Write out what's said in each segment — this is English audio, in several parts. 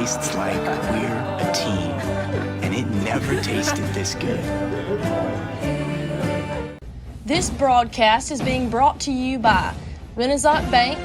tastes like we're a team, and it never tasted this good. This broadcast is being brought to you by Renaissance Bank,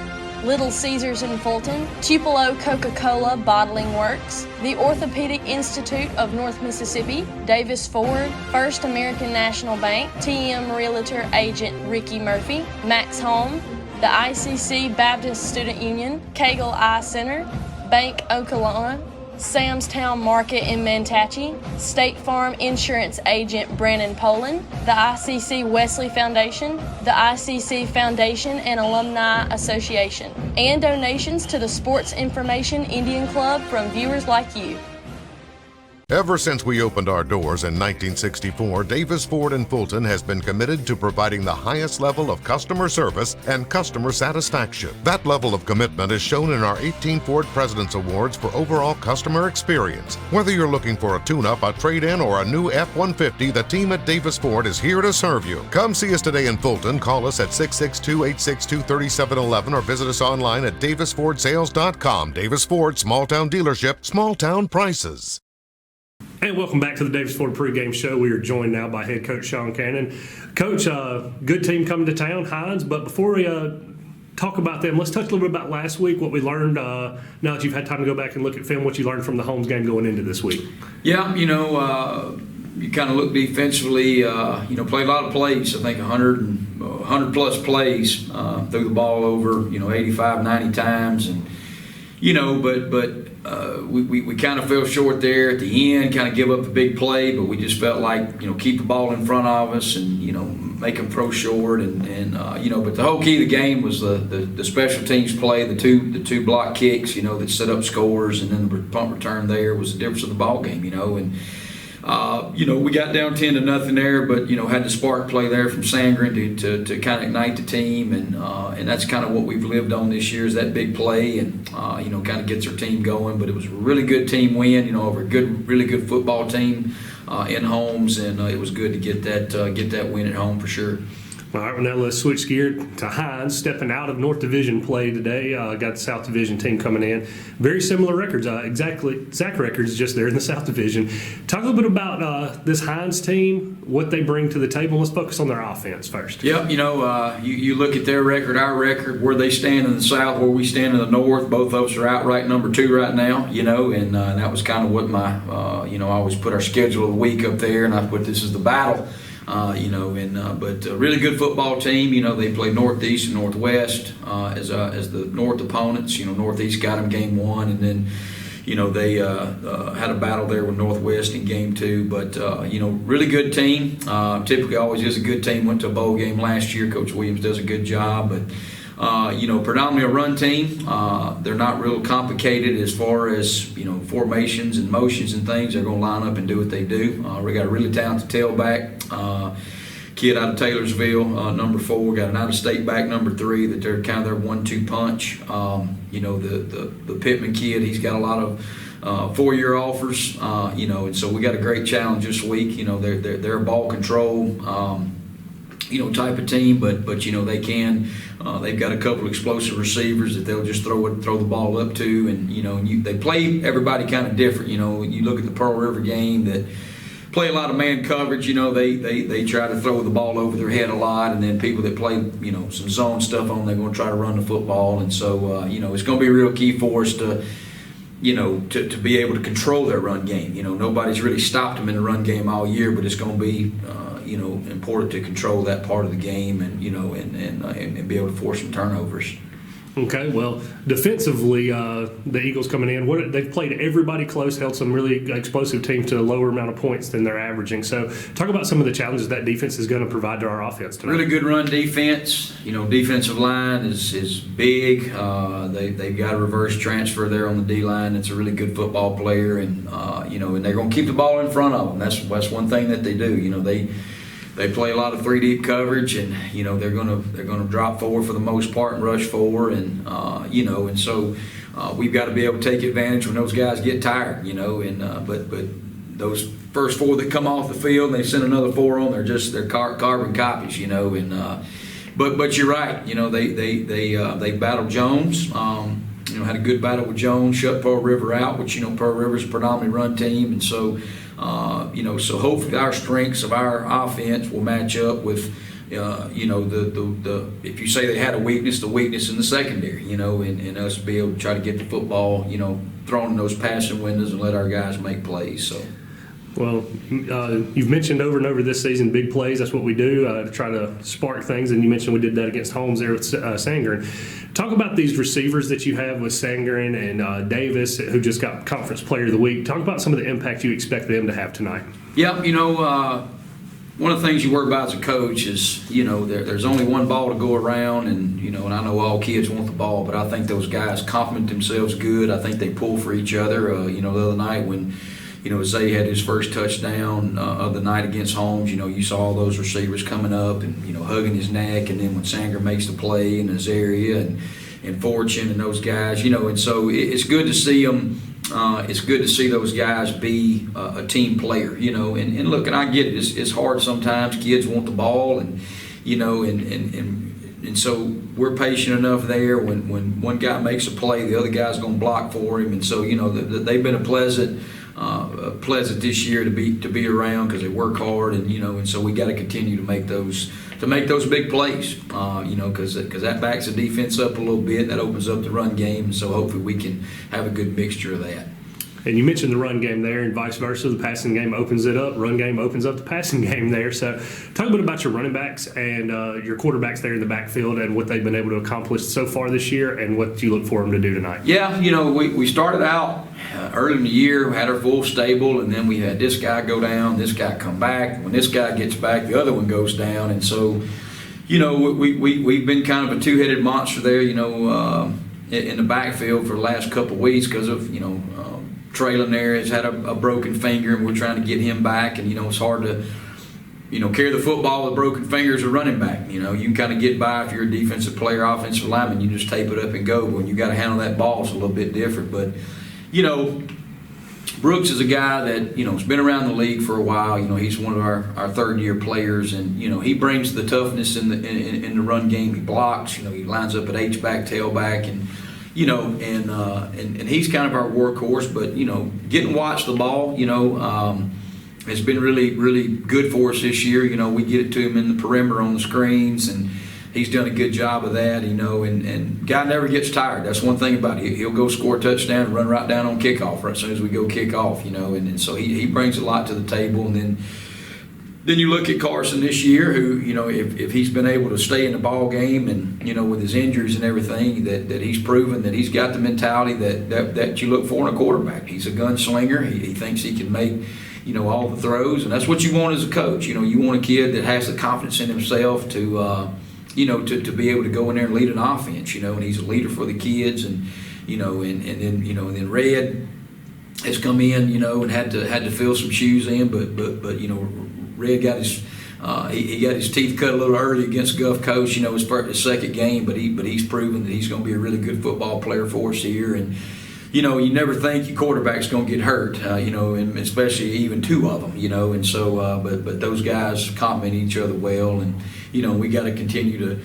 Little Caesars in Fulton, Tupelo Coca-Cola Bottling Works, the Orthopedic Institute of North Mississippi, Davis Ford, First American National Bank, TM Realtor Agent Ricky Murphy, Max Home, the ICC Baptist Student Union, Cagle Eye Center, Bank Okolona, Sam's Town Market in Mantachie, State Farm Insurance Agent Brandon Poland, the ICC Wesley Foundation, the ICC Foundation and Alumni Association, and donations to the Sports Information Indian Club from viewers like you. Ever since we opened our doors in 1964, Davis Ford in Fulton has been committed to providing the highest level of customer service and customer satisfaction. That level of commitment is shown in our 18 Ford President's Awards for overall customer experience. Whether you're looking for a tune-up, a trade-in, or a new F-150, the team at Davis Ford is here to serve you. Come see us today in Fulton. Call us at 662-862-3711 or visit us online at davisfordsales.com. Davis Ford, small-town dealership, small-town prices. And welcome back to the Davis Ford pregame show. We are joined now by head coach Sean Cannon. Coach, good team coming to town, Hinds. But before we talk about them, let's touch a little bit about last week, what we learned. Now that you've had time to go back and look at film, what you learned from the Holmes game going into this week. Yeah, you kind of look defensively, played a lot of plays. I think 100 plus plays, threw the ball over, 85, 90 times. And, we kind of fell short there at the end, kind of give up the big play, but we just felt like, keep the ball in front of us and, make them throw short. But the whole key of the game was the special teams play, the two block kicks, that set up scores, and then the punt return there was the difference of the ball game, we got down 10-0 there, but had the spark play there from Sandgren to kind of ignite the team, and that's kind of what we've lived on this year is that big play, and kind of gets our team going. But it was a really good team win, over a really good football team in Holmes, and it was good to get that win at home for sure. All right, well, now let's switch gear to Hinds, stepping out of North Division play today. Got the South Division team coming in. Very similar records, exact records, just there in the South Division. Talk a little bit about this Hinds team, what they bring to the table. Let's focus on their offense first. Yep, you look at their record, our record, where they stand in the South, where we stand in the North. Both of us are outright number 2 right now, and that was kind of what my, I always put our schedule of the week up there, and I put this as the battle. But a really good football team. They play Northeast and Northwest as the North opponents. Northeast got them game 1, and then they had a battle there with Northwest in game 2. But really good team. Typically always is a good team. Went to a bowl game last year. Coach Williams does a good job, but predominantly a run team. They're not real complicated as far as formations and motions and things. They're going to line up and do what they do. We got a really talented tailback kid out of Taylorsville, number 4. Got an out-of-state back, number 3. That they're kind of their 1-2 punch. The Pittman kid, he's got a lot of 4-year offers. And so we got a great challenge this week. They're a ball control. Type of team, but they can. They've got a couple explosive receivers that they'll just throw the ball up to, and they play everybody kind of different. You look at the Pearl River game that play a lot of man coverage. They try to throw the ball over their head a lot, and then people that play some zone stuff on, they're going to try to run the football, and so it's going to be a real key for us to be able to control their run game. Nobody's really stopped them in the run game all year, but it's going to be important to control that part of the game and and be able to force some turnovers. Okay, well, defensively, the Eagles coming in, they've played everybody close, held some really explosive teams to a lower amount of points than they're averaging. So talk about some of the challenges that defense is going to provide to our offense tonight. Really good run defense. Defensive line is big. They've got a reverse transfer there on the D-line. It's a really good football player, and and they're going to keep the ball in front of them. That's one thing that they do. They play a lot of 3-deep coverage, and they're gonna drop 4 for the most part and rush 4, and so we've got to be able to take advantage when those guys get tired, but those first 4 that come off the field, they send another 4 on. They're carbon copies, but you're right, they battle Jones. had a good battle with Jones, shut Pearl River out, which, Pearl River's a predominantly run team. And so, so hopefully our strengths of our offense will match up with, the if you say they had a weakness, the weakness in the secondary, and us be able to try to get the football, thrown in those passing windows and let our guys make plays. So. Well, you've mentioned over and over this season big plays. That's what we do to try to spark things. And you mentioned we did that against Holmes there with Sangren. Talk about these receivers that you have with Sangren and Davis, who just got Conference Player of the Week. Talk about some of the impact you expect them to have tonight. Yeah, one of the things you worry about as a coach is, there's only one ball to go around, and and I know all kids want the ball, but I think those guys compliment themselves good. I think they pull for each other. The other night when Zay had his first touchdown of the night against Holmes. You saw all those receivers coming up and, hugging his neck. And then when Sanger makes the play in his area and Fortune and those guys, and so it's good to see them. It's good to see those guys be a team player, and look, and I get it. It's hard sometimes. Kids want the ball and so we're patient enough there. When one guy makes a play, the other guy's going to block for him. And so, they've been a pleasant this year to be around because they work hard, and so we got to continue to make those big plays, because that backs the defense up a little bit. That opens up the run game, and so hopefully we can have a good mixture of that. And you mentioned the run game there, and vice versa. The passing game opens it up. Run game opens up the passing game there. So talk a bit about your running backs and your quarterbacks there in the backfield and what they've been able to accomplish so far this year and what you look for them to do tonight. Yeah, we started out early in the year, we had our full stable, and then we had this guy go down, this guy come back. When this guy gets back, the other one goes down. And so, we've been kind of a two-headed monster there, in the backfield for the last couple of weeks because of, Traylon there has had a broken finger, and we're trying to get him back. And, it's hard to, carry the football with broken fingers or running back. You can kind of get by if you're a defensive player, offensive lineman. You just tape it up and go. But when you got to handle that ball, it's a little bit different. But, Brooks is a guy that, has been around the league for a while. He's one of our third-year players, and, he brings the toughness in the run game. He blocks. He lines up at H-back, tailback, and, and he's kind of our workhorse. But, getting to watch the ball, has been really, really good for us this year. We get it to him in the perimeter on the screens, and he's done a good job of that, and guy never gets tired. That's one thing about it. He'll go score a touchdown and run right down on kickoff right as soon as we go kick off, and so he brings a lot to the table. And then you look at Carson this year, who, if he's been able to stay in the ball game and, with his injuries and everything, that he's proven that he's got the mentality that you look for in a quarterback. He's a gunslinger. He thinks he can make, all the throws, and that's what you want as a coach. You want a kid that has the confidence in himself to be able to go in there and lead an offense, and he's a leader for the kids, and then Red has come in, and had to fill some shoes in, but Red got his he got his teeth cut a little early against Gulf Coast, his second game, but he's proven that he's going to be a really good football player for us here, and you never think your quarterback's going to get hurt, and especially even two of them, and so, but those guys complement each other well, and, we got to continue to,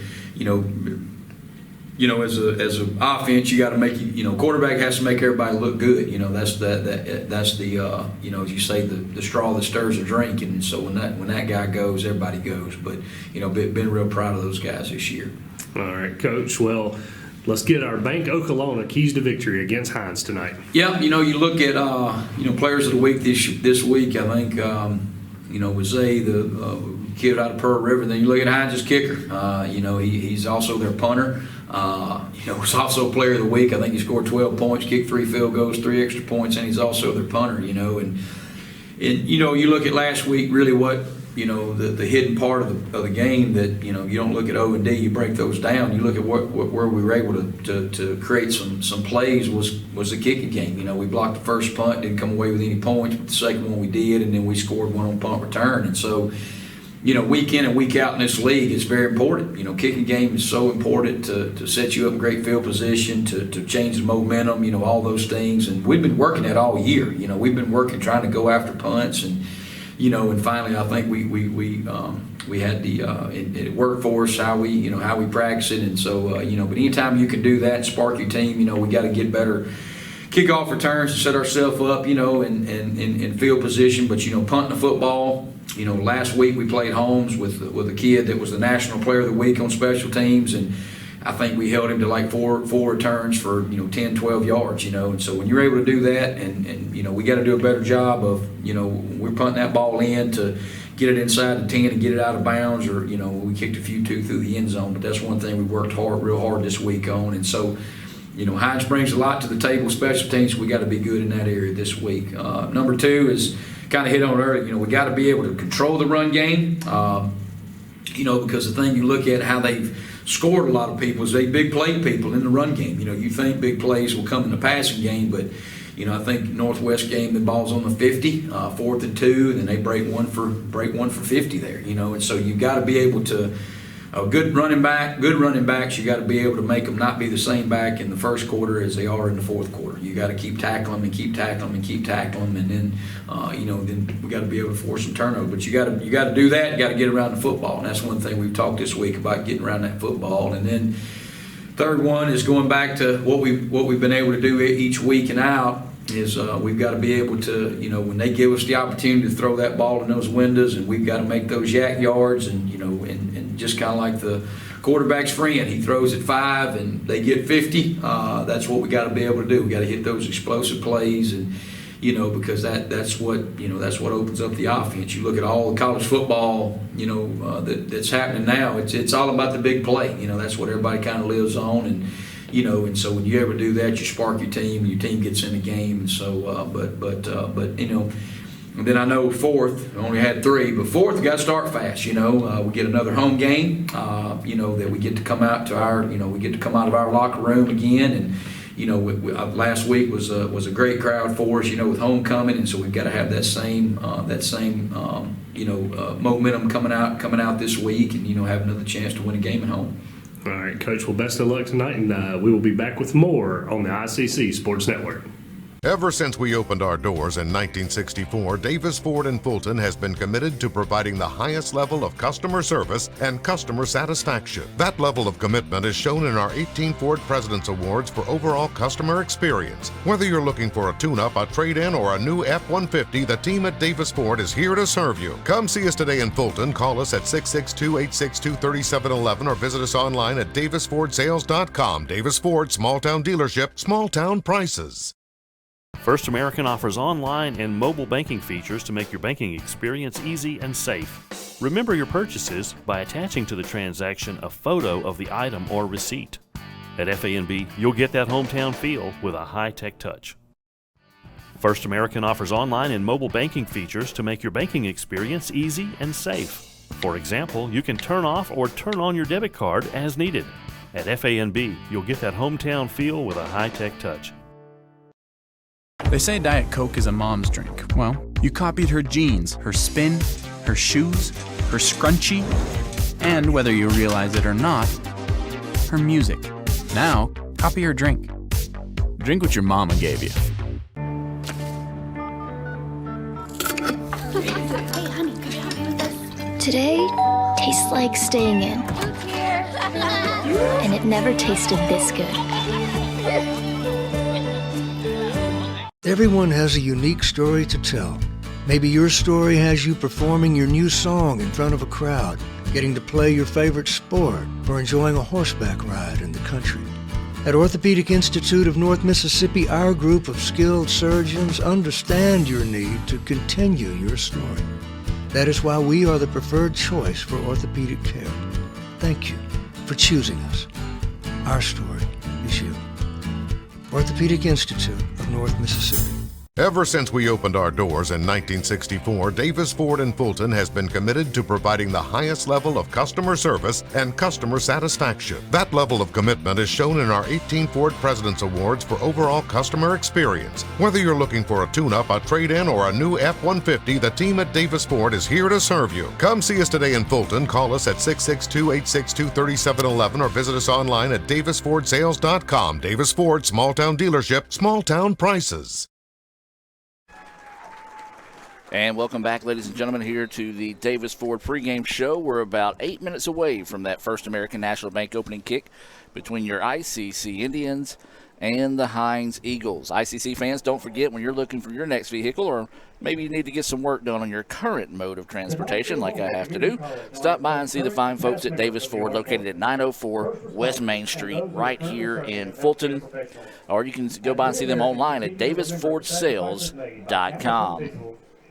as an offense, you got to make, quarterback has to make everybody look good, that's the, as you say, the straw that stirs the drink, and so when that guy goes, everybody goes, but, been real proud of those guys this year. All right, Coach, well, let's get our Bank Oklahoma keys to victory against Hinds tonight. Yeah, you look at players of the week this week. I think with Zay, the kid out of Pearl River. Then you look at Hinds' kicker. He's also their punter. Was also player of the week. I think he scored 12 points, kicked 3 field goals, 3 extra points, and he's also their punter. And you look at last week, really what. The hidden part of the game that, you don't look at O&D, you break those down. You look at where we were able to create some plays was the kicking game. We blocked the first punt, didn't come away with any points, but the second one we did, and then we scored one on punt return. And so, week in and week out in this league, it's very important. Kicking game is so important to set you up in great field position, to change the momentum, all those things. And we've been working that all year. We've been working trying to go after punts and, and finally I think we had the it worked for us how we practice it, and so but anytime you can do that and spark your team, we got to get better kickoff returns to set ourselves up, in field position. But punting the football, last week we played Holmes with a kid that was the National Player of the Week on special teams, and I think we held him to like four returns for 10, 12 yards, and so when you're able to do that, and we got to do a better job of we're punting that ball in to get it inside the 10 and get it out of bounds, or we kicked a few through the end zone, but that's one thing we worked real hard this week on. And so Hinds brings a lot to the table, special teams. We got to be good in that area this week. Number two is kind of hit on earlier. We got to be able to control the run game. Because the thing you look at how they've scored a lot of people is they big play people in the run game. You think big plays will come in the passing game, but I think Northwest game, the ball's on the 50, 4th and 2, and then they break one for 50 there. And so you got to be able to. Good running backs, you got to be able to make them not be the same back in the first quarter as they are in the fourth quarter. You got to keep tackling them and keep tackling them and keep tackling them, and then then we got to be able to force some turnover. But you got to do that. You got to get around the football, and that's one thing we've talked this week about, getting around that football. And then third one is going back to what we've been able to do each week and out. Is we've got to be able to, when they give us the opportunity to throw that ball in those windows, and we've got to make those yak yards, and and just kind of like the quarterback's friend, he throws it 5 and they get 50. That's what we got to be able to do. We got to hit those explosive plays, and because that's what opens up the offense. You look at all the college football, that's happening now. It's all about the big play. That's what everybody kind of lives on, and. And so when you ever do that, you spark your team, and your team gets in the game. And so, and then I know fourth, I only had 3, but fourth, we got to start fast. We get another home game. That we get to come out to we get to come out of our locker room again, and last week was a great crowd for us. With homecoming, and so we've got to have that same momentum coming out this week, and have another chance to win a game at home. All right, Coach. Well, best of luck tonight, and we will be back with more on the ICC Sports Network. Ever since we opened our doors in 1964, Davis Ford in Fulton has been committed to providing the highest level of customer service and customer satisfaction. That level of commitment is shown in our 18 Ford President's Awards for overall customer experience. Whether you're looking for a tune-up, a trade-in, or a new F-150, the team at Davis Ford is here to serve you. Come see us today in Fulton. Call us at 662-862-3711 or visit us online at davisfordsales.com. Davis Ford, small-town dealership, small-town prices. First American offers online and mobile banking features to make your banking experience easy and safe. Remember your purchases by attaching to the transaction a photo of the item or receipt. At FANB, you'll get that hometown feel with a high-tech touch. First American offers online and mobile banking features to make your banking experience easy and safe. For example, you can turn off or turn on your debit card as needed. At FANB, you'll get that hometown feel with a high-tech touch. They say Diet Coke is a mom's drink. Well, you copied her jeans, her spin, her shoes, her scrunchie, and whether you realize it or not, her music. Now, copy her drink. Drink what your mama gave you. Hey, honey, could you help me with this? Today tastes like staying in. And it never tasted this good. Everyone has a unique story to tell. Maybe your story has you performing your new song in front of a crowd, getting to play your favorite sport, or enjoying a horseback ride in the country. At Orthopedic Institute of North Mississippi, our group of skilled surgeons understand your need to continue your story. That is why we are the preferred choice for orthopedic care. Thank you for choosing us. Our story is you. Orthopedic Institute of North Mississippi. Ever since we opened our doors in 1964, Davis Ford in Fulton has been committed to providing the highest level of customer service and customer satisfaction. That level of commitment is shown in our 18 Ford President's Awards for overall customer experience. Whether you're looking for a tune-up, a trade-in, or a new F-150, the team at Davis Ford is here to serve you. Come see us today in Fulton. Call us at 662-862-3711 or visit us online at davisfordsales.com. Davis Ford, small-town dealership, small-town prices. And welcome back, ladies and gentlemen, here to the Davis Ford pregame show. We're about 8 minutes away from that First American National Bank opening kick between your ICC Indians and the Hinds Eagles. ICC fans, don't forget, when you're looking for your next vehicle, or maybe you need to get some work done on your current mode of transportation like I have to do, stop by and see the fine folks at Davis Ford, located at 904 West Main Street right here in Fulton. Or you can go by and see them online at davisfordsales.com.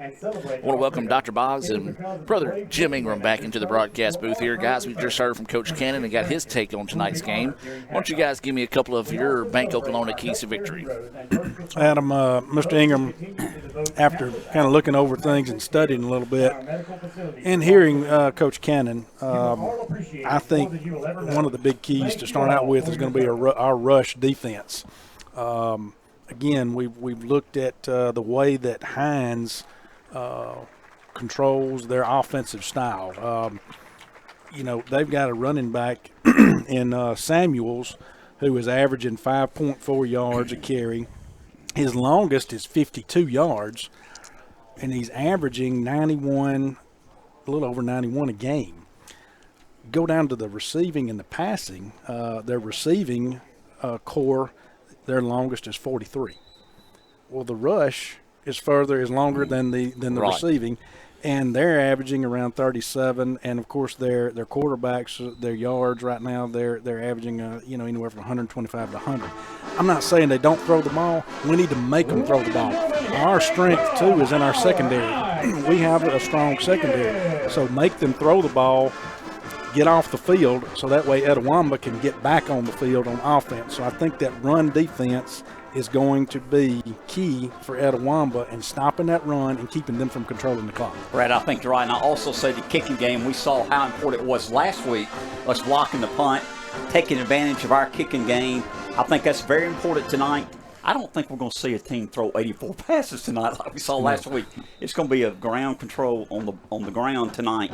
I want to welcome Dr. Boggs and Brother Jim Ingram back into the broadcast booth here. Guys, we just heard from Coach Cannon and got his take on tonight's game. Why don't you guys give me a couple of your Bank Oklahoma keys to victory? Adam, Mr. Ingram, after kind of looking over things and studying a little bit and hearing Coach Cannon, I think one of the big keys to start out with is going to be our rush defense. Again, we've looked at the way that Hinds controls their offensive style. They've got a running back in Samuels who is averaging 5.4 yards a carry. His longest is 52 yards, and he's averaging 91, a little over 91 a game. Go down to the receiving and the passing. Their receiving core, their longest is 43. Well, the rush is longer than the right. Receiving, and they're averaging around 37. And of course, their quarterbacks, their yards right now, they're averaging anywhere from 125 to 100. I'm not saying they don't throw the ball. We need to make them throw the ball. Our strength too is in our secondary. We have a strong secondary, so make them throw the ball, get off the field, so that way Etowamba can get back on the field on offense. So I think that run defense is going to be key for Etowamba in stopping that run and keeping them from controlling the clock. Brad, I think you're right. And I also say the kicking game, we saw how important it was last week, us blocking the punt, taking advantage of our kicking game. I think that's very important tonight. I don't think we're going to see a team throw 84 passes tonight like we saw last week. It's going to be a ground control on the ground tonight.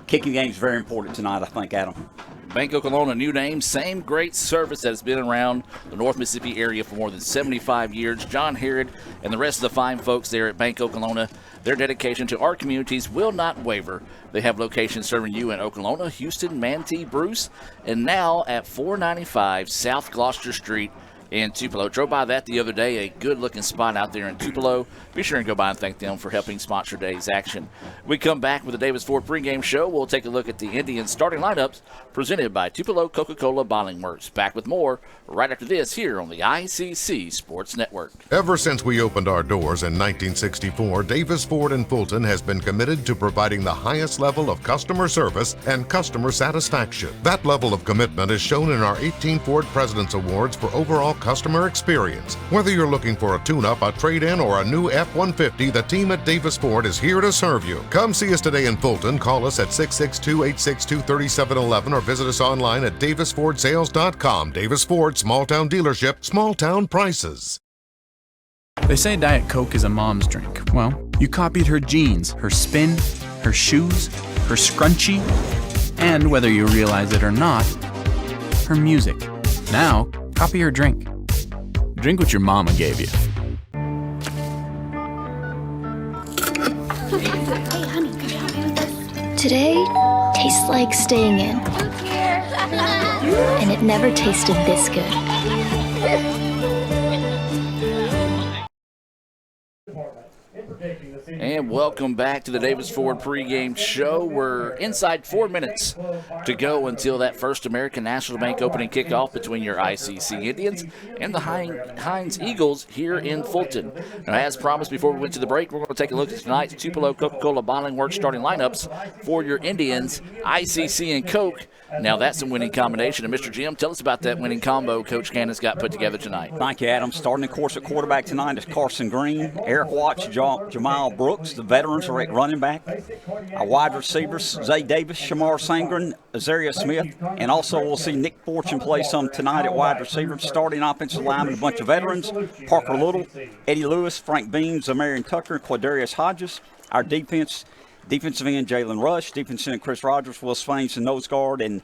Kicking game is very important tonight, I think, Adam. Bank Oklahoma, new name, same great service that has been around the North Mississippi area for more than 75 years. John Herod and the rest of the fine folks there at Bank Oklahoma, their dedication to our communities will not waver. They have locations serving you in Oklahoma, Houston, Manatee, Bruce, and now at 495 South Gloucester Street in Tupelo. Drove by that the other day, a good-looking spot out there in Tupelo. Be sure and go by and thank them for helping sponsor today's action. We come back with the Davis Ford pregame show. We'll take a look at the Indians starting lineups presented by Tupelo Coca-Cola Bottling Works. Back with more right after this here on the ICC Sports Network. Ever since we opened our doors in 1964, Davis Ford in Fulton has been committed to providing the highest level of customer service and customer satisfaction. That level of commitment is shown in our 18 Ford President's Awards for overall customer experience. Whether you're looking for a tune-up, a trade-in, or a new F-150, the team at Davis Ford is here to serve you. Come see us today in Fulton. Call us at 662-862-3711 or visit us online at davisfordsales.com. Davis Ford, small-town dealership, small-town prices. They say Diet Coke is a mom's drink. Well, you copied her jeans, her spin, her shoes, her scrunchie, and whether you realize it or not, her music. Now, copy her drink. Drink what your mama gave you. Hey, honey, can you help me with this? Today tastes like staying in. And it never tasted this good. And welcome back to the Davis Ford pregame show. We're inside 4 minutes to go until that First American National Bank opening kickoff between your ICC Indians and the Hinds Eagles here in Fulton. Now, as promised before we went to the break, we're going to take a look at tonight's Tupelo Coca-Cola Bottling Works starting lineups for your Indians, ICC and Coke. Now, that's a winning combination. And, Mr. Jim, tell us about that winning combo Coach Cannon's got put together tonight. Thank you, Adam. Starting, of course, at quarterback tonight is Carson Green, Eric Watts, Jamal Brooks. The veterans are at running back. Our wide receivers, Zay Davis, Shamar Sangren, Azaria Smith, and also we'll see Nick Fortune play some tonight at wide receiver. Starting offensive lineman, a bunch of veterans, Parker Little, Eddie Lewis, Frank Beams, Amarian Tucker, Quadarius Hodges. Our defensive end, Jalen Rush. Defensive end, Chris Rogers, Will Swains, and nose guard. And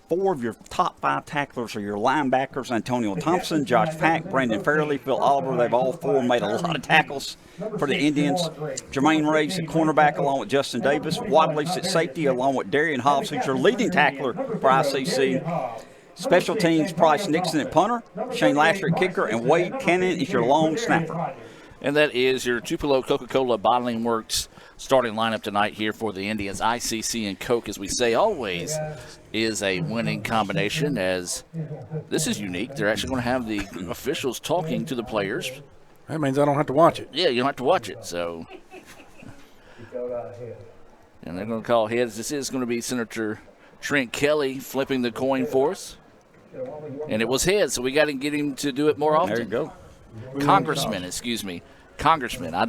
4 of your top 5 tacklers are your linebackers: Antonio Thompson, Josh Pack, Brandon Fairley, Phil Oliver. They've all 4 made a lot of tackles for the Indians. Jermaine Ray's at cornerback along with Justin Davis. Wadley's at safety along with Darian Hobbs, who's your leading tackler for ICC. Special teams, Bryce Nixon at punter, Shane Lasher at kicker, and Wade Cannon is your long snapper. And that is your Tupelo Coca-Cola Bottling Works starting lineup tonight here for the Indians. ICC and Coke, as we say always, is a winning combination, as this is unique. They're actually going to have the officials talking to the players. That means I don't have to watch it. Yeah, you don't have to watch it. So, and they're going to call heads. This is going to be Senator Trent Kelly flipping the coin for us. And it was heads, so we got to get him to do it more often. There you go. Congressman. I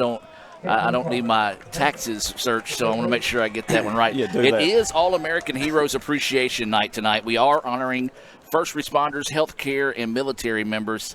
don't need my taxes searched, so I want to make sure I get that one right. Yeah, do it that. is All-American Heroes Appreciation Night tonight. We are honoring first responders, healthcare, and military members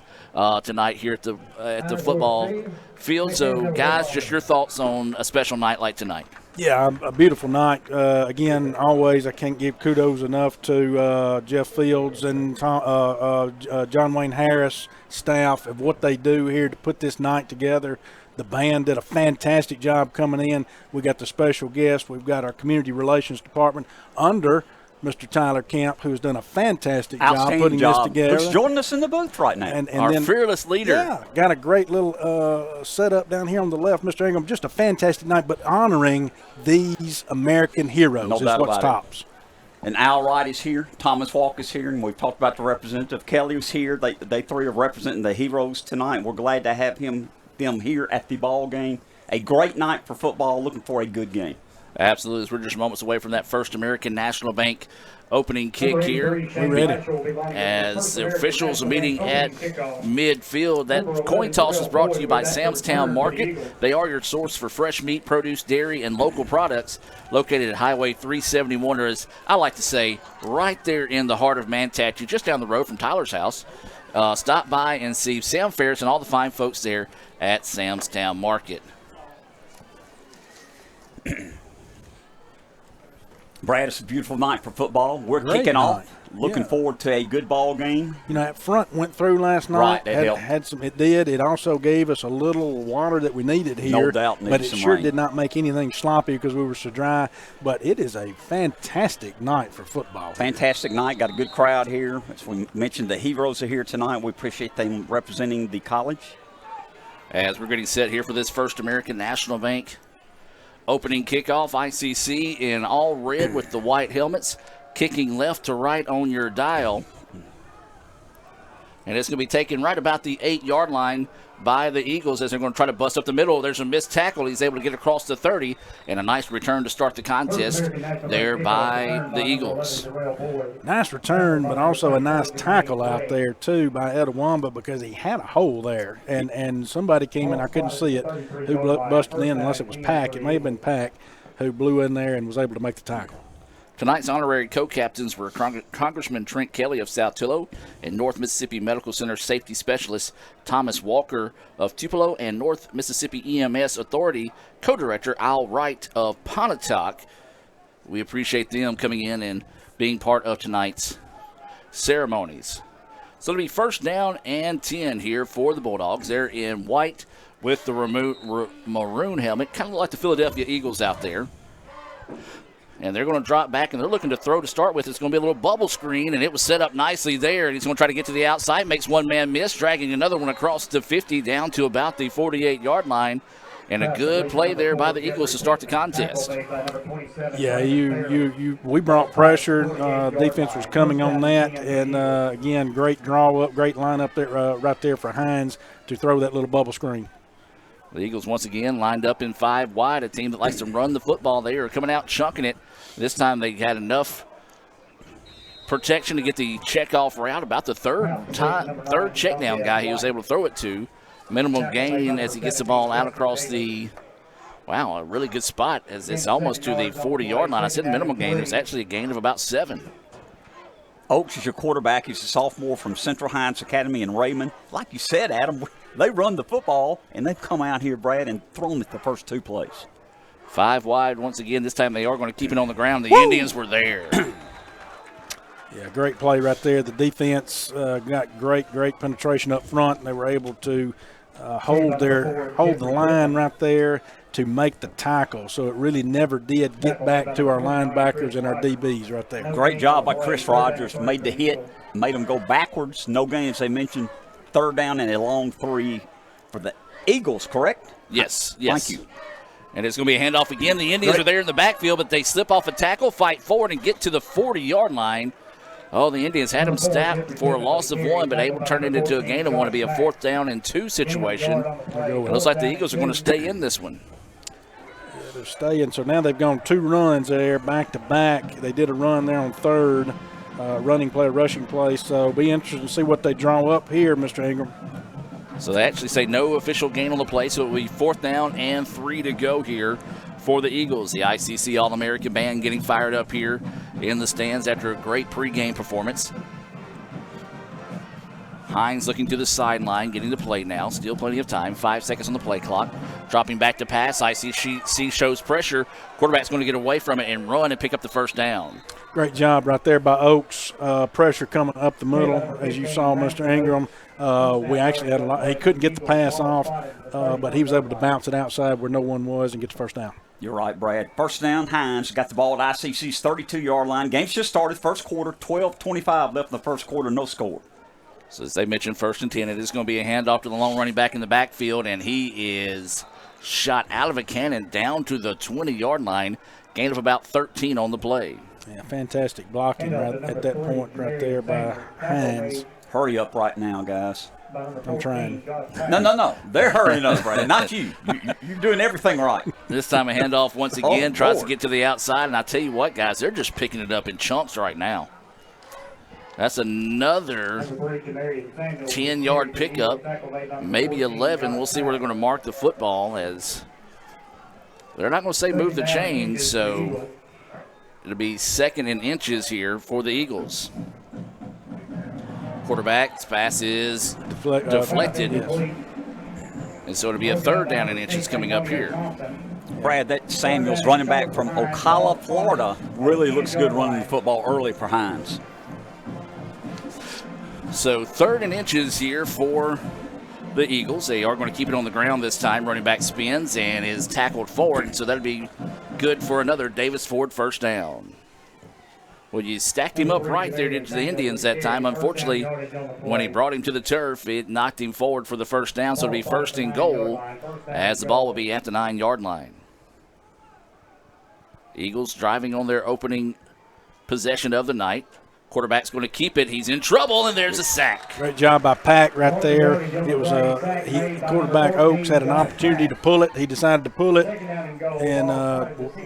tonight here at the football field. So, guys, just your thoughts on a special night like tonight. Yeah, a beautiful night. Again, always I can't give kudos enough to Jeff Fields and John Wayne Harris staff of what they do here to put this night together. The band did a fantastic job coming in. We got the special guest. We've got our community relations department under Mr. Tyler Kemp, who's done a fantastic job putting this together. Who's joining us in the booth right now. And our then, fearless leader. Yeah, got a great little setup down here on the left, Mr. Ingram. Just a fantastic night, but honoring these American heroes No is doubt what about tops. And Al Wright is here. Thomas Walk is here. And we've talked about the representative. Kelly was here. They 3 are representing the heroes tonight. We're glad to have them here at the ball game. A great night for football. Looking for a good game. Absolutely. We're just moments away from that First American National Bank opening kick here. We're ready. As the officials are meeting at midfield. That coin toss is brought to you by Samstown Market. They are your source for fresh meat, produce, dairy, and local products, located at Highway 371, or as I like to say, right there in the heart of Manatee, just down the road from Tyler's house. Stop by and see Sam Ferris and all the fine folks there at Samstown Market. Brad, it's a beautiful night for football. We're Great kicking night. off. Looking forward to a good ball game. You know, that front went through last night. Right, that helped. Had some. It did. It also gave us a little water that we needed here. No doubt, needed but it some sure rain. did not make anything sloppy because we were so dry. But it is a fantastic night for football. Fantastic night. Got a good crowd here. As we mentioned, the heroes are here tonight. We appreciate them representing the college. As we're getting set here for this First American National Bank opening kickoff, ICC in all red with the white helmets, kicking left to right on your dial. And it's going to be taken right about the 8-yard line by the Eagles as they're going to try to bust up the middle. There's a missed tackle. He's able to get across the 30, and a nice return to start the contest there by the Eagles. Nice return, but also a nice tackle out there, too, by Etowamba because he had a hole there. And somebody came in, I couldn't see it, who busted in, unless it was Pack. It may have been Pack who blew in there and was able to make the tackle. Tonight's honorary co-captains were Congressman Trent Kelly of South Tupelo and North Mississippi Medical Center Safety Specialist Thomas Walker of Tupelo and North Mississippi EMS Authority Co-Director Al Wright of Pontotoc. We appreciate them coming in and being part of tonight's ceremonies. So it'll be first down and 10 here for the Bulldogs. They're in white with the maroon helmet, kind of like the Philadelphia Eagles out there. And they're going to drop back, and they're looking to throw to start with. It's going to be a little bubble screen, and it was set up nicely there. And he's going to try to get to the outside, makes one man miss, dragging another one across the 50 down to about the 48-yard line. And a good play there by the Eagles to start the contest. Yeah, we brought pressure. Defense was coming on that. And, again, great draw up, great lineup there, right there for Hinds to throw that little bubble screen. The Eagles once again lined up in 5 wide, a team that likes to run the football. They are coming out chunking it. This time they had enough protection to get the check-off route. About the third check down guy he was able to throw it to. Minimal gain as he gets the ball out across the, wow, a really good spot as it's almost to the 40-yard line. I said minimal gain. It was actually a gain of about 7. Oaks is your quarterback. He's a sophomore from Central Hinds Academy in Raymond. Like you said, Adam, they run the football, and they've come out here, Brad, and thrown it the first 2 plays. 5 wide once again. This time they are going to keep it on the ground. The Indians were there. Yeah, great play right there. The defense got great penetration up front, and they were able to hold the line right there to make the tackle. So it really never did get back to our linebackers and our DBs right there. Great job by Chris Rogers. Made the hit, made them go backwards. No gains. They mentioned third down and a long 3 for the Eagles, correct? Yes. Thank you. And it's going to be a handoff again. The Indians are there in the backfield, but they slip off a tackle, fight forward, and get to the 40-yard line. Oh, the Indians had them staffed for a loss of 1, but able to turn it into a gain of 1 to be a 4th down and 2 situation. It looks like the Eagles are going to stay in this one. Yeah, they're staying. So now they've gone 2 runs there back to back. They did a run there on third, rushing play. So be interested to see what they draw up here, Mr. Ingram. So they actually say no official gain on the play, so it will be 4th down and 3 to go here for the Eagles. The ICC All-American band getting fired up here in the stands after a great pregame performance. Hinds looking to the sideline, getting the play now. Still plenty of time. 5 seconds on the play clock. Dropping back to pass. ICC shows pressure. Quarterback's going to get away from it and run and pick up the 1st down. Great job right there by Oaks. Pressure coming up the middle, as you saw, Mr. Ingram. We actually had a lot. He couldn't get the pass off, but he was able to bounce it outside where no one was and get the 1st down. You're right, Brad. 1st down, Hinds got the ball at ICC's 32-yard line. Game's just started, first quarter, 12:25 left in the first quarter, no score. So as they mentioned, 1st and 10, it is going to be a handoff to the long running back in the backfield, and he is shot out of a cannon down to the 20-yard line. Gain of about 13 on the play. Yeah, fantastic blocking right at that point right there by Hinds. Hurry up right now, guys. I'm trying. No. They're hurrying up, Brad. Not you. You're doing everything right. This time a handoff once again. Tries to get to the outside. And I tell you what, guys, they're just picking it up in chunks right now. That's another 10-yard pickup, maybe 11. We'll see where they're going to mark the football, as they're not going to say move the chains. So it'll be 2nd and inches here for the Eagles. Quarterback's pass is deflected. And so it'll be a 3rd down and inches coming up here. Brad, that Samuels, running back from Ocala, Florida, really looks good running the football early for Hinds. So 3rd and inches here for the Eagles. They are going to keep it on the ground this time. Running back spins and is tackled forward. So that'll be good for another Davis Ford 1st down. Well, you stacked him up right there to the Indians that time. Unfortunately, when he brought him to the turf, it knocked him forward for the 1st down. So it'll be 1st and goal as the ball will be at the 9-yard line. Eagles driving on their opening possession of the night. Quarterback's going to keep it. He's in trouble, and there's a sack. Great job by Pack right there. It was quarterback Oaks had an opportunity to pull it. He decided to pull it and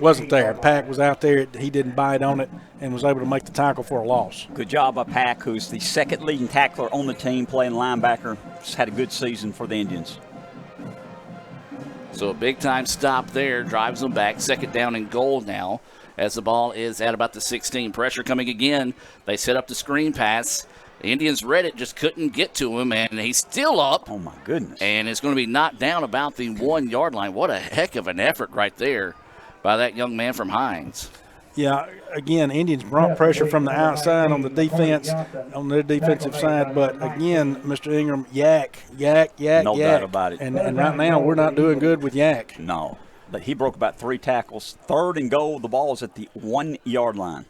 wasn't there. Pack was out there. He didn't bite on it and was able to make the tackle for a loss. Good job by Pack, who's the 2nd leading tackler on the team, playing linebacker. Just had a good season for the Indians. So a big-time stop there. Drives them back. 2nd down and goal now, as the ball is at about the 16. Pressure coming again. They set up the screen pass. The Indians read it, just couldn't get to him, and he's still up. Oh, my goodness. And it's going to be knocked down about the 1-yard line. What a heck of an effort right there by that young man from Hinds. Yeah, again, Indians brought pressure from the outside on the defense, on their defensive side. But, again, Mr. Ingram, yak. No doubt about it. And right now we're not doing good with yak. No. But he broke about 3 tackles. 3rd and goal, the ball is at the 1-yard line.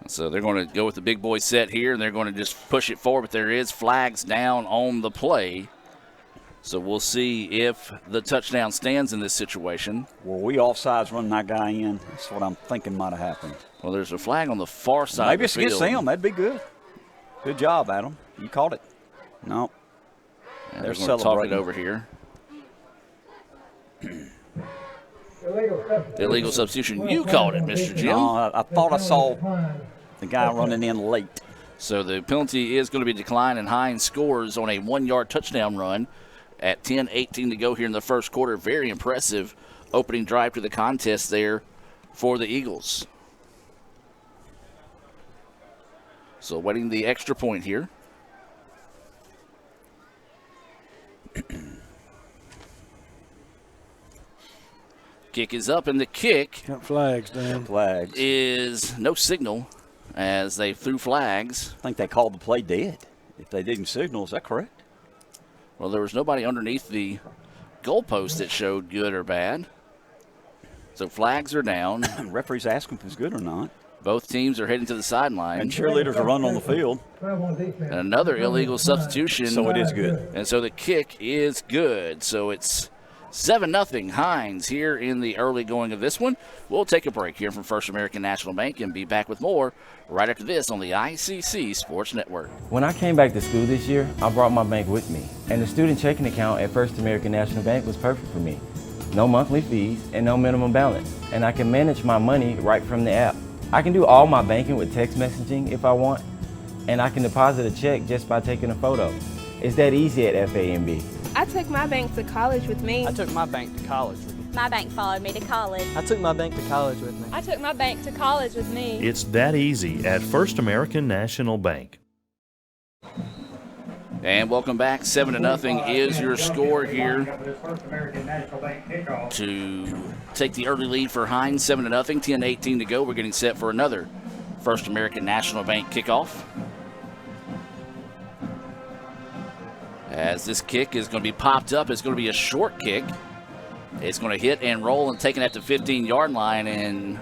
So they're going to go with the big boy set here, and they're going to just push it forward. But there is flags down on the play. So we'll see if the touchdown stands in this situation. Were we offsides running that guy in? That's what I'm thinking might have happened. Well, there's a flag on the far side Maybe of the field. it's against them. That'd be good. Good job, Adam. You caught it. No. Yeah, they're going to talk it over here. Illegal substitution. You called it, Mr. Jim. No, I thought I saw the guy running in late. So the penalty is going to be declined, and Hinds scores on a 1-yard touchdown run at 10:18 to go here in the first quarter. Very impressive opening drive to the contest there for the Eagles. So waiting the extra point here. Kick is up, and the kick Got flags, Dan. Flags. is no signal as they threw flags. I think they called the play dead if they didn't signal. Is that correct? Well, there was nobody underneath the goalpost that showed good or bad. So flags are down. Referees ask them if it's good or not. Both teams are heading to the sideline. And cheerleaders are running on the field. And another illegal substitution. So it is good. And so the kick is good. So it's 7-0 Hinds here in the early going of this one. We'll take a break here from First American National Bank and be back with more right after this on the ICC Sports Network. When I came back to school this year, I brought my bank with me. And the student checking account at First American National Bank was perfect for me. No monthly fees and no minimum balance. And I can manage my money right from the app. I can do all my banking with text messaging if I want, and I can deposit a check just by taking a photo. It's that easy at FAMB. I took my bank to college with me. I took my bank to college with me. My bank followed me to college. I took my bank to college with me. I took my bank to college with me. It's that easy at First American National Bank. And welcome back. 7-0 is your score here to take the early lead for Hinds. 7-0, 10-18 to go. We're getting set for another First American National Bank kickoff. As this kick is going to be popped up, it's going to be a short kick. It's going to hit and roll and taken at the 15-yard line, and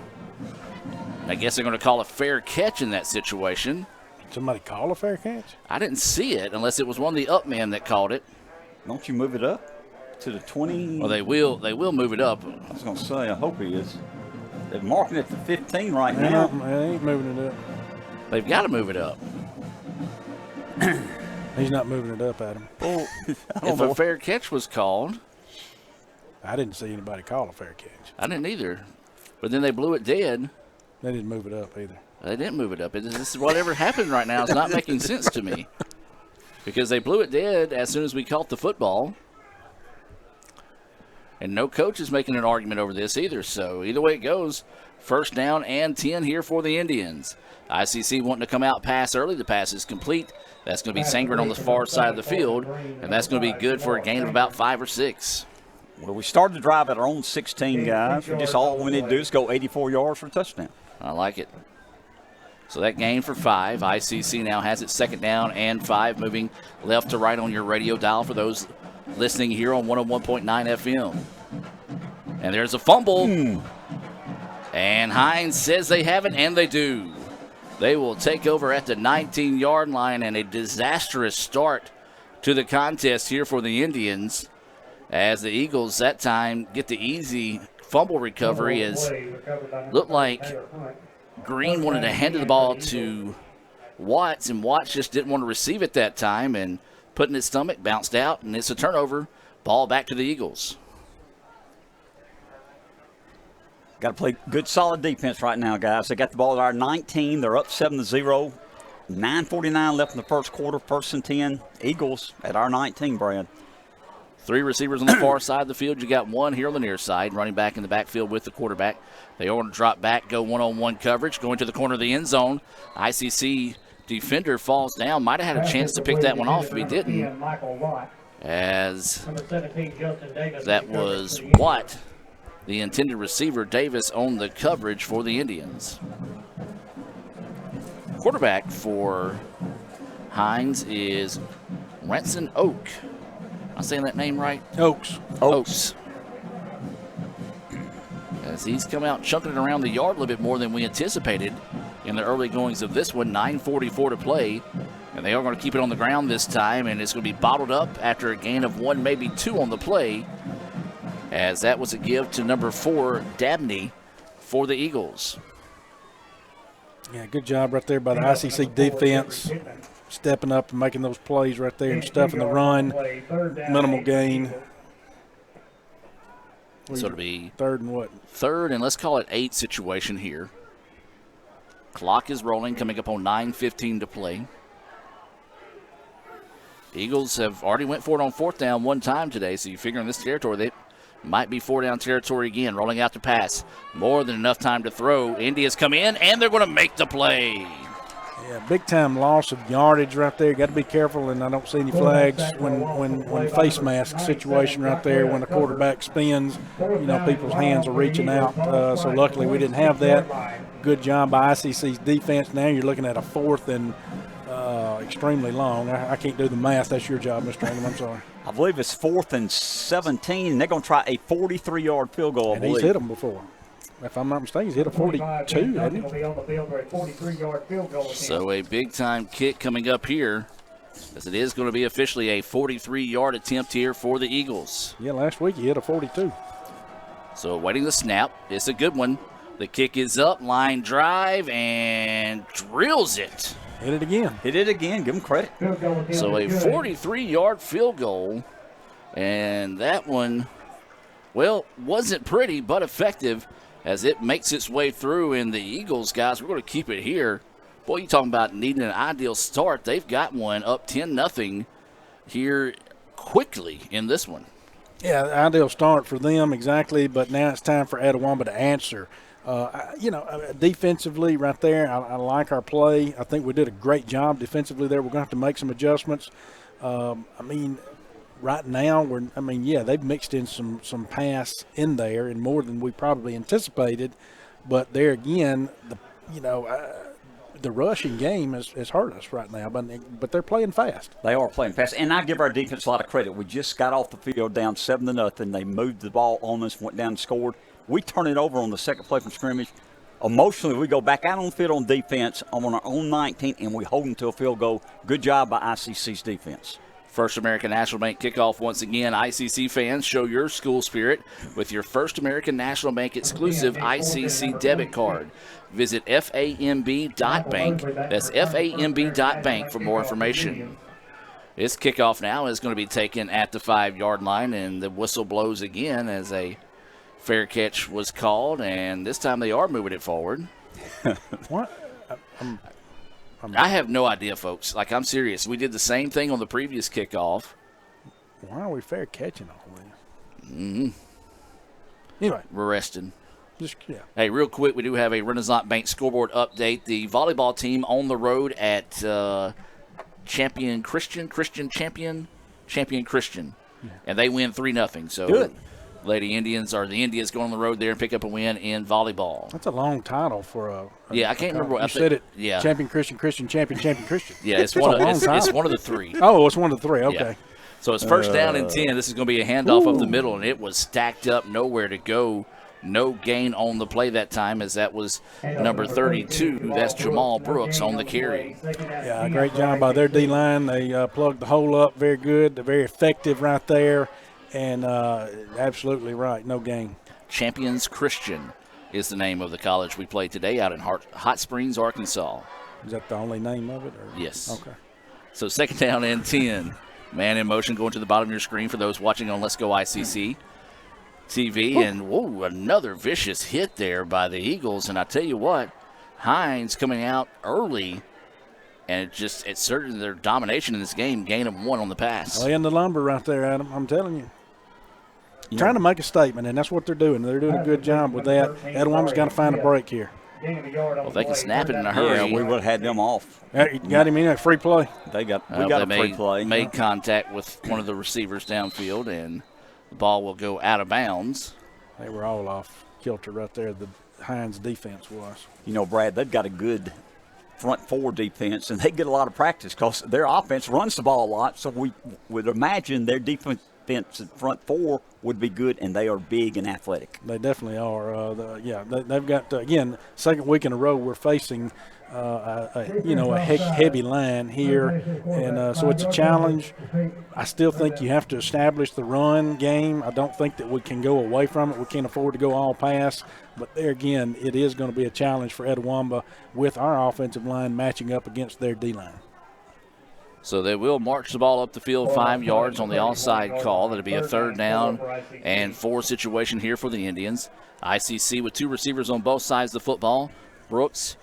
I guess they're going to call a fair catch in that situation. Somebody call a fair catch? I didn't see it unless it was one of the up men that called it. Don't you move it up to the 20? Well, they will move it up. I was going to say, I hope he is. They're marking it to 15 right now. They ain't moving it up. They've got to move it up. He's not moving it up, Adam. Well, if a fair catch was called. I didn't see anybody call a fair catch. I didn't either. But then they blew it dead. They didn't move it up either. They didn't move it up. This is whatever happened right now is not making sense to me. Because they blew it dead as soon as we caught the football. And no coach is making an argument over this either. So either way it goes, first down and 10 here for the Indians. ICC wanting to come out pass early. The pass is complete. That's going to be Sangren on the far side of the field. And that's going to be good for a gain of about 5 or 6. Well, we started the drive at our own 16, guys. Just all we need to do is go 84 yards for a touchdown. I like it. So that gain for 5. ICC now has it second down and 5, moving left to right on your radio dial for those listening here on 101.9 FM. And there's a fumble. And Hinds says they haven't, and they do. They will take over at the 19-yard line, and a disastrous start to the contest here for the Indians as the Eagles that time get the easy fumble recovery. As looked like Green wanted to hand the ball to Watts, and Watts just didn't want to receive it that time, and put in his stomach, bounced out, and it's a turnover. Ball back to the Eagles. Got to play good, solid defense right now, guys. They got the ball at our 19. They're up 7-0. 9:49 left in the first quarter, 1st and 10. Eagles at our 19, Brad. 3 receivers on the far side of the field. You got one here on the near side, running back in the backfield with the quarterback. They are going to drop back, go one-on-one coverage, going to the corner of the end zone. ICC defender falls down. Might have had a chance to pick that one off if he didn't. As that was Watt, the intended receiver. Davis on the coverage for the Indians. Quarterback for Hinds is Ranson Oak. Am I saying that name right? Oaks. As he's come out chunking it around the yard a little bit more than we anticipated in the early goings of this one. 9:44 to play. And they are going to keep it on the ground this time, and it's going to be bottled up after a gain of 1, maybe 2 on the play, as that was a give to number 4, Dabney, for the Eagles. Yeah, good job right there by the ICC defense, stepping up and making those plays right there and stuffing the run, minimal gain. So it'll be third and what? Third, and let's call it 8 situation here. Clock is rolling, coming up on 9:15 to play. Eagles have already went for it on 4th down 1 time today, so you figure in this territory they might be 4-down territory again. Rolling out the pass. More than enough time to throw. India's come in, and they're going to make the play. Yeah, big-time loss of yardage right there. Got to be careful, and I don't see any flags when face mask situation right there, when the quarterback spins, people's hands are reaching out. So luckily we didn't have that. good job by ICC's defense. Now you're looking at a 4th and extremely long. I can't do the math. That's your job, Mr. Ingham. I'm sorry. I believe it's 4th and 17, and they're going to try a 43-yard field goal, I And believe. he's hit them before. If I'm not mistaken, he's hit a 42, hasn't he? So a big-time kick coming up here, as it is going to be officially a 43-yard attempt here for the Eagles. Yeah, last week he hit a 42. So awaiting the snap. It's a good one. The kick is up, line drive, and drills it. Hit it again. Hit it again. Give him credit. So a 43-yard field goal, and that one, well, wasn't pretty but effective as it makes its way through. And the Eagles, guys, we're going to keep it here. Boy, you talking about needing an ideal start. They've got one up 10-0 here quickly in this one. Yeah, ideal start for them, exactly, but now it's time for Etowamba to answer. Defensively right there, I like our play. I think we did a great job defensively there. We're going to have to make some adjustments. Right now, they've mixed in some pass in there and more than we probably anticipated. But there again, the rushing game has hurt us right now, but they're playing fast. They are playing fast, and I give our defense a lot of credit. We just got off the field down 7-0. They moved the ball on us, went down and scored. We turn it over on the second play from scrimmage. Emotionally, we go back out on the field on defense on our own 19, and we hold them to a field goal. Good job by ICC's defense. First American National Bank kickoff once again. ICC fans, show your school spirit with your First American National Bank exclusive ICC debit card. Visit FAMB.bank. That's FAMB.bank for more information. This kickoff now is going to be taken at the 5-yard line, and the whistle blows again as a fair catch was called, and this time they are moving it forward. What? I have no idea, folks. Like, I'm serious. We did the same thing on the previous kickoff. Why are we fair catching all this? Mm-hmm. Anyway. We're resting. Yeah. Hey, real quick, we do have a Renaissance Bank scoreboard update. The volleyball team on the road at Champion Christian. And they win 3-0. So good. Lady Indians are the Indians going on the road there and pick up a win in volleyball. That's a long title for a I can't remember what you said it. Yeah. Champion Christian, champion Christian. Yeah, it's one of the three. Oh, it's one of the three. Okay. Yeah. So it's first down and 10. This is going to be a handoff up the middle, and it was stacked up, nowhere to go. No gain on the play that time, as that was number 32. That's Jamal Brooks on the carry. Yeah, great job by their D-line. They plugged the hole up very good. They're very effective right there, and absolutely right, no gain. Champions Christian is the name of the college we played today out in Hot Springs, Arkansas. Is that the only name of it? Yes. Okay. So second down and 10. Man in motion going to the bottom of your screen for those watching on Let's Go ICC TV. And, whoa, another vicious hit there by the Eagles. And I tell you what, Hinds coming out early, and it's certain their domination in this game, gain of 1 on the pass. Laying the lumber right there, Adam. I'm telling you. Trying to make a statement, and that's what they're doing. They're doing a good job with that. Etowamba's got to find a break here. Well, they can snap it in a hurry. Yeah, we would have had them off. Got him in a free play. We got a free play. Made contact with one of the receivers downfield, and the ball will go out of bounds. They were all off kilter right there. The Hinds defense was. You know, Brad, they've got a good front four defense, and they get a lot of practice because their offense runs the ball a lot. So we would imagine their defense front four would be good, and they are big and athletic. They definitely are. They've got, again, second week in a row we're facing a heavy line here, and so it's a challenge. I still think you have to establish the run game. I don't think that we can go away from it. We can't afford to go all pass, but there again, it is going to be a challenge for Etowamba with our offensive line matching up against their D-line. So they will march the ball up the field 5 yards on the offside call. That'll be a 3rd down and 4 situation here for the Indians. ICC with 2 receivers on both sides of the football. Brooks,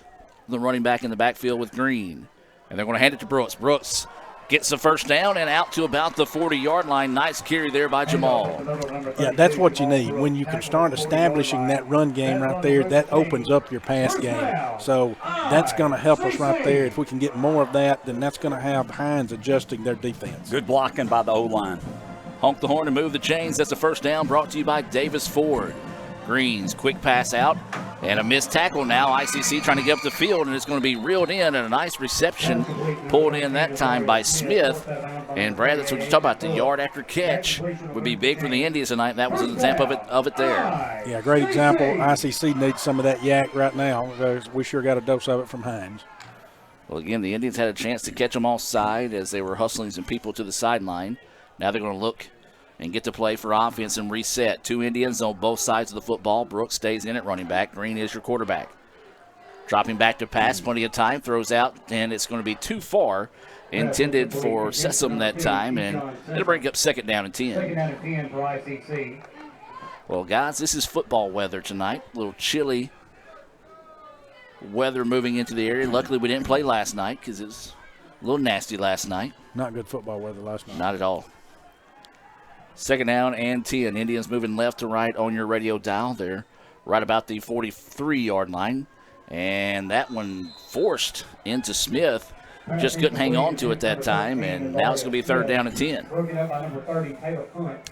the running back in the backfield with Green. And they're going to hand it to Brooks. Brooks gets the first down and out to about the 40-yard line. Nice carry there by Jamal. Yeah, that's what you need. When you can start establishing that run game right there, that opens up your pass game. So that's going to help us right there. If we can get more of that, then that's going to have Hinds adjusting their defense. Good blocking by the O-line. Honk the horn and move the chains. That's a first down brought to you by Davis Ford. Green's quick pass out And a missed tackle now. ICC trying to get up the field, and it's going to be reeled in, and a nice reception pulled in that time by Smith. And Brad, that's what you talk about. The yard after catch would be big for the Indians tonight. That was an example of it there. Yeah, great example. ICC needs some of that yak right now. We sure got a dose of it from Hinds. Well, again, the Indians had a chance to catch them offside as they were hustling some people to the sideline. Now they're going to look and get to play for offense and reset. 2 Indians on both sides of the football. Brooks stays in at running back. Green is your quarterback. Dropping back to pass, plenty of time, throws out, and it's going to be too far. Intended for Sessom that time, and it'll bring up 2nd down and 10. 2nd down and 10 for ICC. Well, guys, this is football weather tonight. A little chilly weather moving into the area. Luckily, we didn't play last night because it was a little nasty last night. Not good football weather last night. Not at all. 2nd down and 10. Indians moving left to right on your radio dial. They're right about the 43-yard line. And that one forced into Smith. Just couldn't hang on to it that time, and now it's going to be 3rd down and 10.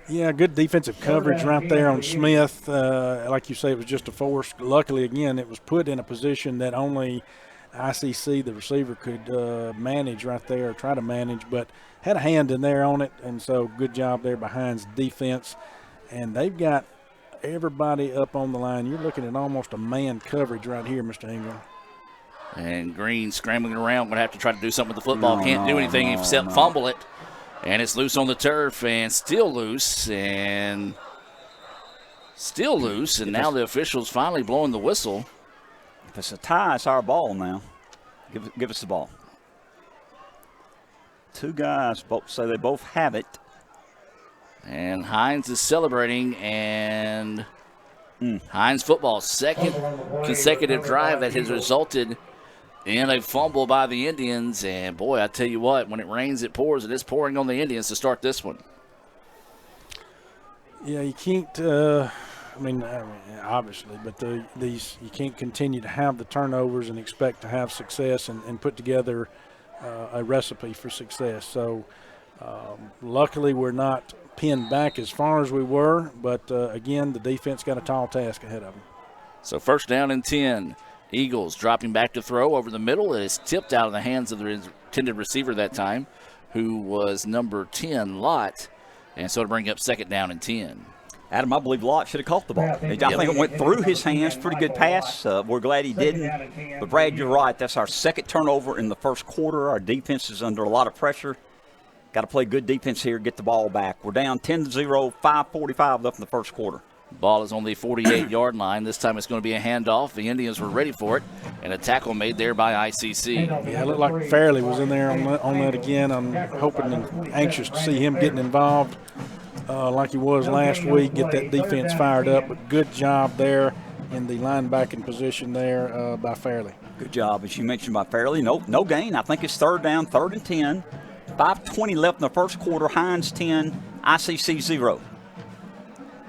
Yeah, good defensive coverage right there on Smith. Like you say, it was just a force. Luckily, again, it was put in a position that only ICC, the receiver, could manage right there, or try to manage, but had a hand in there on it, and so good job there behind defense. And they've got everybody up on the line. You're looking at almost a man coverage right here, Mr. Ingram. And Green scrambling around, going to have to try to do something with the football. Can't do anything except fumble it. And it's loose on the turf and still loose. And now the officials finally blowing the whistle. If it's a tie, it's our ball now. Give us the ball. 2 guys both say they both have it. And Hinds is celebrating, and Hinds football, 2nd consecutive drive that has resulted in a fumble by the Indians. And, boy, I tell you what, when it rains, it pours, and it's pouring on the Indians to start this one. Yeah, you can't obviously, but these you can't continue to have the turnovers and expect to have success and put together a recipe for success. So luckily we're not pinned back as far as we were, but again, the defense got a tall task ahead of them. So 1st down and 10. Eagles dropping back to throw over the middle. It is tipped out of the hands of the intended receiver that time, who was number 10, Lott. And so to bring up 2nd down and 10. Adam, I believe Lott should have caught the ball. I think it went through his hands. Pretty good pass. We're glad he didn't. But, Brad, you're right. That's our 2nd turnover in the 1st quarter. Our defense is under a lot of pressure. Got to play good defense here, get the ball back. We're down 10-0, 5:45 left in the 1st quarter. Ball is on the 48-yard line. This time it's going to be a handoff. The Indians were ready for it, and a tackle made there by ICC. Yeah, it looked like Fairley was in there on that again. I'm hoping and anxious to see him getting involved like he was last week, get that defense fired up. But good job there in the linebacking position there by Fairley. Good job, as you mentioned, by Fairley. No gain. I think it's 3rd down, 3rd and 10. 5:20 left in the 1st quarter. Hinds 10, ICC 0.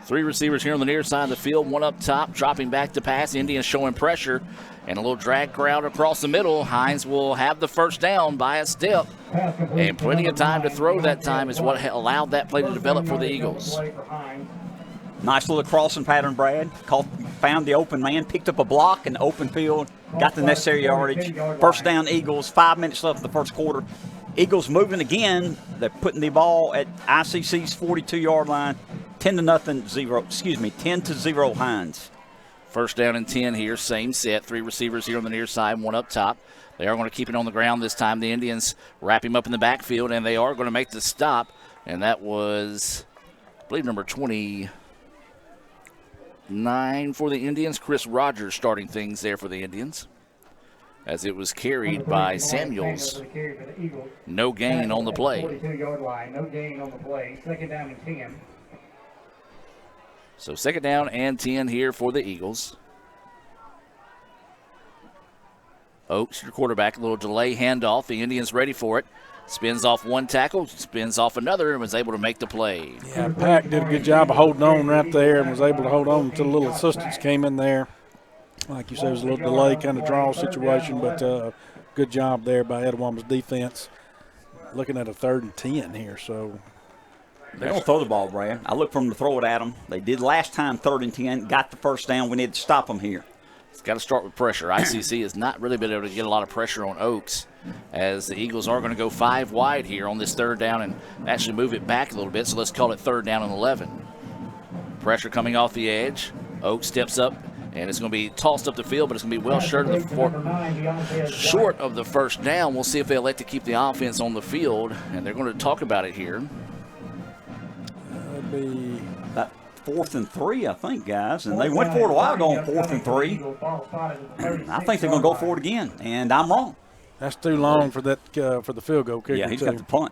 3 receivers here on the near side of the field, 1 up top, dropping back to pass. Indians showing pressure, and a little drag crowd across the middle. Hinds will have the 1st down by a step, and plenty of time to throw that time is what allowed that play to develop for the Eagles. Nice little crossing pattern, Brad. Found the open man, picked up a block in the open field, got the necessary yardage. 1st down, Eagles. 5 minutes left in the 1st quarter. Eagles moving again. They're putting the ball at ICC's 42-yard line. 10-0 Hinds. 1st down and 10 here, same set. 3 receivers here on the near side, 1 up top. They are going to keep it on the ground this time. The Indians wrap him up in the backfield, and they are going to make the stop. And that was, I believe, number 29 for the Indians. Chris Rogers starting things there for the Indians, as it was carried by Samuels. No gain on the play. 42-yard line, no gain on the play. 2nd down and 10. So 2nd down and 10 here for the Eagles. Oakes, your quarterback, a little delay handoff. The Indians ready for it. Spins off 1 tackle, spins off another, and was able to make the play. Yeah, Pack did a good job of holding on right there and was able to hold on until a little assistance came in there. Like you said, it was a little delay kind of draw situation, but good job there by Etowama's defense. Looking at a 3rd and 10 here, so. They don't throw the ball, Brad. I look for them to throw it at them. They did last time, 3rd and 10, got the 1st down. We need to stop them here. got to start with pressure. ICC has not really been able to get a lot of pressure on Oaks, as the Eagles are going to go 5 wide here on this 3rd down and actually move it back a little bit. So let's call it 3rd down and 11. Pressure coming off the edge. Oaks steps up, and it's going to be tossed up the field, but it's going to be well short of the first down. We'll see if they elect to keep the offense on the field, and they're going to talk about it here. That'd be about 4th and 3, I think, guys. And they went for it a while ago on 4th and 3. I think they're going to go for it again, and I'm wrong. That's too long for that for the field goal kicker. Yeah, he's got the punt.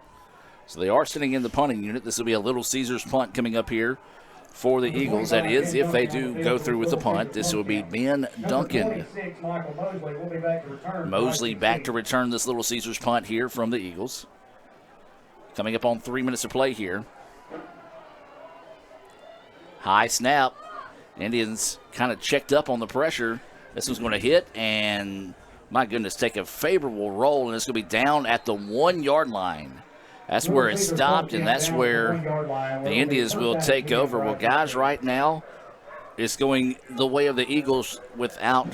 So they are sitting in the punting unit. This will be a Little Caesars punt coming up here for the Eagles. That is, if they do go through with the punt. This will be Ben Duncan. Mosley back to return this Little Caesars punt here from the Eagles. Coming up on 3 minutes to play here. High snap. Indians kind of checked up on the pressure. This one's going to hit and, my goodness, take a favorable roll, and it's going to be down at the 1 yard line. That's where it stopped, and that's where the Indians will take over. Well, guys, right now, it's going the way of the Eagles without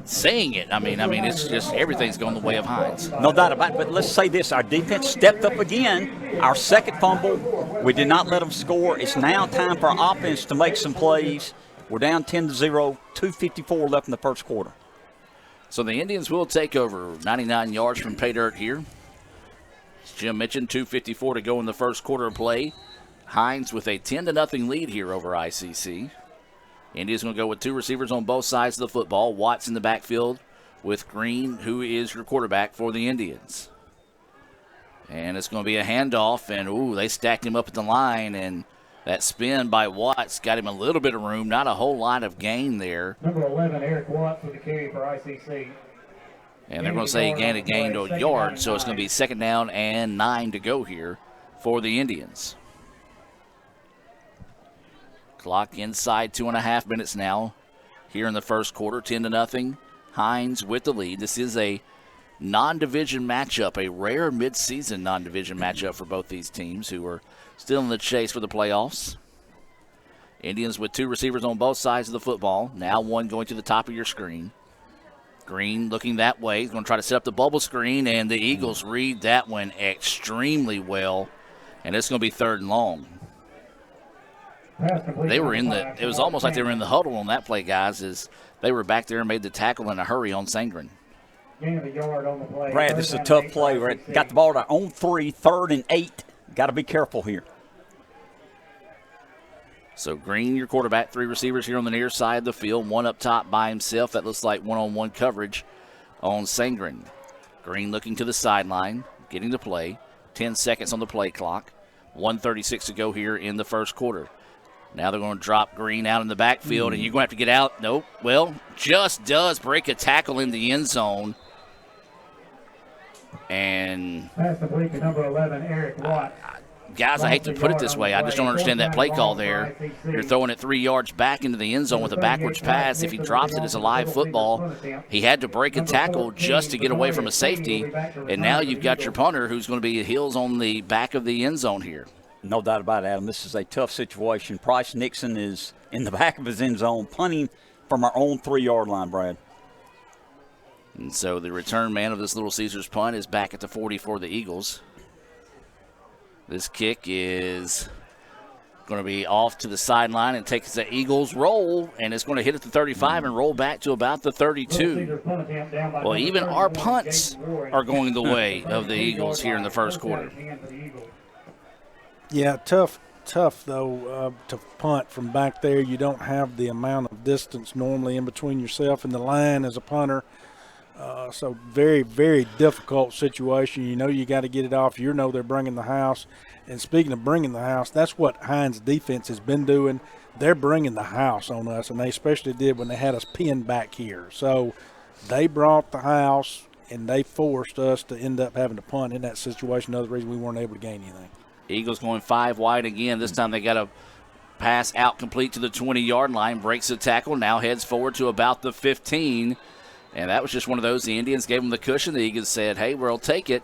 saying it. I mean, it's just everything's going the way of Hinds. No doubt about it, but let's say this. Our defense stepped up again. Our second fumble, we did not let them score. It's now time for our offense to make some plays. We're down 10-0, 2:54 left in the first quarter. So the Indians will take over. 99 yards from pay dirt here. As Jim mentioned, 2:54 to go in the first quarter of play. Hinds with a 10-0 lead here over ICC. Indians going to go with 2 receivers on both sides of the football. Watts in the backfield with Green, who is your quarterback for the Indians. And it's going to be a handoff, and they stacked him up at the line, and that spin by Watts got him a little bit of room, not a whole lot of gain there. Number 11, Eric Watts with the carry for ICC. And they're going to say he gained a yard, so it's going to be 2nd down and 9 to go here for the Indians. Clock inside 2.5 minutes now here in the first quarter, 10-0. Hinds with the lead. This is a non-division matchup, a rare midseason non-division matchup for both these teams who are still in the chase for the playoffs. Indians with 2 receivers on both sides of the football. Now one going to the top of your screen. Green looking that way. He's going to try to set up the bubble screen, and the Eagles read that one extremely well, and it's going to be 3rd and long. They were it was almost like they were in the huddle on that play, guys, as they were back there and made the tackle in a hurry on Sangren. Brad, this is a tough play. We got the ball to our own 3, 3rd and 8. Got to be careful here. So Green, your quarterback, 3 receivers here on the near side of the field, 1 up top by himself. That looks like one-on-one coverage on Sangren. Green looking to the sideline, getting the play. 10 seconds on the play clock. 1:36 to go here in the first quarter. Now they're going to drop Green out in the backfield, and you're going to have to get out. Nope. Well, just does break a tackle in the end zone. And pass complete to number 11, Eric Watt. Guys, I hate to put it this way. I just don't understand that play call there. You're throwing it 3 yards back into the end zone with a backwards pass. If he drops it as a live football, he had to break a tackle just to get away from a safety. And now you've got your punter who's going to be heels on the back of the end zone here. No doubt about it, Adam. This is a tough situation. Price Nixon is in the back of his end zone, punting from our own 3-yard line, Brad. And so the return man of this Little Caesars punt is back at the 40 for the Eagles. This kick is going to be off to the sideline and takes the Eagles roll, and it's going to hit at the 35 and roll back to about the 32. Well, even our punts are going the way of the Eagles here in the first quarter. Yeah, tough though to punt from back there. You don't have the amount of distance normally in between yourself and the line as a punter. So very, very difficult situation. You know you got to get it off. You know they're bringing the house. And speaking of bringing the house, that's what Hinds defense has been doing. They're bringing the house on us, and they especially did when they had us pinned back here. So they brought the house, and they forced us to end up having to punt in that situation. Another reason we weren't able to gain anything. Eagles going 5 wide again. This time they got a pass out complete to the 20-yard line. Breaks the tackle. Now heads forward to about the 15. And that was just one of those. The Indians gave them the cushion. The Eagles said, hey, we'll take it.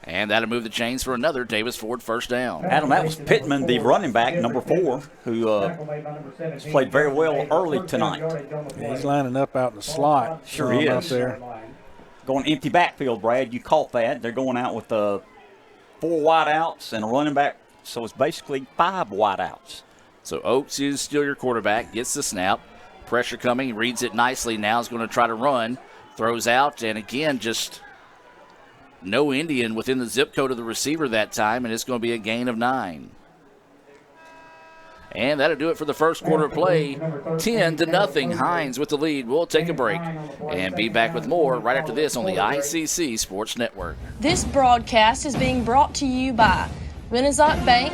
And that'll move the chains for another Davis Ford first down. Adam, that was Pittman, the running back, number 4, who has played very well early tonight. Yeah, he's lining up out in the slot. Sure he out is. there. Going empty backfield, Brad. You caught that. They're going out with 4 wideouts and a running back, so it's basically 5 wideouts. So Oaks is still your quarterback, gets the snap. Pressure coming, reads it nicely. Now is going to try to run. Throws out, and again, just no Indian within the zip code of the receiver that time, and it's going to be a gain of 9. And that'll do it for the first quarter of play. 10-0. Hinds with the lead. We'll take a break and be back with more right after this on the ICC Sports Network. This broadcast is being brought to you by Renaissance Bank,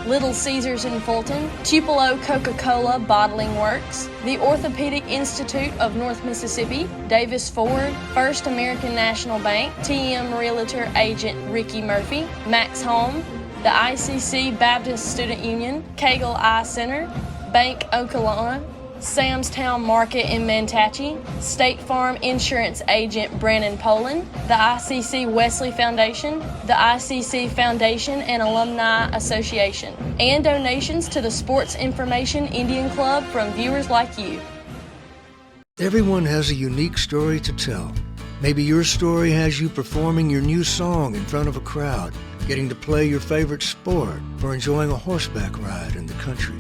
Little Caesars in Fulton, Tupelo Coca-Cola Bottling Works, the Orthopedic Institute of North Mississippi, Davis Ford, First American National Bank, TM Realtor Agent Ricky Murphy, Max Home, the ICC Baptist Student Union, Cagle Eye Center, Bank Okolona, Sam's Town Market in Manatee, State Farm Insurance Agent Brandon Poland, the ICC Wesley Foundation, the ICC Foundation and Alumni Association, and donations to the Sports Information Indian Club from viewers like you. Everyone has a unique story to tell. Maybe your story has you performing your new song in front of a crowd, getting to play your favorite sport, or enjoying a horseback ride in the country.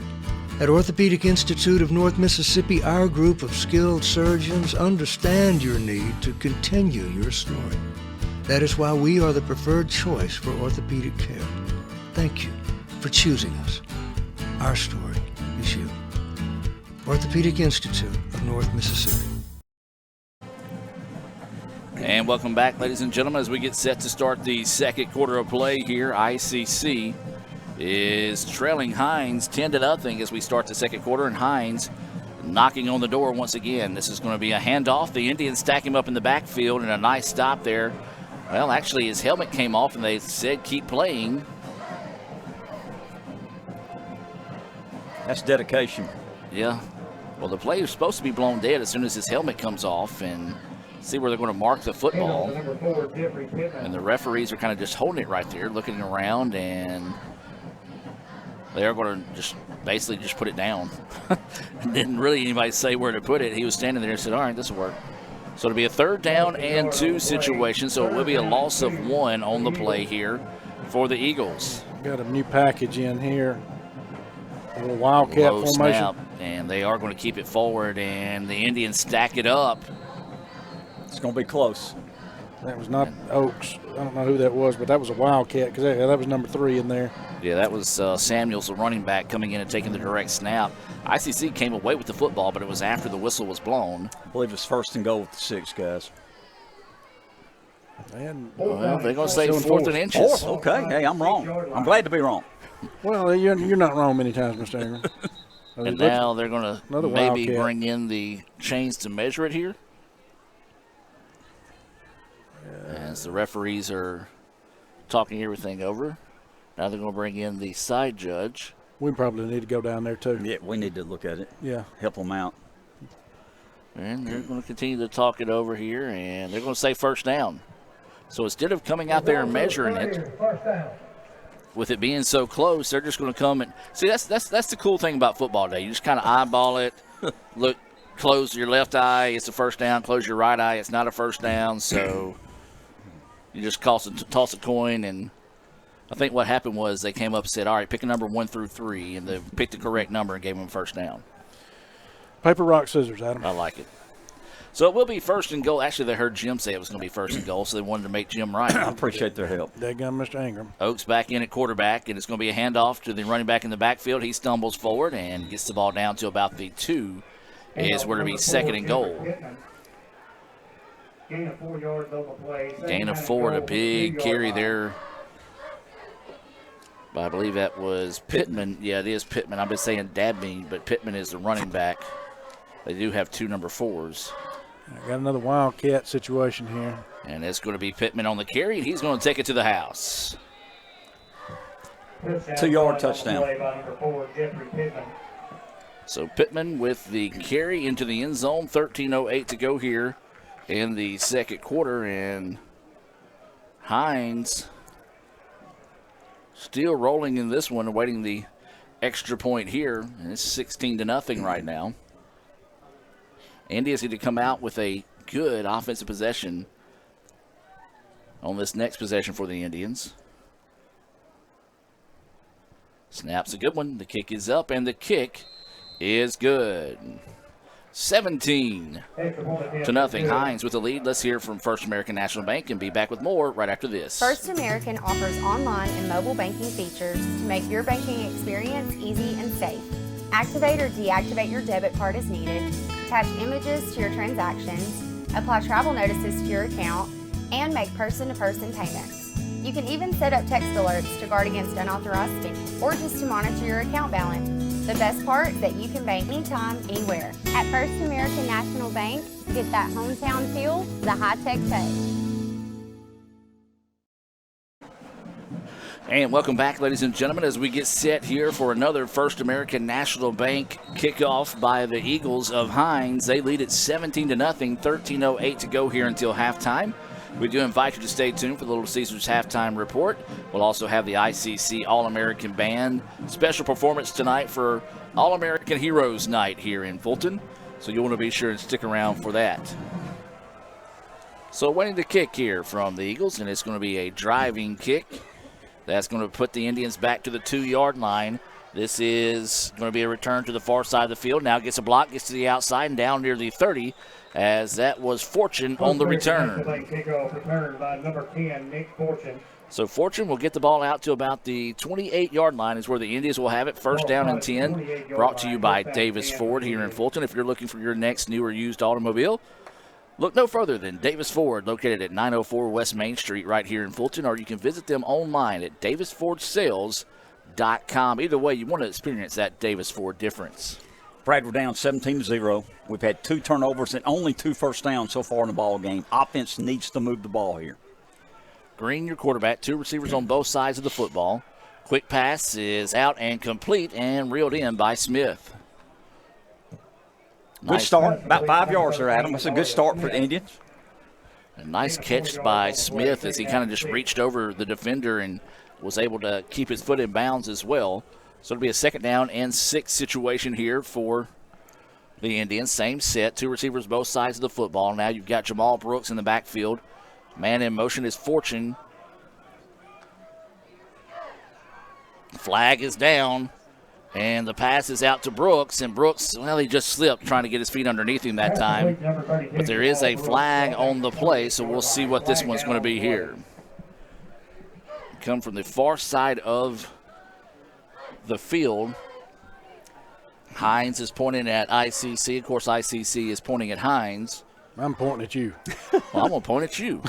At Orthopedic Institute of North Mississippi, our group of skilled surgeons understand your need to continue your story. That is why we are the preferred choice for orthopedic care. Thank you for choosing us. Our story is you. Orthopedic Institute of North Mississippi. And welcome back, ladies and gentlemen, as we get set to start the second quarter of play here. ICC is trailing Hinds 10-0 as we start the second quarter, and Hinds knocking on the door once again. This is going to be a handoff. The Indians stack him up in the backfield, and a nice stop there. Well, actually, his helmet came off, and they said keep playing. That's dedication. Yeah. Well, the play is supposed to be blown dead as soon as his helmet comes off, and see where they're going to mark the football. And the referees are kind of just holding it right there, looking around, and they are going to just basically just put it down. Didn't really anybody say where to put it. He was standing there and said, all right, this will work. So it'll be a 3rd down and 2 situation, so it will be a loss of 1 on the play here for the Eagles. Got a new package in here. A little wildcat Low formation. snap, and they are going to keep it forward, and the Indians stack it up. It's going to be close. That was not Oaks. I don't know who that was, but that was a wildcat because that was number 3 in there. Yeah, that was Samuels, the running back, coming in and taking the direct snap. ICC came away with the football, but it was after the whistle was blown. I believe it's 1st and goal with the 6 guys. Well, they're going to say 4th and inches. 4th, okay. Hey, I'm wrong. I'm glad to be wrong. Well, you're not wrong many times, Mr. Ingram. And now they're going to maybe wildcat. bring in the chains to measure it here. As the referees are talking everything over. Now they're going to bring in the side judge. We probably need to go down there, too. Yeah, we need to look at it. Yeah. Help them out. And they're going to continue to talk it over here, and they're going to say 1st down. So instead of coming out there and measuring it, with it being so close, they're just going to come and see. That's the cool thing about football day. You just kind of eyeball it, look, close your left eye, it's a 1st down. Close your right eye, it's not a 1st down. So you just toss a coin, and I think what happened was they came up and said, all right, pick a number 1 through 3, and they picked the correct number and gave them 1st down. Paper, rock, scissors, Adam. I like it. So it will be 1st and goal. Actually, they heard Jim say it was going to be 1st and goal, so they wanted to make Jim right. I appreciate their help. Daggum, Mr. Ingram. Oaks back in at quarterback, and it's going to be a handoff to the running back in the backfield. He stumbles forward and gets the ball down to about the 2. Is where to be 2nd and goal. Gain of 4 yards on the play. Gain of 4, a big carry there. But I believe that was Pittman. Yeah, it is Pittman. I've been saying Dabney, but Pittman is the running back. They do have 2 number 4s. I got another wildcat situation here. And it's going to be Pittman on the carry, and he's going to take it to the house. 2-yard touchdown. So Pittman with the carry into the end zone. 13:08 to go here in the second quarter, and Hinds Still rolling in this one, awaiting the extra point here, and it's 16-0 right now. Indians need to come out with a good offensive possession on this next possession for the Indians. Snap's a good one. The kick is up, and the kick is good. 17-0. Hinds with the lead. Let's hear from First American National Bank and be back with more right after this. First American offers online and mobile banking features to make your banking experience easy and safe. Activate or deactivate your debit card as needed, attach images to your transactions, apply travel notices to your account, and make person-to-person payments. You can even set up text alerts to guard against unauthorized spending or just to monitor your account balance. The best part is that you can bank anytime, anywhere. At First American National Bank, get that hometown feel the high-tech pay. And welcome back, ladies and gentlemen, as we get set here for another First American National Bank kickoff by the Eagles of Hinds. They lead at 17-0, 13:08 to go here until halftime. We do invite you to stay tuned for the Little Caesars halftime report. We'll also have the ICC All-American Band special performance tonight for All-American Heroes Night here in Fulton. So you'll want to be sure and stick around for that. So waiting to kick here from the Eagles, and it's going to be a driving kick. That's going to put the Indians back to the 2-yard line. This is going to be a return to the far side of the field. Now gets a block, gets to the outside, and down near the 30, as that was Fortune on the return. Returned by number 10, Nick Fortune. So Fortune will get the ball out to about the 28-yard line is where the Indians will have it. First down and 10, brought to you by Davis Ford here in Fulton. If you're looking for your next new or used automobile, look no further than Davis Ford, located at 904 West Main Street right here in Fulton, or you can visit them online at davisfordsales.com. Either way, you want to experience that Davis Ford difference. Brad, we're down 17-0. We've had 2 turnovers and only 2 first downs so far in the ball game. Offense needs to move the ball here. Green, your quarterback, 2 receivers on both sides of the football. Quick pass is out and complete and reeled in by Smith. Good start, about 5 yards there, Adam. That's a good start for the Indians. A nice catch by Smith as he kind of just reached over the defender and was able to keep his foot in bounds as well. So it'll be a 2nd down and 6 situation here for the Indians. Same set, 2 receivers both sides of the football. Now you've got Jamal Brooks in the backfield. Man in motion is Fortune. Flag is down, and the pass is out to Brooks. And Brooks, well, he just slipped trying to get his feet underneath him that time. But there is a flag on the play, so we'll see what this one's going to be here. Come from the far side of the field. Hinds is pointing at ICC. Of course, ICC is pointing at Hinds. I'm pointing at you. Well, I'm going to point at you.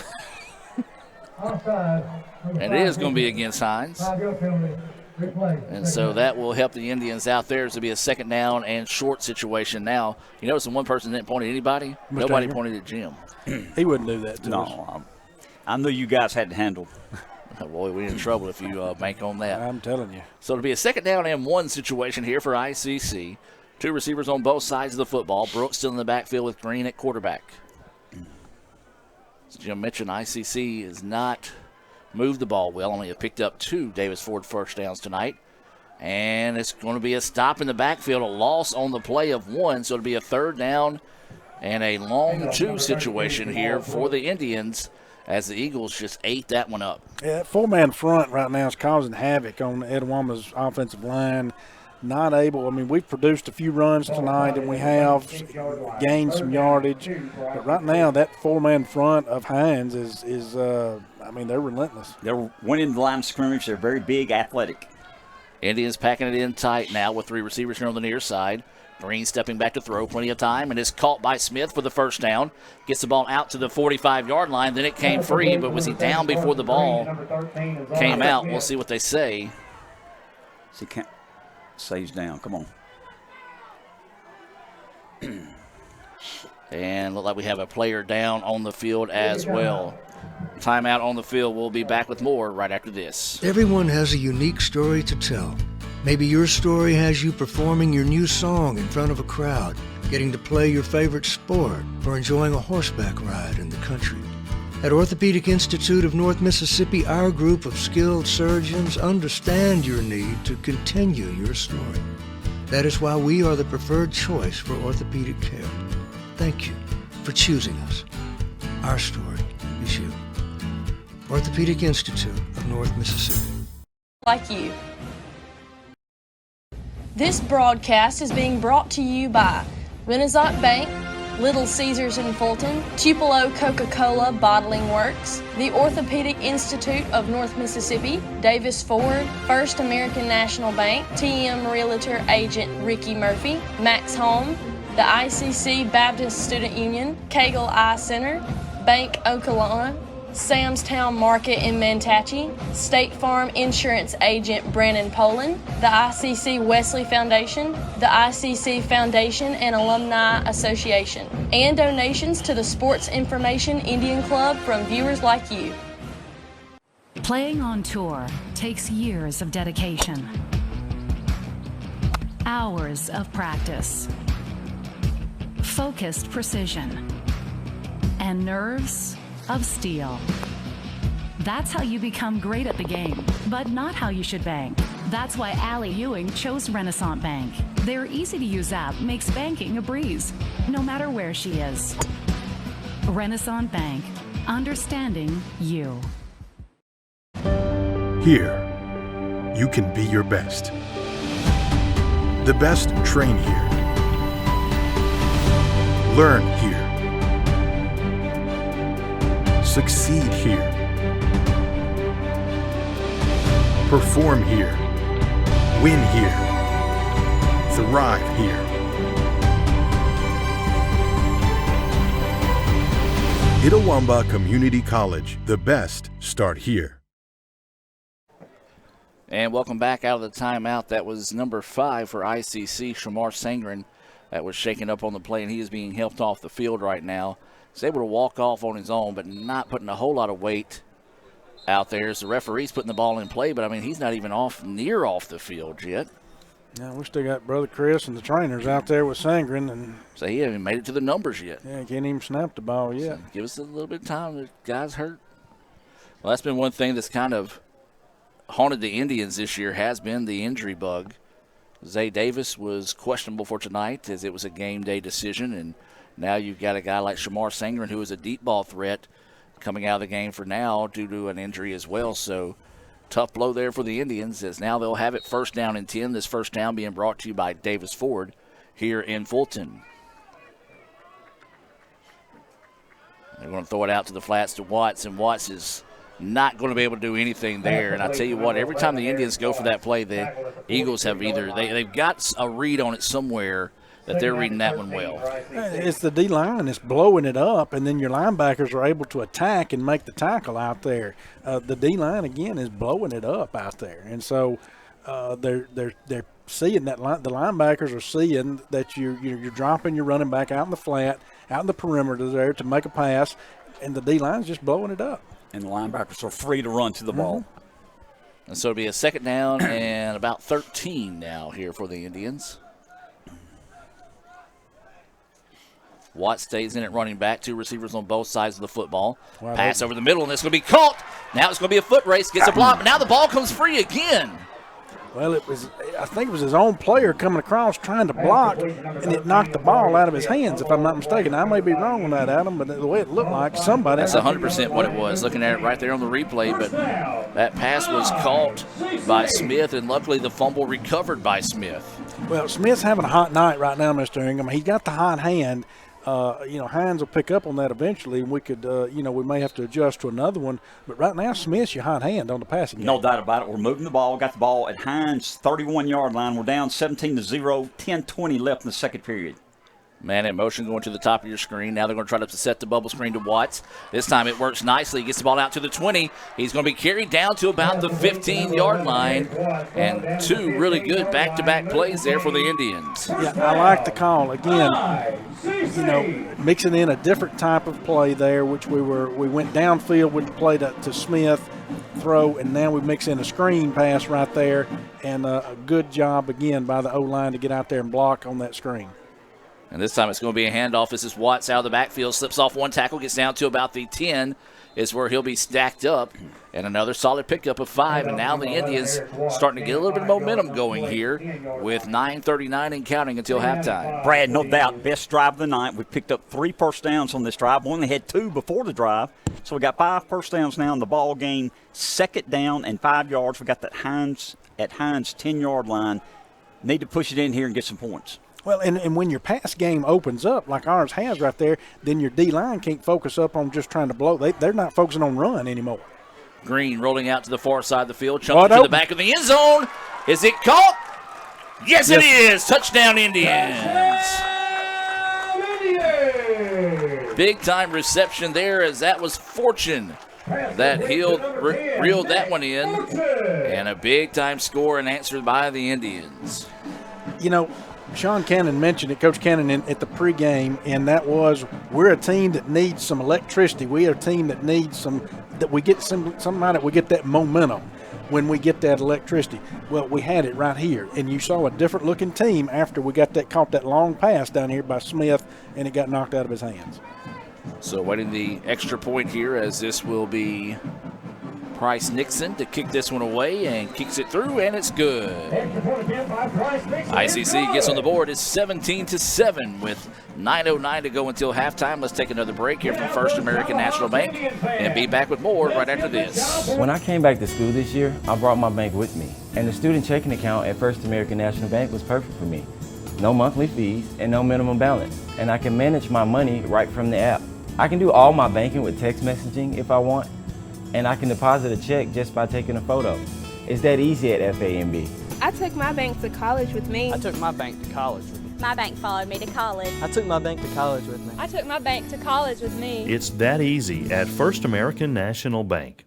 And it is going to be against Hinds. And so that will help the Indians out there. It'll be a 2nd down and short situation now. You notice the one person didn't point at anybody? Nobody pointed at Jim. He wouldn't do that to us. No, I knew you guys had to handle. Boy, we're in trouble if you bank on that. I'm telling you. So it'll be a 2nd down and 1 situation here for ICC. 2 receivers on both sides of the football. Brooks still in the backfield with Green at quarterback. As Jim mentioned, ICC has not moved the ball well. Only have picked up 2 Davis Ford first downs tonight. And it's going to be a stop in the backfield, a loss on the play of 1. So it'll be a 3rd down and a long 2 situation here for the Indians, as the Eagles just ate that one up. Yeah, that 4-man front right now is causing havoc on Etowama's offensive line. Not able, I mean, we've produced a few runs tonight, and we have gained some yardage. But right now, that 4-man front of Hinds is I mean, they're relentless. They're winning the line of scrimmage. They're very big, athletic. Indians packing it in tight now with 3 receivers here on the near side. Green stepping back to throw, plenty of time, and is caught by Smith for the first down. Gets the ball out to the 45-yard line. Then it came free, but was he down before the ball came out? We'll see what they say. He can't say he's down. Come on. And look like we have a player down on the field as well. Timeout on the field. We'll be back with more right after this. Everyone has a unique story to tell. Maybe your story has you performing your new song in front of a crowd, getting to play your favorite sport, or enjoying a horseback ride in the country. At Orthopedic Institute of North Mississippi, our group of skilled surgeons understand your need to continue your story. That is why we are the preferred choice for orthopedic care. Thank you for choosing us. Our story is you. Orthopedic Institute of North Mississippi. Like you. This broadcast is being brought to you by Renaissance Bank, Little Caesars in Fulton, Tupelo Coca-Cola Bottling Works, the Orthopedic Institute of North Mississippi, Davis Ford, First American National Bank, TM Realtor Agent Ricky Murphy, Max Home, the ICC Baptist Student Union, Cagle Eye Center, Bank Okolona, Sam's Town Market in Mantachie, State Farm Insurance Agent Brandon Poland, the ICC Wesley Foundation, the ICC Foundation and Alumni Association, and donations to the Sports Information Indian Club from viewers like you. Playing on tour takes years of dedication, hours of practice, focused precision, and nerves of steel. That's how you become great at the game, but not how you should bank. That's why Allie Ewing chose Renaissance Bank. Their easy-to-use app makes banking a breeze, no matter where she is. Renaissance Bank, understanding you. Here, you can be your best. The best train here. Learn here. Succeed here. Perform here. Win here. Thrive here. Itawamba Community College. The best start here. And welcome back out of the timeout. That was number 5 for ICC, Shamar Sangren. That was shaken up on the play, and he is being helped off the field right now. He's able to walk off on his own, but not putting a whole lot of weight out there as the referee's putting the ball in play, but, I mean, he's not even off the field yet. Yeah, we still got Brother Chris and the trainers out there with Sangren. And so he hasn't made it to the numbers yet. Yeah, can't even snap the ball yet. So give us a little bit of time. The guy's hurt. Well, that's been one thing that's kind of haunted the Indians this year, has been the injury bug. Zay Davis was questionable for tonight as it was a game day decision, and now you've got a guy like Shamar Sangren, who is a deep ball threat, coming out of the game for now due to an injury as well. So tough blow there for the Indians, as now they'll have it 1st down and 10. This first down being brought to you by Davis Ford here in Fulton. They're going to throw it out to the flats to Watts, and Watts is not going to be able to do anything there. And I tell you what, every time the Indians go for that play, the Eagles have either they've got a read on it somewhere that they're reading that one well. It's the D-line that's blowing it up, and then your linebackers are able to attack and make the tackle out there. The D-line, again, is blowing it up out there. And so they're seeing that the linebackers are seeing that you're dropping your running back out in the flat, out in the perimeter there to make a pass, and the D-line's just blowing it up. And the linebackers are free to run to the ball. And so it'll be a 2nd down and about 13 now here for the Indians. Watt stays in at running back. 2 receivers on both sides of the football. Wow, Pass over the middle, and it's going to be caught. Now it's going to be a foot race. Gets a block, but now the ball comes free again. Well, I think it was his own player coming across trying to block, and it knocked the ball out of his hands, if I'm not mistaken. I may be wrong on that, Adam, but the way it looked like somebody. That's 100% what it was, looking at it right there on the replay. But that pass was caught by Smith, and luckily the fumble recovered by Smith. Well, Smith's having a hot night right now, Mr. Ingham. He's got the hot hand. Hinds will pick up on that eventually, and we could, we may have to adjust to another one. But right now, Smith's your hot hand on the passing game. No doubt about it. We're moving the ball. Got the ball at Hinds' 31-yard line. We're down 17-0, 10:20 left in the second period. Man in motion going to the top of your screen. Now they're going to try to set the bubble screen to Watts. This time it works nicely. He gets the ball out to the 20. He's going to be carried down to about the 15-yard line. And 2 really good back-to-back plays there for the Indians. Yeah, I like the call. Again, mixing in a different type of play there, which we went downfield with the play to Smith, throw, and now we mix in a screen pass right there. And a good job, again, by the O-line to get out there and block on that screen. And this time it's going to be a handoff. This is Watts out of the backfield, slips off one tackle, gets down to about the 10, is where he'll be stacked up. And another solid pickup of 5. And now the Indians starting to get a little bit of momentum going here with 9:39 and counting until halftime. Brad, no doubt, best drive of the night. We picked up 3 first downs on this drive. We only had 2 before the drive. So we got 5 first downs now in the ball game. 2nd down and 5 yards. We got that Hinds 10-yard line. Need to push it in here and get some points. Well, and when your pass game opens up, like ours has right there, then your D-line can't focus up on just trying to blow. They're not focusing on run anymore. Green rolling out to the far side of the field, chunking to the back of the end zone. Is it caught? Yes, it is. Touchdown, Indians. Big-time reception there, as that was Fortune that reeled that one in. And a big-time score and answered by the Indians. You know, Sean Cannon mentioned it, Coach Cannon, at the pregame, and that was, we're a team that needs some electricity. We are a team that needs that we get somebody that we get that momentum when we get that electricity. Well, we had it right here, and you saw a different-looking team after we caught that long pass down here by Smith, and it got knocked out of his hands. So waiting the extra point here, as this will be Price Nixon to kick this one away, and kicks it through, and it's good. ICC gets on the board. It's 17-7 with 9:09 to go until halftime. Let's take another break here from First American National Bank and be back with more right after this. When I came back to school this year, I brought my bank with me, and the student checking account at First American National Bank was perfect for me. No monthly fees and no minimum balance, and I can manage my money right from the app. I can do all my banking with text messaging if I want, and I can deposit a check just by taking a photo. It's that easy at FAMB. I took my bank to college with me. I took my bank to college with me. My bank followed me to college. I took my bank to college with me. I took my bank to college with me. It's that easy at First American National Bank.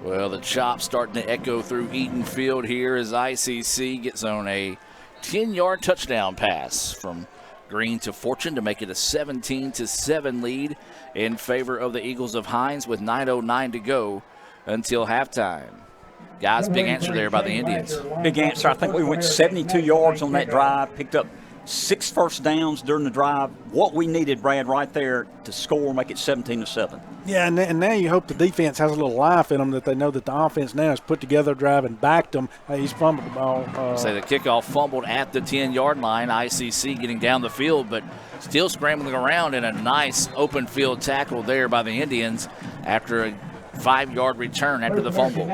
Well, the chop starting to echo through Eaton Field here as ICC gets on a 10-yard touchdown pass from Green to Fortune to make it a 17-7 lead in favor of the Eagles of Hinds with 9:09 to go until halftime. Guys, big answer there by the Indians. Big answer. I think we went 72 yards on that drive, picked up 6 first downs during the drive. What we needed, Brad, right there to score, make it 17-7. Yeah, and now you hope the defense has a little life in them, that they know that the offense now has put together a drive and backed them. He's fumbled the ball. Say the kickoff fumbled at the 10-yard line. ICC getting down the field, but still scrambling around, in a nice open field tackle there by the Indians after a 5-yard return after the fumble.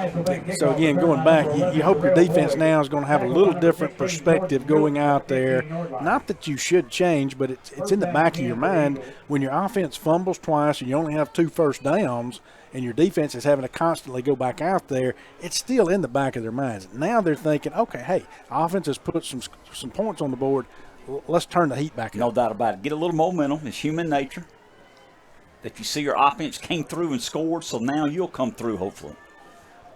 So, again, going back, you hope your defense now is going to have a little different perspective going out there. Not that you should change, but it's in the back of your mind. When your offense fumbles twice and you only have 2 first downs and your defense is having to constantly go back out there, it's still in the back of their minds. Now they're thinking, okay, hey, offense has put some points on the board. Let's turn the heat back up. No doubt about it. Get a little momentum. It's human nature. That you see your offense came through and scored, so now you'll come through, hopefully.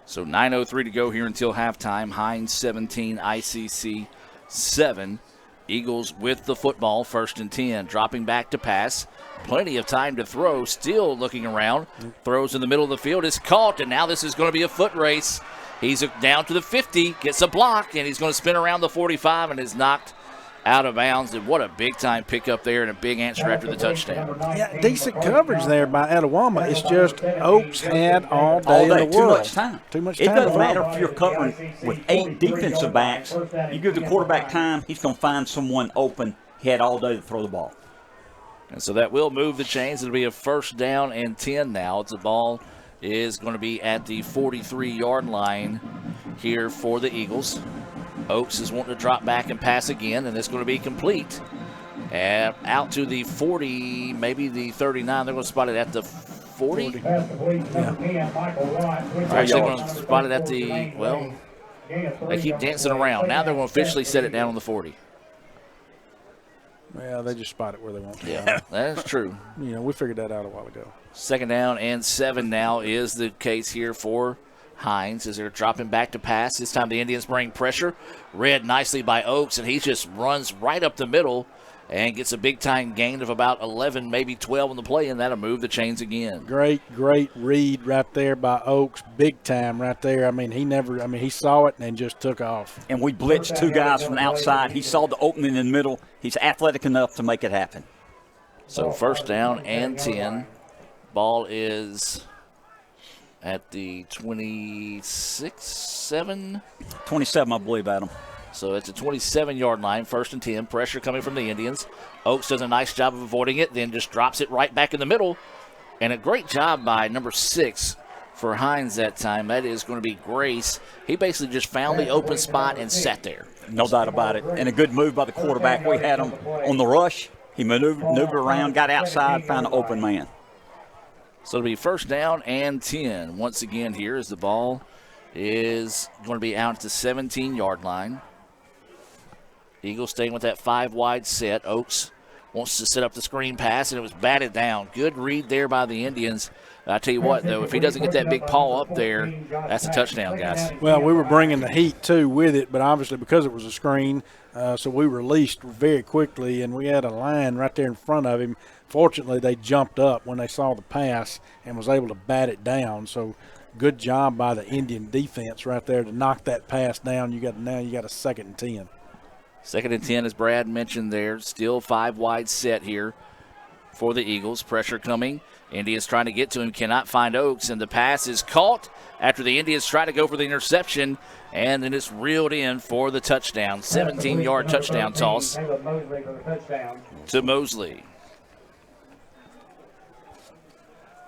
So 9:03 to go here until halftime. Hinds 17, ICC 7. Eagles with the football, 1st and 10. Dropping back to pass. Plenty of time to throw. Still looking around. Throws in the middle of the field. Is caught, and now this is going to be a foot race. He's down to the 50, gets a block, and he's going to spin around the 45 and is knocked out of bounds. And what a big-time pickup there and a big answer after the touchdown. Yeah, decent coverage there by Etowama. It's just Oaks had all day in the world. Too much time. Too much time. It doesn't matter if you're covering with 8 defensive backs. You give the quarterback time, he's going to find someone open. He had all day to throw the ball. And so that will move the chains. It'll be a 1st down and 10 now. The ball is going to be at the 43-yard line here for the Eagles. Oaks is wanting to drop back and pass again, and it's going to be complete. And out to the 40, maybe the 39. They're going to spot it at the 40. They're actually going to spot it at the, well, they keep dancing around. Now they're going to officially set it down on the 40. Yeah, they just spot it where they want to. Yeah, that is true. You know, we figured that out a while ago. 2nd down and 7 now is the case here for Hinds as they're dropping back to pass. This time the Indians bring pressure. Read nicely by Oaks, and he just runs right up the middle and gets a big-time gain of about 11, maybe 12 on the play, and that'll move the chains again. Great read right there by Oaks. Big time right there. He saw it and just took off. And we blitzed 2 guys from the outside. He saw the opening in the middle. He's athletic enough to make it happen. So first down and 10. Ball is at the 26, 7? 27, I believe, Adam. So it's a 27-yard line, 1st and 10. Pressure coming from the Indians. Oaks does a nice job of avoiding it, then just drops it right back in the middle. And a great job by number 6 for Hinds that time. That is going to be Grace. He basically just found the open spot and sat there. No doubt about it. And a good move by the quarterback. We had him on the rush. He maneuvered around, got outside, found an open man. So it'll be first down and 10. Once again here as the ball is going to be out at the 17-yard line. Eagles staying with that 5-wide set. Oaks wants to set up the screen pass, and it was batted down. Good read there by the Indians. I tell you what, though, if he doesn't get that big paw up there, that's a touchdown, guys. Well, we were bringing the heat, too, with it, but obviously because it was a screen, so we released very quickly, and we had a line right there in front of him. Fortunately, they jumped up when they saw the pass and was able to bat it down. So good job by the Indian defense right there to knock that pass down. Now you got a 2nd and 10. 2nd and 10, as Brad mentioned there. Still 5-wide set here for the Eagles. Pressure coming. Indians trying to get to him, cannot find Oaks, and the pass is caught after the Indians try to go for the interception, and then it's reeled in for the touchdown. 17-yard touchdown toss to Mosley.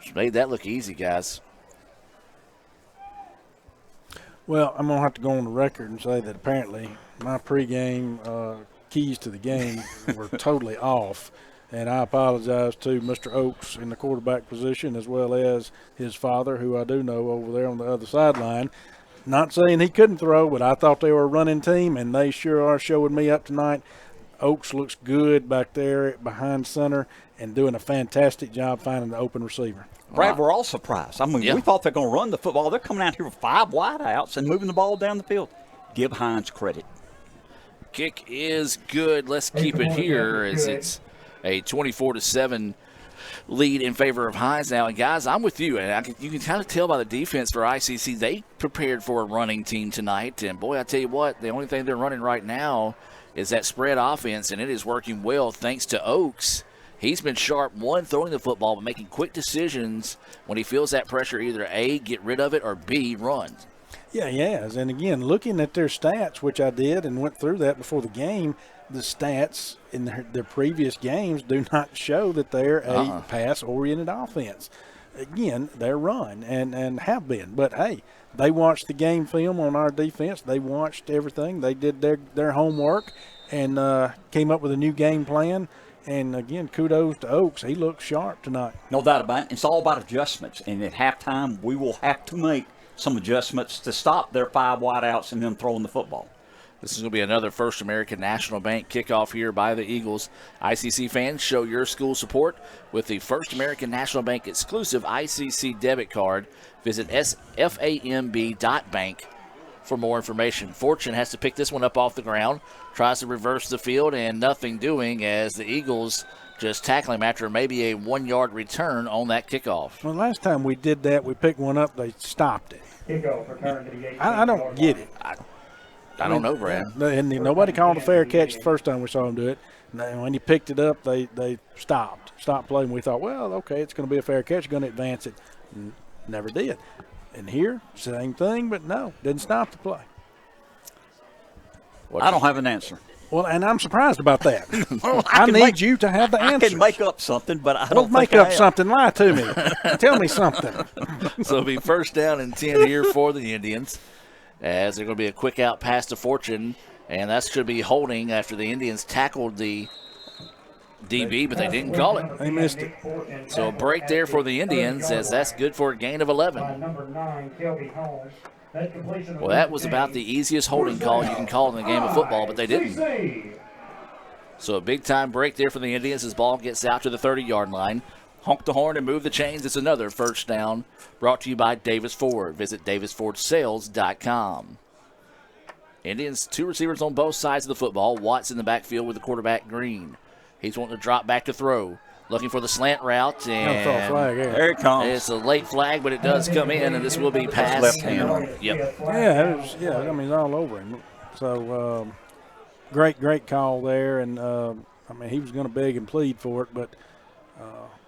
Just made that look easy, guys. Well, I'm going to have to go on the record and say that apparently my pregame keys to the game were totally off. And I apologize to Mr. Oaks in the quarterback position as well as his father, who I do know over there on the other sideline. Not saying he couldn't throw, but I thought they were a running team, and they sure are showing me up tonight. Oaks looks good back there behind center and doing a fantastic job finding the open receiver. Brad, we're all surprised. We thought they're going to run the football. They're coming out here with 5 wideouts and moving the ball down the field. Give Hinds credit. Kick is good. Let's keep it here as it's a 24-7 lead in favor of Hinds now. And, guys, I'm with you. And you can kind of tell by the defense for ICC, they prepared for a running team tonight. And, boy, I tell you what, the only thing they're running right now is that spread offense, and it is working well thanks to Oaks. He's been sharp, one, throwing the football, but making quick decisions when he feels that pressure, either A, get rid of it, or B, run. Yeah, he has. And, again, looking at their stats, which I did and went through that before the game, the stats in their previous games do not show that they're a pass-oriented offense. Again, they're run and have been. But, hey, they watched the game film on our defense. They watched everything. They did their homework and came up with a new game plan. And, again, kudos to Oaks. He looks sharp tonight. No doubt about it. It's all about adjustments. And at halftime, we will have to make some adjustments to stop their 5 wideouts and them throwing the football. This is going to be another First American National Bank kickoff here by the Eagles. ICC fans, show your school support with the First American National Bank exclusive ICC debit card. Visit sfamb.bank for more information. Fortune has to pick this one up off the ground, tries to reverse the field, and nothing doing as the Eagles just tackle him after maybe a 1-yard return on that kickoff. Well, last time we did that, we picked one up, they stopped it. Kickoff return to the 18. I don't get it. I don't know, Brad. And nobody called a fair catch the first time we saw him do it. And when he picked it up, they stopped playing. We thought, well, okay, it's going to be a fair catch, going to advance it. Never did. And here, same thing, but no, didn't stop the play. I don't have an answer. Well, and I'm surprised about that. I need you to have the answer. I can make up something, but I don't make up something. Lie to me. Tell me something. So it'll be first down and 10 here for the Indians, as they're going to be a quick out pass to Fortune, and that should be holding after the Indians tackled the DB, but they didn't call it. They missed it. So a break there for the Indians, as that's good for a gain of 11. Well, that was about the easiest holding call you can call in the game of football, but they didn't. So a big-time break there for the Indians as ball gets out to the 30-yard line. Honk the horn and move the chains. It's another first down brought to you by Davis Ford. Visit davisfordsales.com. Indians, 2 receivers on both sides of the football. Watts in the backfield with the quarterback Green. He's wanting to drop back to throw. Looking for the slant route, and throw a flag here. There it comes. It's a late flag, but it does come in, and this will be passed. Left hand. Yep. Yeah, I mean, it's all over him. So, great call there. And, I mean, he was going to beg and plead for it, but,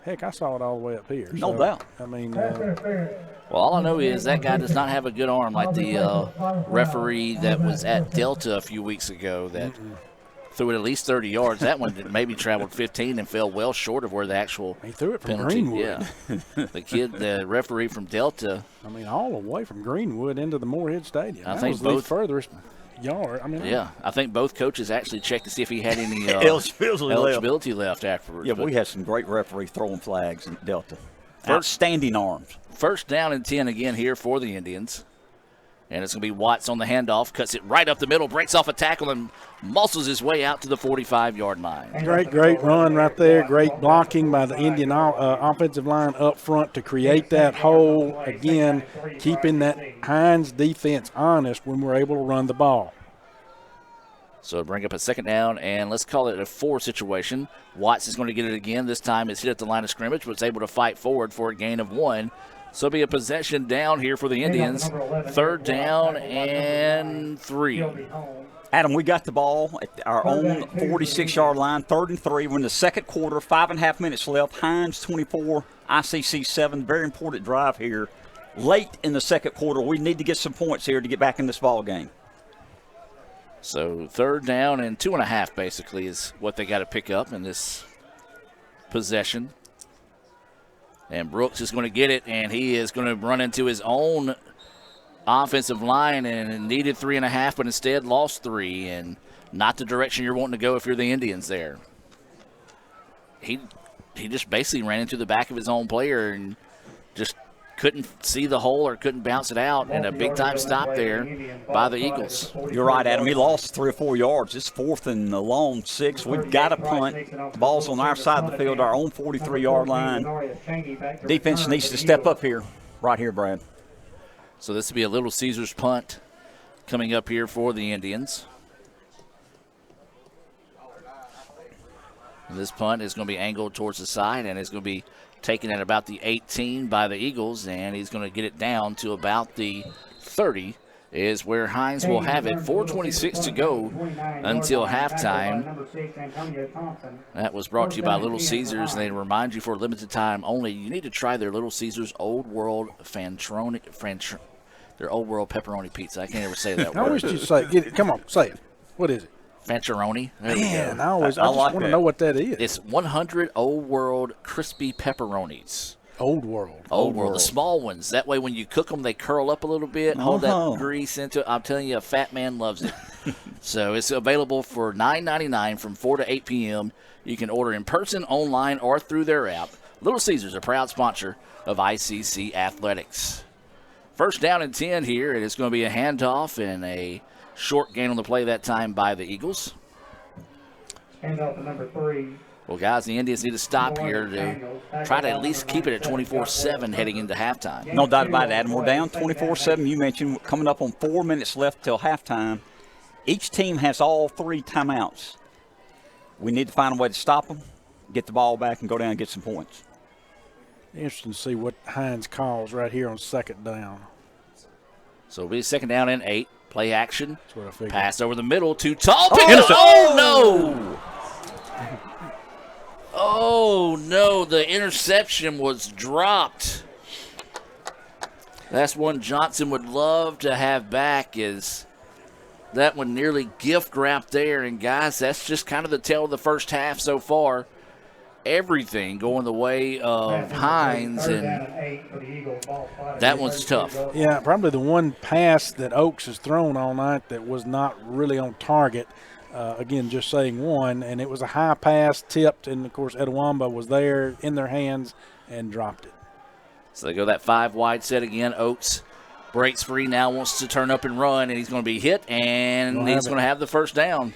heck, I saw it all the way up here. No doubt. I mean, well, all I know is that guy does not have a good arm like the referee that was at Delta a few weeks ago that threw it at least 30 yards. That one maybe traveled 15 and fell well short of where the actual he threw it from penalty. Greenwood. Yeah. The referee from Delta. I mean, all the way from Greenwood into the Moorhead Stadium. I that think was both the furthest yard. I mean, yeah, I think both coaches actually checked to see if he had any eligibility left afterwards. Yeah, we had some great referee throwing flags in Delta. Outstanding arms. First down and 10 again here for the Indians. And it's going to be Watts on the handoff, cuts it right up the middle, breaks off a tackle, and muscles his way out to the 45-yard line. Great run right there. Great blocking by the Indian offensive line up front to create that hole. Again, keeping that Hinds defense honest when we're able to run the ball. So bring up a second down, and let's call it a 4 situation. Watts is going to get it again. This time it's hit at the line of scrimmage, but it's able to fight forward for a gain of 1. So it'll be a possession down here for the Indians. Third down and 3. Adam, we got the ball at our own 46-yard line, 3rd and 3. We're in the second quarter, 5.5 minutes left. Hinds 24, ICC 7. Very important drive here. Late in the second quarter, we need to get some points here to get back in this ball game. So third down and 2.5 basically is what they got to pick up in this possession. And Brooks is going to get it, and he is going to run into his own offensive line and needed 3.5, but instead lost 3, and not the direction you're wanting to go if you're the Indians there. He just basically ran into the back of his own player and just couldn't see the hole or couldn't bounce it out, and a big-time stop there by the Eagles. You're right, Adam. He lost 3 or 4 yards. It's 4th and a long 6. We've got to punt. The ball's on our side of the field, our own 43-yard line. Defense needs to step up here, right here, Brad. So this will be a Little Caesars punt coming up here for the Indians. This punt is going to be angled towards the side, and it's going to be taken at about the 18 by the Eagles, and he's going to get it down to about the 30 is where Hinds will have it. 4:26 to go until halftime. That was brought to you by Little Caesars, and they remind you for a limited time only, you need to try their Little Caesars Old World their Old World pepperoni pizza. I can't ever say that word. I wish you'd say it. Get it. Come on, say it. What is it? Fancheroni. Man, I just want to know what that is. It's 100 Old World crispy pepperonis. Old World. Old World. The small ones. That way when you cook them, they curl up a little bit, hold that grease into it. I'm telling you, a fat man loves it. So it's available for $9.99 from 4 to 8 p.m. You can order in person, online, or through their app. Little Caesars, a proud sponsor of ICC Athletics. First down and 10 here, and it's going to be a handoff and a short gain on the play that time by the Eagles. Handoff to number 3. Well, guys, the Indians need to stop here to try to at least keep it at 24-7 heading into halftime. No doubt about it, Adam. We're down 24-7. You mentioned coming up on 4 minutes left till halftime. Each team has all 3 timeouts. We need to find a way to stop them, get the ball back, and go down and get some points. Interesting to see what Hinds calls right here on second down. So it'll be second down and 8. Play action. That's what I figured. Pass over the middle to Tall. Oh, no. Oh, no. The interception was dropped. That's one Johnson would love to have back, is that one nearly gift wrapped there. And, guys, that's just kind of the tale of the first half so far. Everything going the way of Hinds, and that one's tough. Yeah, probably the one pass that Oaks has thrown all night that was not really on target. Again, just saying one, and it was a high pass, tipped, and, of course, Edwamba was there in their hands and dropped it. So they go that 5-wide set again. Oaks breaks free, now wants to turn up and run, and he's going to be hit, and he's going to have the first down.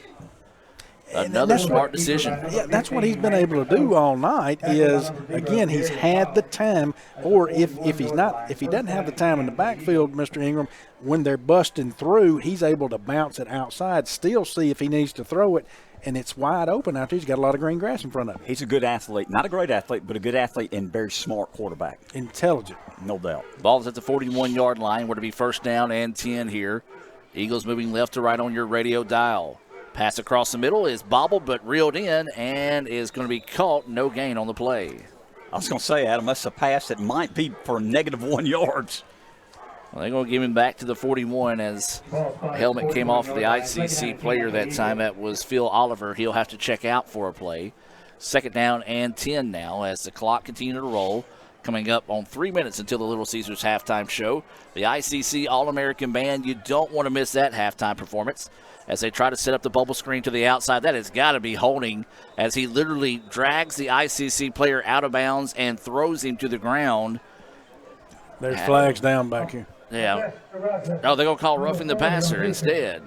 Another smart decision. Yeah, that's what he's been able to do all night is, again, he's had the time, or if he doesn't have the time in the backfield, Mr. Ingram, when they're busting through, he's able to bounce it outside, still see if he needs to throw it, and it's wide open out there. He's got a lot of green grass in front of him. He's a good athlete. Not a great athlete, but a good athlete and very smart quarterback. Intelligent. No doubt. Ball's at the 41-yard line. We're to be first down and 10 here. Eagles moving left to right on your radio dial. Pass across the middle is bobbled but reeled in and is going to be caught. No gain on the play. I was going to say, Adam, that's a pass that might be for -1 yards. Well, they're going to give him back to the 41 as a helmet came off of the ICC player that time. That was Phil Oliver. He'll have to check out for a play. Second down and 10 now as the clock continues to roll. Coming up on 3 minutes until the Little Caesars halftime show. The ICC All-American Band, you don't want to miss that halftime performance as they try to set up the bubble screen to the outside. That has got to be holding as he literally drags the ICC player out of bounds and throws him to the ground. There's flags down back here. Yeah. Oh, they're going to call roughing the passer instead.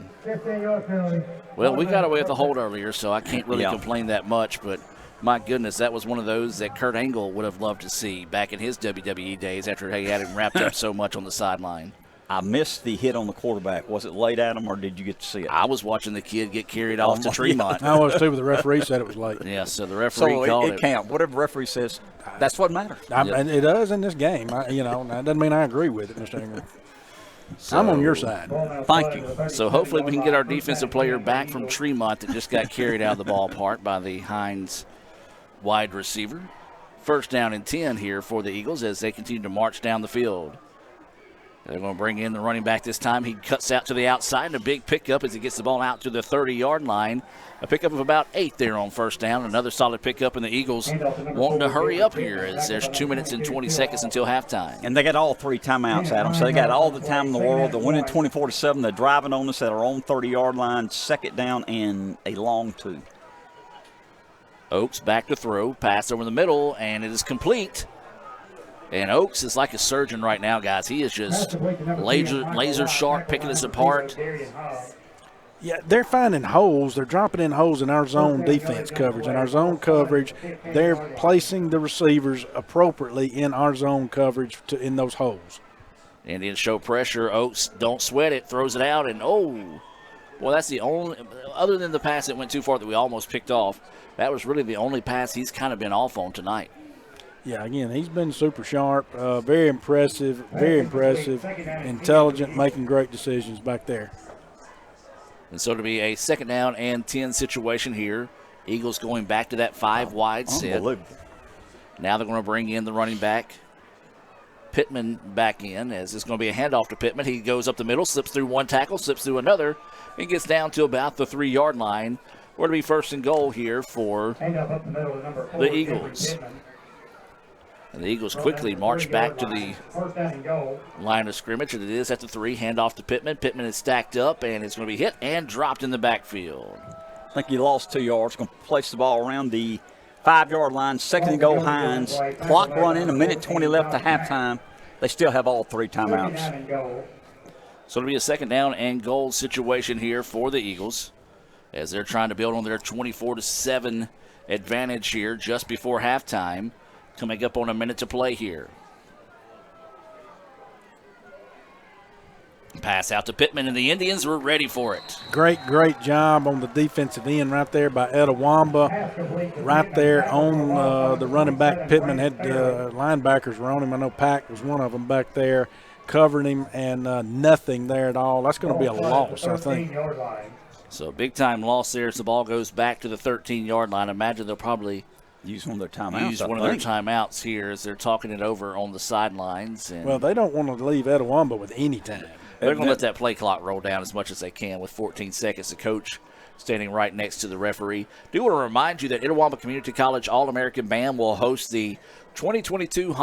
Well, we got away with the hold earlier, so I can't really complain that much, but my goodness, that was one of those that Kurt Angle would have loved to see back in his WWE days after he had him wrapped up so much on the sideline. I missed the hit on the quarterback. Was it late at him, or did you get to see it? I was watching the kid get carried off to Tremont. I was too, but the referee said it was late. Yeah, so the referee called it. It can't. Whatever the referee says, that's what matters. And it does in this game. That doesn't mean I agree with it, Mr. Ingram. So, I'm on your side. Thank you. So hopefully we can get our defensive player back from Tremont that just got carried out of the ballpark by the Hinds wide receiver. First down and 10 here for the Eagles as they continue to march down the field. They're going to bring in the running back this time. He cuts out to the outside, and a big pickup as he gets the ball out to the 30-yard line. A pickup of about 8 there on first down. Another solid pickup, and the Eagles wanting to hurry up here as there's 2 minutes and 20 seconds until halftime. And they got all 3 timeouts, Adam, so they got all the time in the world. They're winning 24-7. They're driving on us at our own 30-yard line, second down and a long 2. Oaks back to throw, pass over the middle, and it is complete. And Oaks is like a surgeon right now, guys. He is just laser sharp, picking us apart. Yeah, they're finding holes. They're dropping in holes in our zone defense coverage. In our zone coverage, they're placing the receivers appropriately in our zone coverage in those holes. Indians show pressure. Oaks don't sweat it, throws it out, and well, that's the only, other than the pass that went too far that we almost picked off, that was really the only pass he's kind of been off on tonight. Yeah, again, he's been super sharp, very impressive, intelligent, making great decisions back there. And so to be a second down and 10 situation here, Eagles going back to that 5 wide set. Now they're going to bring in the running back, Pittman, back in, as it's going to be a handoff to Pittman. He goes up the middle, slips through one tackle, slips through another, and gets down to about the 3-yard line. We're to be first and goal here for the Eagles. And the Eagles quickly march back to the line of scrimmage, and it is at the 3, handoff to Pittman. Pittman is stacked up, and it's going to be hit and dropped in the backfield. I think he lost 2 yards. Going to place the ball around the 5-yard line. Second and goal, Hinds. Clock running, 1:20 left to halftime. They still have all 3 timeouts. So it'll be a second down and goal situation here for the Eagles as they're trying to build on their 24-7 advantage here just before halftime. Coming up on a minute to play here. Pass out to Pittman, and the Indians were ready for it. Great job on the defensive end right there by Etowamba. Right there on the running back. Pittman had linebackers were on him. I know Pack was one of them back there covering him, and nothing there at all. That's going to be a loss, I think. So big-time loss there as the ball goes back to the 13-yard line. Imagine they'll probably use one of their timeouts. Of their timeouts here as they're talking it over on the sidelines. And well, they don't want to leave Etowamba with any time. They're going to let that play clock roll down as much as they can with 14 seconds. The coach standing right next to the referee. Do want to remind you that Etowamba Community College All-American Band will host the 2022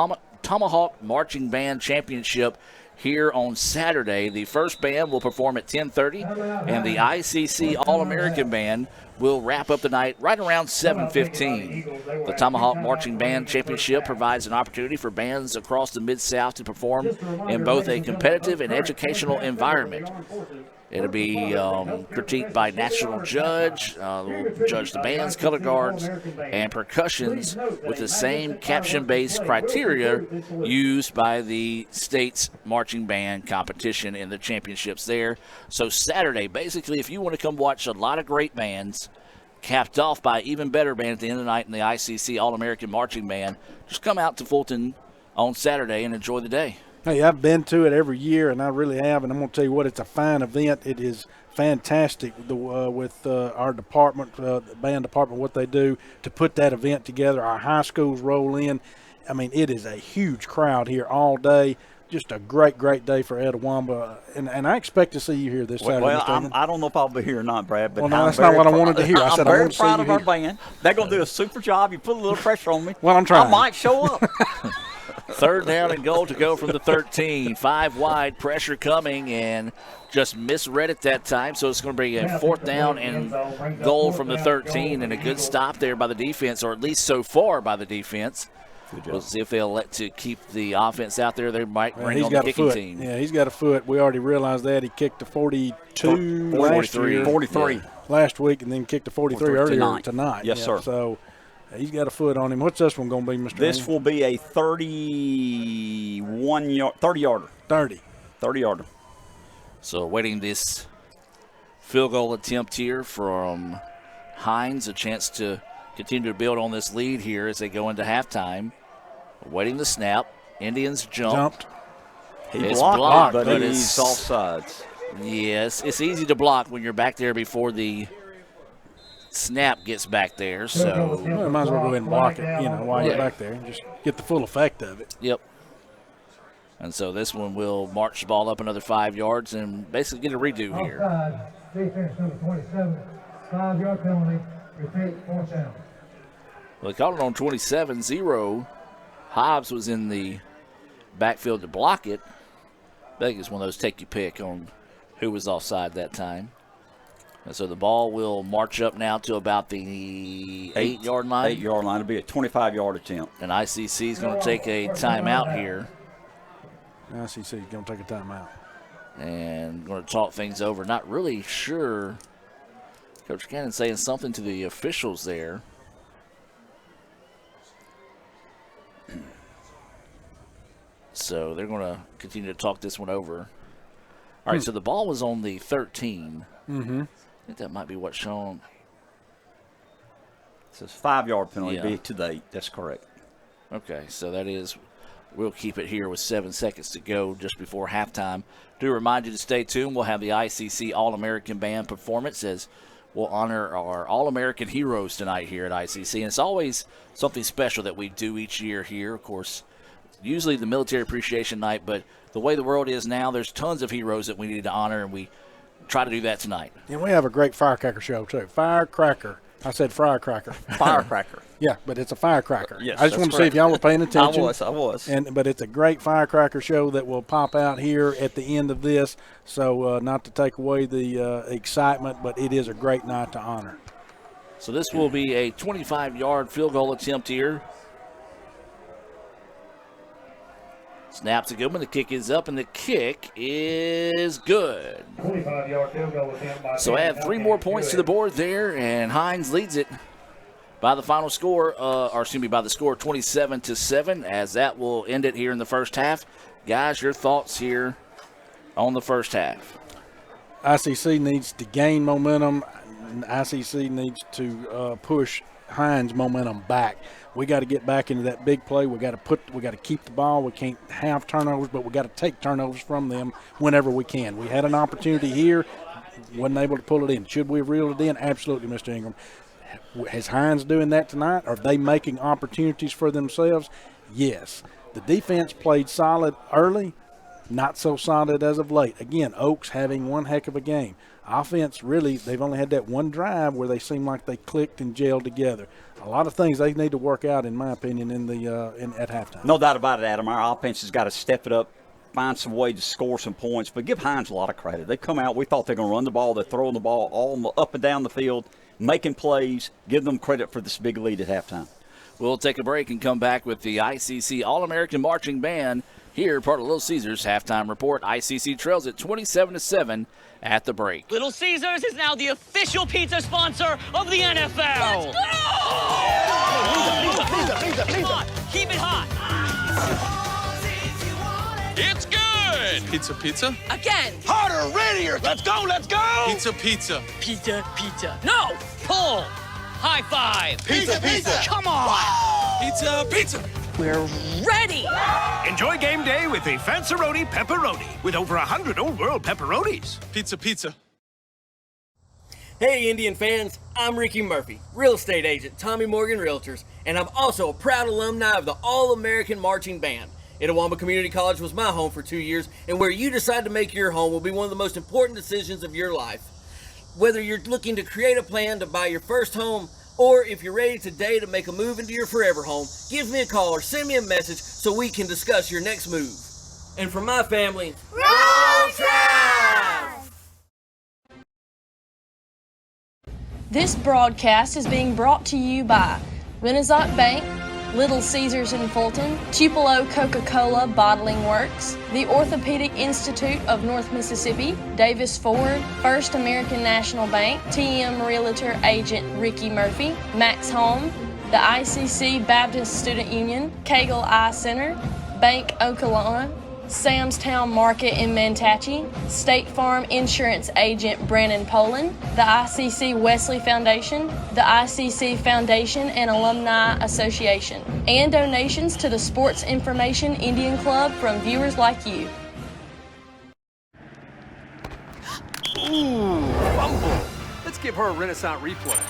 Tomahawk Marching Band Championship here on Saturday. The first band will perform at 10:30, and the ICC All-American Band will wrap up the night right around 7:15. The Tomahawk Marching Band Championship provides an opportunity for bands across the Mid-South to perform in both a competitive and educational environment. It'll be critiqued by national judge. We'll judge the bands, color guards, and percussions with the same caption-based criteria used by the state's marching band competition in the championships there. So Saturday, basically, if you want to come watch a lot of great bands, capped off by an even better band at the end of the night in the ICC All-American Marching Band, just come out to Fulton on Saturday and enjoy the day. Hey, I've been to it every year, and I really have, and I'm going to tell you what, it's a fine event. It is fantastic with our department, the band department, what they do to put that event together. Our high schools roll in. I mean, it is a huge crowd here all day. Just a great, great day for Etowamba, and I expect to see you here this Saturday. Well, I don't know if I'll be here or not, Brad. But no, that's not what I wanted to hear. I said I'm I very want to see proud you of our here. band. They're going to do a super job. You put a little pressure on me. Well, I'm trying. I might show up. 3rd down and goal to go from the 13. 5 wide, pressure coming, and just misread it that time. So it's going to be a 4th down and goal from the 13, and a good stop there by the defense, or at least so far by the defense. We'll see if they'll elect to keep the offense out there. They might bring on the kicking team. Yeah, he's got a foot. We already realized that. He kicked a 42 last year. 43 last week, and then kicked a 43 earlier tonight. Yes, sir. So he's got a foot on him. What's this one going to be, Mr. This Amy? will be a 30-yarder. 30-yarder. So awaiting this field goal attempt here from Hinds, a chance to continue to build on this lead here as they go into halftime. Awaiting the snap. Indians jumped. He blocked, but he's offsides. Yes, it's easy to block when you're back there before the snap gets back there. So well, might as well go ahead and block it, while you're back there and just get the full effect of it. Yep. And so this one will march the ball up another 5 yards and basically get a redo here. Defense number 27, 5-yard penalty. Repeat, 4th down. Well, they called it on 27-0. Hobbs was in the backfield to block it. I think it's one of those take you pick on who was offside that time. And so the ball will march up now to about the 8-yard line. 8-yard line. It'll be a 25-yard attempt. And ICC is going to take a timeout here. ICC is going to take a timeout. And going to talk things over. Not really sure. Coach Cannon saying something to the officials there. So they're going to continue to talk this one over. All right, so the ball was on the 13. Mm-hmm. I think that might be what's shown. It says 5-yard penalty, Yeah. be to the 8. That's correct. Okay, so that is, we'll keep it here with 7 seconds to go just before halftime. Do remind you to stay tuned. We'll have the ICC All-American Band performance as we'll honor our All-American heroes tonight here at ICC. And it's always something special that we do each year here. Of course, usually the Military Appreciation Night, but the way the world is now, there's tons of heroes that we need to honor, and we try to do that tonight. And we have a great firecracker show, too. Firecracker. I said firecracker. Firecracker. Yeah, but it's a firecracker. Yes, I just want to see if y'all were paying attention. I was. But it's a great firecracker show that will pop out here at the end of this. So not to take away the excitement, but it is a great night to honor. So this will be a 25-yard field goal attempt here. Snaps a good one. The kick is up, and the kick is good. 25-yard field goal attempt. So add 3 more points to the board there, and Hinds leads it by the final score, by the score 27-7, as that will end it here in the first half. Guys, your thoughts here on the first half? ICC needs to gain momentum. ICC needs to push Hinds' momentum back. We got to get back into that big play. We got to keep the ball. We can't have turnovers, but we got to take turnovers from them whenever we can. We had an opportunity here, wasn't able to pull it in. Should we have reeled it in? Absolutely, Mr. Ingram. Is Hinds doing that tonight? Are they making opportunities for themselves? Yes. The defense played solid early, not so solid as of late. Again, Oaks having one heck of a game. Offense, really, they've only had that one drive where they seem like they clicked and gelled together. A lot of things they need to work out, in my opinion, at halftime. No doubt about it, Adam. Our offense has got to step it up, find some way to score some points. But give Hinds a lot of credit. They come out, we thought they were going to run the ball. They're throwing the ball all up and down the field, making plays. Give them credit for this big lead at halftime. We'll take a break and come back with the ICC All-American Marching Band Here, part of Little Caesars halftime report. ICC trails at 27-7 at the break. Little Caesars is now the official pizza sponsor of the NFL. Let's go! Pizza. Come on, keep it hot. It's good. Pizza. Again. Harder, readier. Let's go. Pizza. Pizza. No, pull. High five. Pizza. Come on. Pizza. We're ready. Enjoy game day with a Fanceroni Pepperoni with over 100 Old World pepperonis. Pizza. Hey Indian fans, I'm Ricky Murphy, real estate agent, Tommy Morgan Realtors, and I'm also a proud alumni of the All-American Marching Band. Itawamba Community College was my home for 2 years, and where you decide to make your home will be one of the most important decisions of your life. Whether you're looking to create a plan to buy your first home, or if you're ready today to make a move into your forever home, give me a call or send me a message so we can discuss your next move. And from my family, Roll Tide! This broadcast is being brought to you by Renaissance Bank, Little Caesars in Fulton, Tupelo Coca-Cola Bottling Works, the Orthopedic Institute of North Mississippi, Davis Ford, First American National Bank, TM Realtor Agent Ricky Murphy, Max Home, the ICC Baptist Student Union, Cagle Eye Center, Bank Okolona, Sam's Town Market in Manatee, State Farm Insurance Agent Brandon Poland, the ICC Wesley Foundation, the ICC Foundation and Alumni Association, and donations to the Sports Information Indian Club from viewers like you. Ooh, fumble. Let's give her a Renaissance replay.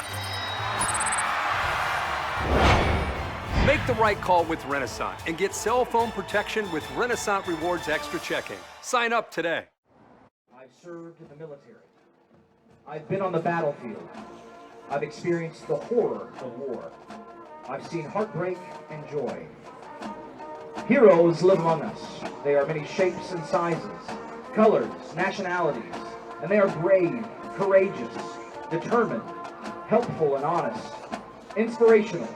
Make the right call with Renaissance and get cell phone protection with Renaissance Rewards Extra Checking. Sign up today. I've served in the military. I've been on the battlefield. I've experienced the horror of war. I've seen heartbreak and joy. Heroes live among us. They are many shapes and sizes, colors, nationalities, and they are brave, courageous, determined, helpful and honest, inspirational,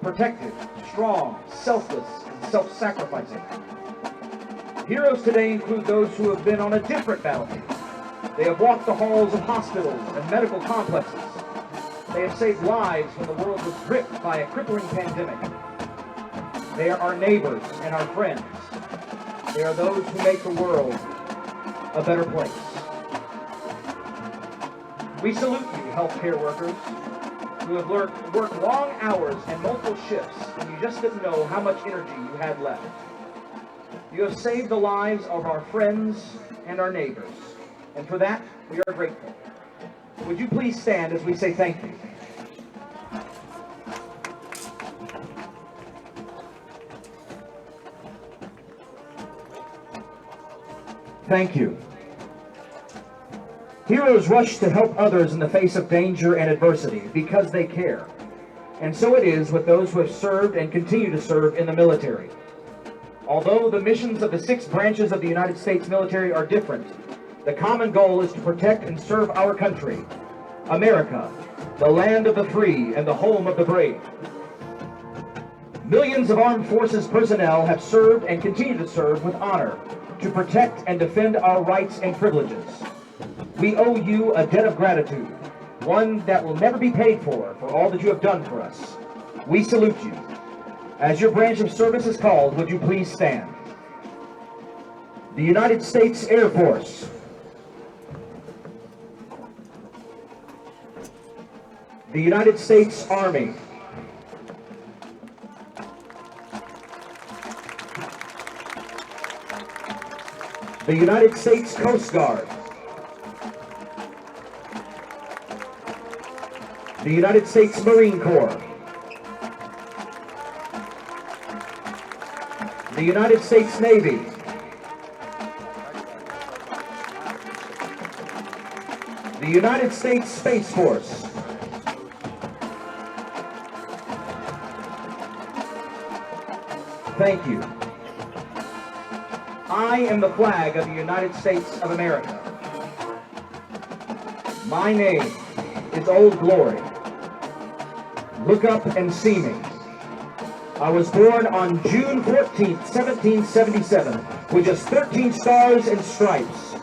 protective, strong, selfless, and self-sacrificing. Heroes today include those who have been on a different battlefield. They have walked the halls of hospitals and medical complexes. They have saved lives when the world was gripped by a crippling pandemic. They are our neighbors and our friends. They are those who make the world a better place. We salute you, healthcare workers, who have worked long hours and multiple shifts, and you just didn't know how much energy you had left. You have saved the lives of our friends and our neighbors, and for that, we are grateful. Would you please stand as we say thank you? Thank you. Heroes rush to help others in the face of danger and adversity because they care. And so it is with those who have served and continue to serve in the military. Although the missions of the 6 branches of the United States military are different, the common goal is to protect and serve our country, America, the land of the free and the home of the brave. Millions of armed forces personnel have served and continue to serve with honor to protect and defend our rights and privileges. We owe you a debt of gratitude, one that will never be paid for all that you have done for us. We salute you. As your branch of service is called, would you please stand? The United States Air Force. The United States Army. The United States Coast Guard. The United States Marine Corps. The United States Navy. The United States Space Force. Thank you. I am the flag of the United States of America. My name is Old Glory. Look up and see me. I was born on June 14th, 1777, with just 13 stars and stripes,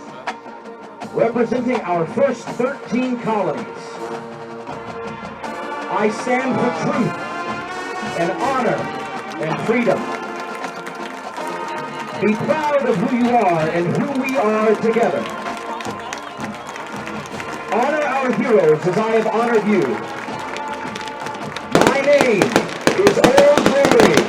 representing our first 13 colonies. I stand for truth and honor and freedom. Be proud of who you are and who we are together. Honor our heroes as I have honored you. My name is Old Glory.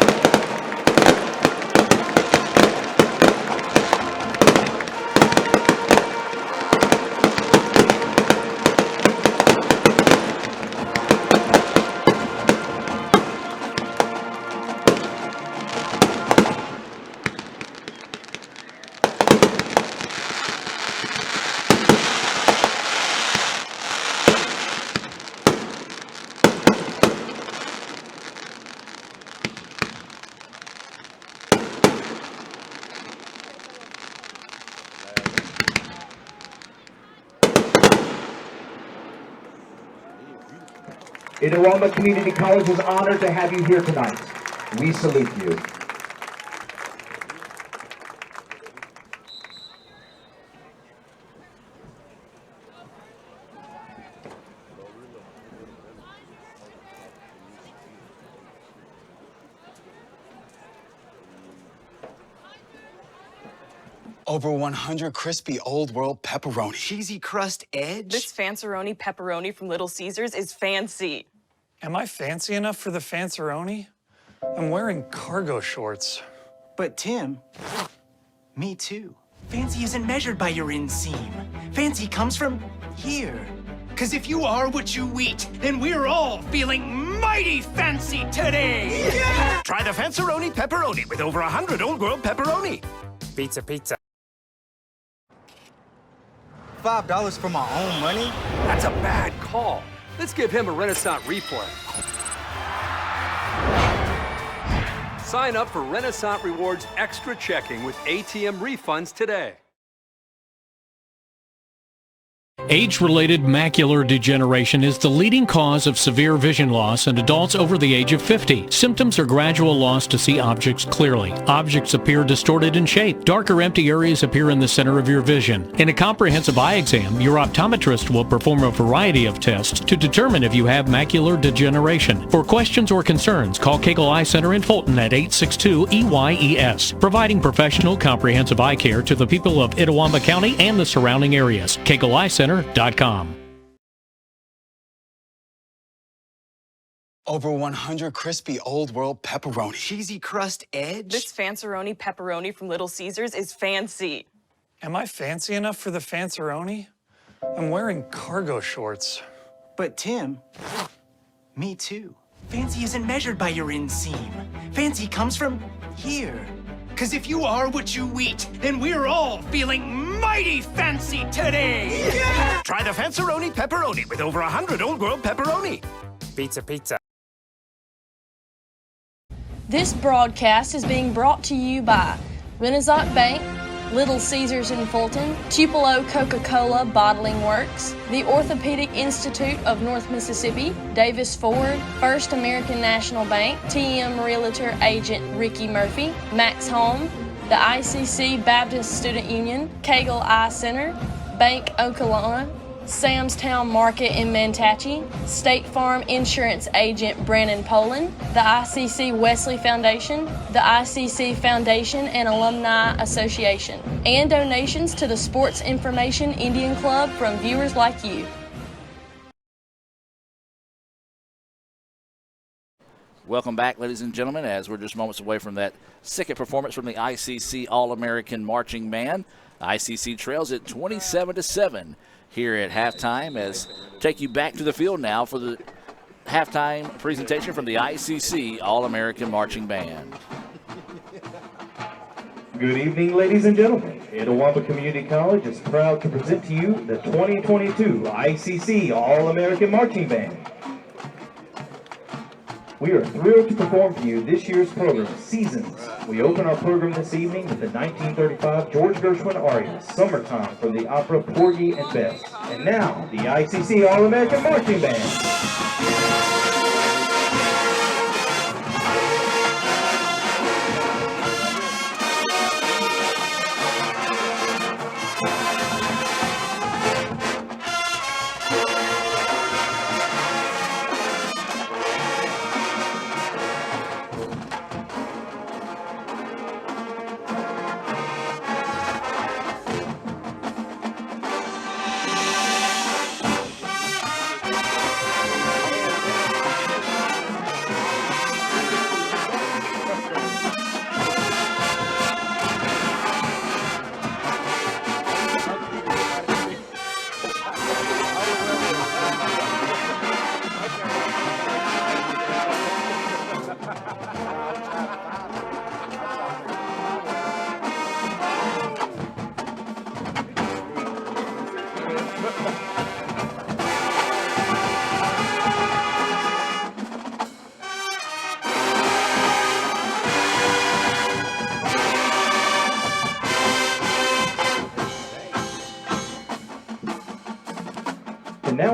Itawamba Community College is honored to have you here tonight. We salute you. Over 100 crispy Old World pepperoni. Cheesy crust edge. This Fanceroni pepperoni from Little Caesars is fancy. Am I fancy enough for the Fanceroni? I'm wearing cargo shorts. But Tim, me too. Fancy isn't measured by your inseam. Fancy comes from here. Cause if you are what you eat, then we're all feeling mighty fancy today! Yeah! Try the Fanceroni pepperoni with over 100 Old World pepperoni. Pizza, pizza. $5 for my own money? That's a bad call. Let's give him a Renaissance replay. Sign up for Renaissance Rewards Extra Checking with ATM refunds today. Age-related macular degeneration is the leading cause of severe vision loss in adults over the age of 50. Symptoms are gradual loss to see objects clearly. Objects appear distorted in shape. Darker empty areas appear in the center of your vision. In a comprehensive eye exam, your optometrist will perform a variety of tests to determine if you have macular degeneration. For questions or concerns, call Cagle Eye Center in Fulton at 862-EYES, providing professional comprehensive eye care to the people of Itawamba County and the surrounding areas. Cagle Eye Center.com. Over 100 crispy Old World pepperoni. Cheesy crust edge. This Fanceroni pepperoni from Little Caesars is fancy. Am I fancy enough for the Fanceroni? I'm wearing cargo shorts. But Tim, me too. Fancy isn't measured by your inseam. Fancy comes from here. Cause if you are what you eat, then we're all feeling mighty fancy today! Yeah! Try the Fanceroni pepperoni with over 100 Old World pepperoni. Pizza, pizza. This broadcast is being brought to you by Renaissance Bank, Little Caesars in Fulton, Tupelo Coca-Cola Bottling Works, the Orthopedic Institute of North Mississippi, Davis Ford, First American National Bank, TM Realtor Agent Ricky Murphy, Max Home, the ICC Baptist Student Union, Cagle Eye Center, Bank Okolona, Sam's Town Market in Manatee, State Farm Insurance Agent Brandon Poland, the ICC Wesley Foundation, the ICC Foundation and Alumni Association, and donations to the Sports Information Indian Club from viewers like you. Welcome back, ladies and gentlemen, as we're just moments away from that second performance from the ICC All-American Marching Band. ICC trails at 27-7 here at halftime, as take you back to the field now for the halftime presentation from the ICC All-American Marching Band. Good evening, ladies and gentlemen. Itawamba Community College is proud to present to you the 2022 ICC All-American Marching Band. We are thrilled to perform for you this year's program, Seasons. We open our program this evening with the 1935 George Gershwin aria, Summertime, from the opera Porgy and Bess. And now, the ICC All-American Marching Band.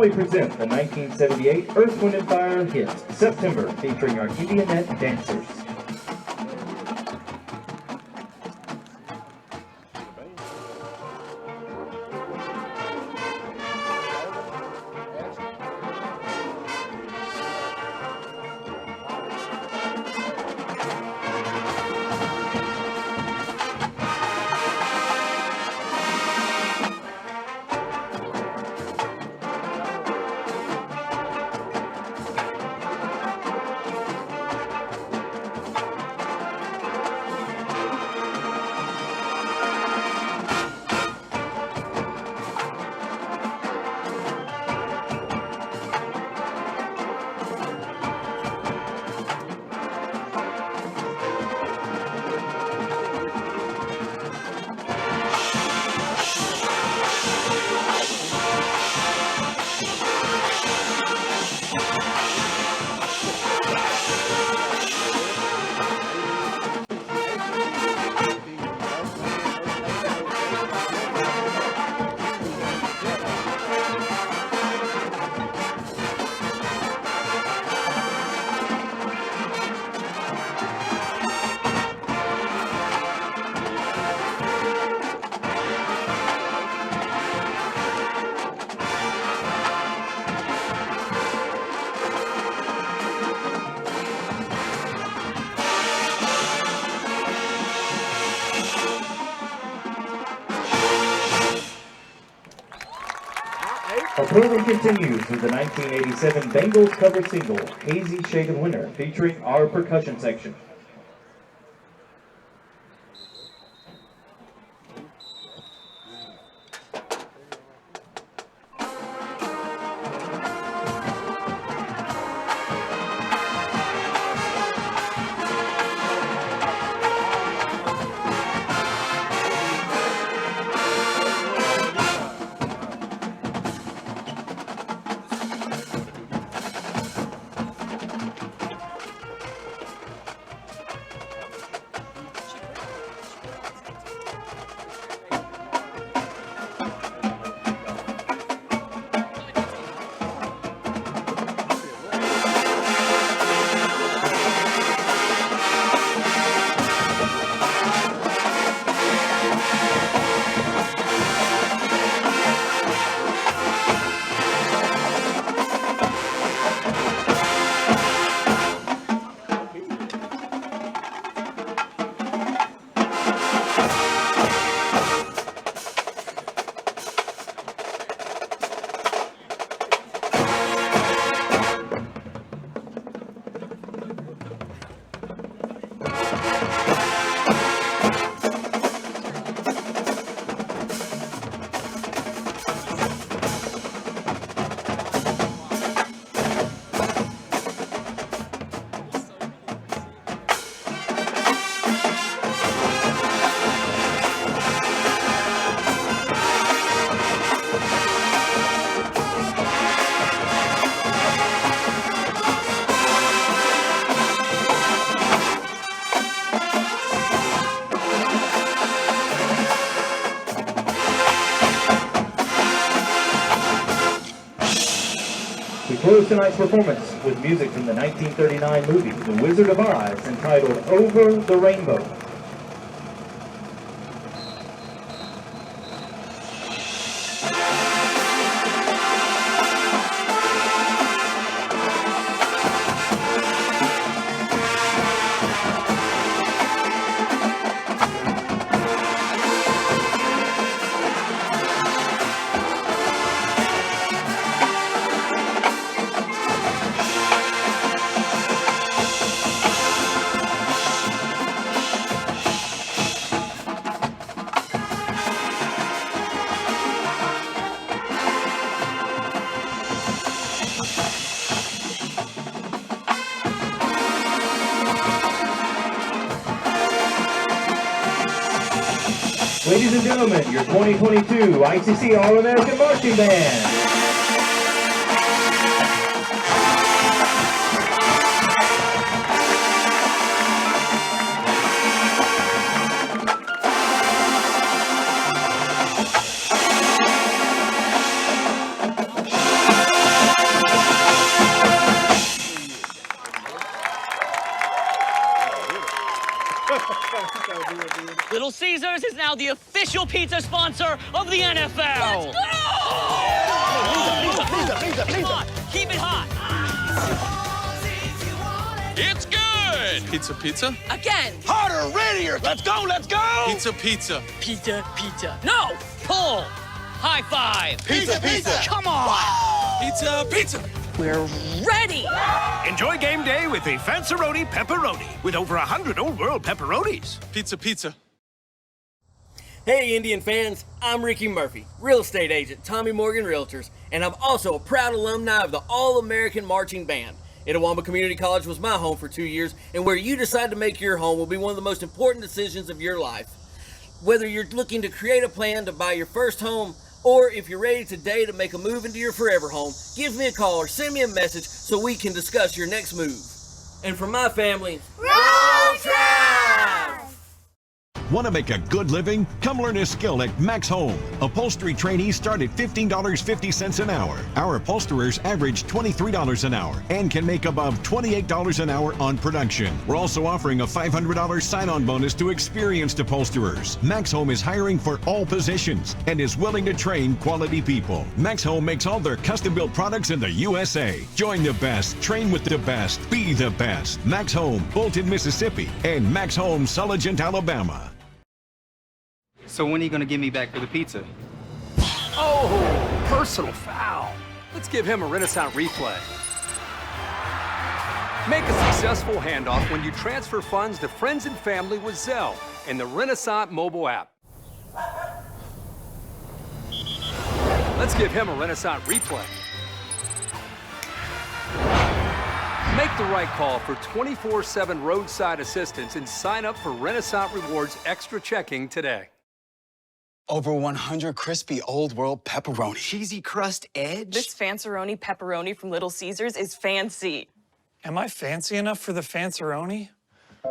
proudly present the 1978 Earth, Wind & Fire hit, September, featuring our Indianette dancers. Our program continues with the 1987 Bengals cover single, Hazy Shade of Winter, featuring our percussion section. We close tonight's performance with music from the 1939 movie, The Wizard of Oz, entitled Over the Rainbow. Ladies and gentlemen, your 2022 ICC All-American Marching Band. Little Caesars is now the official pizza sponsor of the NFL. Let's go! Come on, keep it hot. It's good. Pizza, pizza. Again. Harder, readier. Let's go, let's go. Pizza, pizza. Pizza, pizza. No, pull. High five. Pizza, pizza. Come on. Pizza, pizza. We're ready. Enjoy game day with a Fanceroni Pepperoni with over 100 Old World pepperonis. Pizza, pizza. Hey Indian fans, I'm Ricky Murphy, real estate agent, Tommy Morgan Realtors, and I'm also a proud alumni of the All-American Marching Band. Itawamba Community College was my home for 2 years, and where you decide to make your home will be one of the most important decisions of your life. Whether you're looking to create a plan to buy your first home, or if you're ready today to make a move into your forever home, give me a call or send me a message so we can discuss your next move. And for my family, roll Tribe! Want to make a good living? Come learn a skill at Max Home. Upholstery trainees start at $15.50 an hour. Our upholsterers average $23 an hour and can make above $28 an hour on production. We're also offering a $500 sign-on bonus to experienced upholsterers. Max Home is hiring for all positions and is willing to train quality people. Max Home makes all their custom-built products in the USA. Join the best, train with the best, be the best. Max Home, Bolton, Mississippi, and Max Home, Sulligent, Alabama. So when are you going to give me back for the pizza? Oh, personal foul. Let's give him a Renaissance replay. Make a successful handoff when you transfer funds to friends and family with Zelle in the Renaissance mobile app. Let's give him a Renaissance replay. Make the right call for 24/7 roadside assistance and sign up for Renaissance Rewards Extra Checking today. Over 100 crispy Old World pepperoni. Cheesy crust edge. This Fanceroni pepperoni from Little Caesars is fancy. Am I fancy enough for the Fanceroni?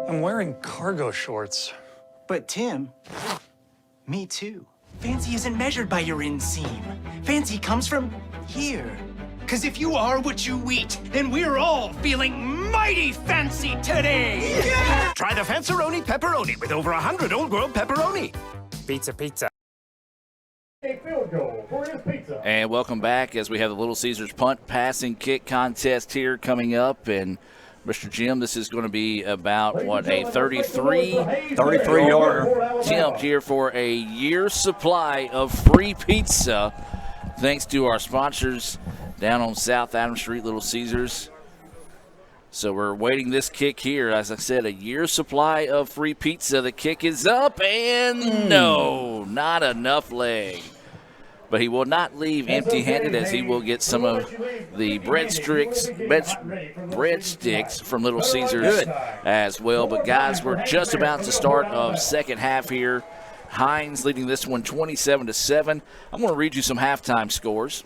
I'm wearing cargo shorts. But Tim, me too. Fancy isn't measured by your inseam. Fancy comes from here. Because if you are what you eat, then we're all feeling mighty fancy today. Yeah! Try the Fanceroni Pepperoni with over 100 Old World pepperoni. Pizza, pizza. A field goal for his pizza. And welcome back as we have the Little Caesars punt passing kick contest here coming up. And Mr. Jim, this is going to be about, what, a 33-yarder attempt here for a year's supply of free pizza, thanks to our sponsors down on South Adams Street, Little Caesars. So we're waiting this kick here. As I said, a year's supply of free pizza. The kick is up, and no, not enough leg. But he will not leave empty-handed, as he will get some of the breadsticks from Little Caesars as well. But, guys, we're just about to start of second half here. Hinds leading this one 27-7. I'm going to read you some halftime scores